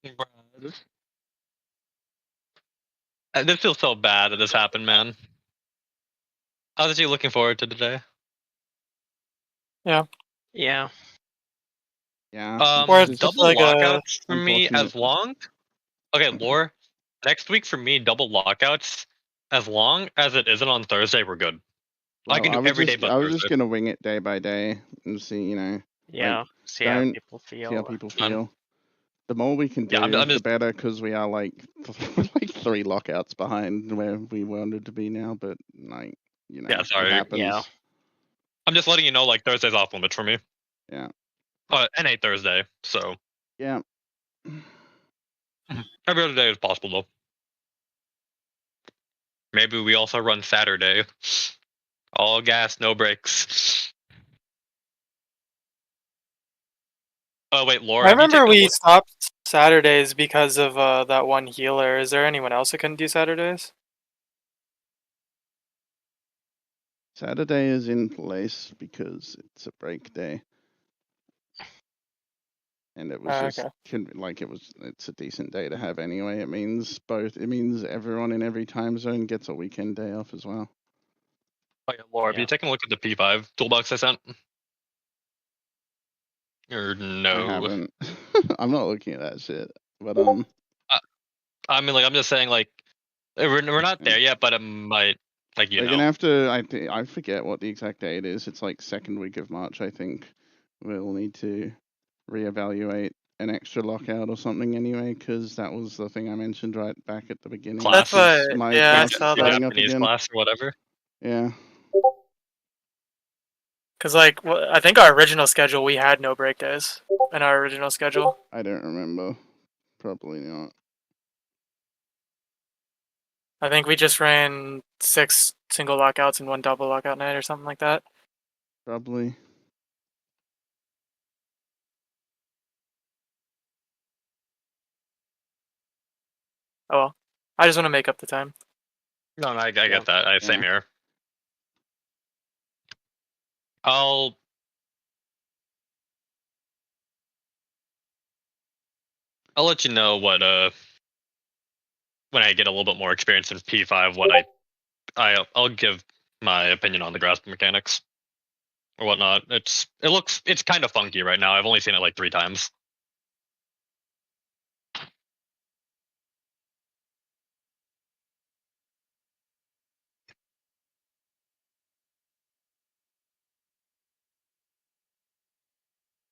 This feels so bad that this happened, man. I was actually looking forward to today. Yeah. Yeah. Or it's just just Double like a lockouts for me unfortunate. as long. Okay, Lore. Next week for me, double lockouts. As long as it isn't on Thursday, we're good. I can do every day but I was Thursday. just gonna wing it day by day and see, you know, Yeah. See how don't people feel. see how people Fine. feel. The more we can do, Yeah, I'm the just better, because we are like like 3 lockouts behind where we wanted to be now. But like, you know, Yeah, sorry. it happens. Yeah. I'm just letting you know, like Thursday's off limits for me. Yeah. NA Thursday, so Yeah. every other day is possible though. Maybe we also run Saturday. All gas, no brakes. Oh wait, Laura, I have you remember taken a we look? stopped Saturdays because of that one healer. Is there anyone else that couldn't do Saturdays? Saturday is in place because it's a break day. And it was just Okay. it's a decent day to have anyway. It means everyone in every time zone gets a weekend day off as well. Oh yeah, Laura, have you Yeah. taken a look at the P5 toolbox I sent? Or no? I haven't. I'm not looking at that shit. But I mean, like, I'm just saying, like, we're not there yet, but it might, like, you we're know. gonna have to. I forget what the exact date is. It's like second week of March, I think. We'll need to reevaluate an extra lockout or something anyway, because that was the thing I mentioned right back at the beginning. Class. That's why. My Yeah, I class saw is that. starting up Japanese again. class or whatever. Yeah. Because like, I think our original schedule, we had no break days in our original schedule. I don't remember. Probably not. I think we just ran 6 single lockouts and 1 double lockout night or something like that. Probably. Oh well. I just want to make up the time. No, I get that. Same here. I'll let you know what when I get a little bit more experience in P5, what I'll give my opinion on the grasp mechanics or whatnot. It's kind of funky right now. I've only seen it like 3 times.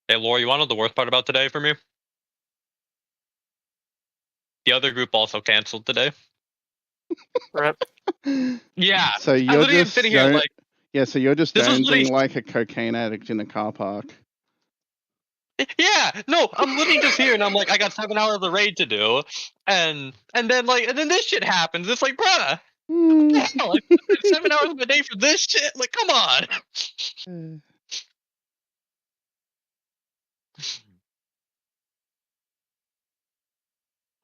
Hey, Laura, you want to know the worst part about today for me? The other group also canceled today. Rip. Yeah. So I'm you're literally just sitting here like, yeah. So you're just this was jonesing literally like a cocaine addict in a car park. yeah, no, I'm literally just here and I'm like, I got 7 hours of raid to do, and then this shit happens. It's like, bruh, hell, I spent 7 hours of a day for this shit. Like, come on.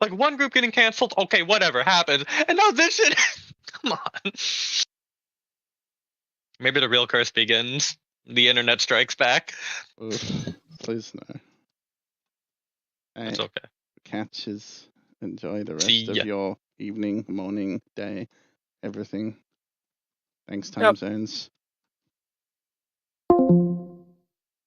Like one group getting canceled, okay, whatever happens, and now this shit. Come on. Maybe the real curse begins. The internet strikes back. Oof, please no. It's Hey, okay. catches. Enjoy the rest See of ya. your evening, morning, day, everything. Thanks, time Yep. zones.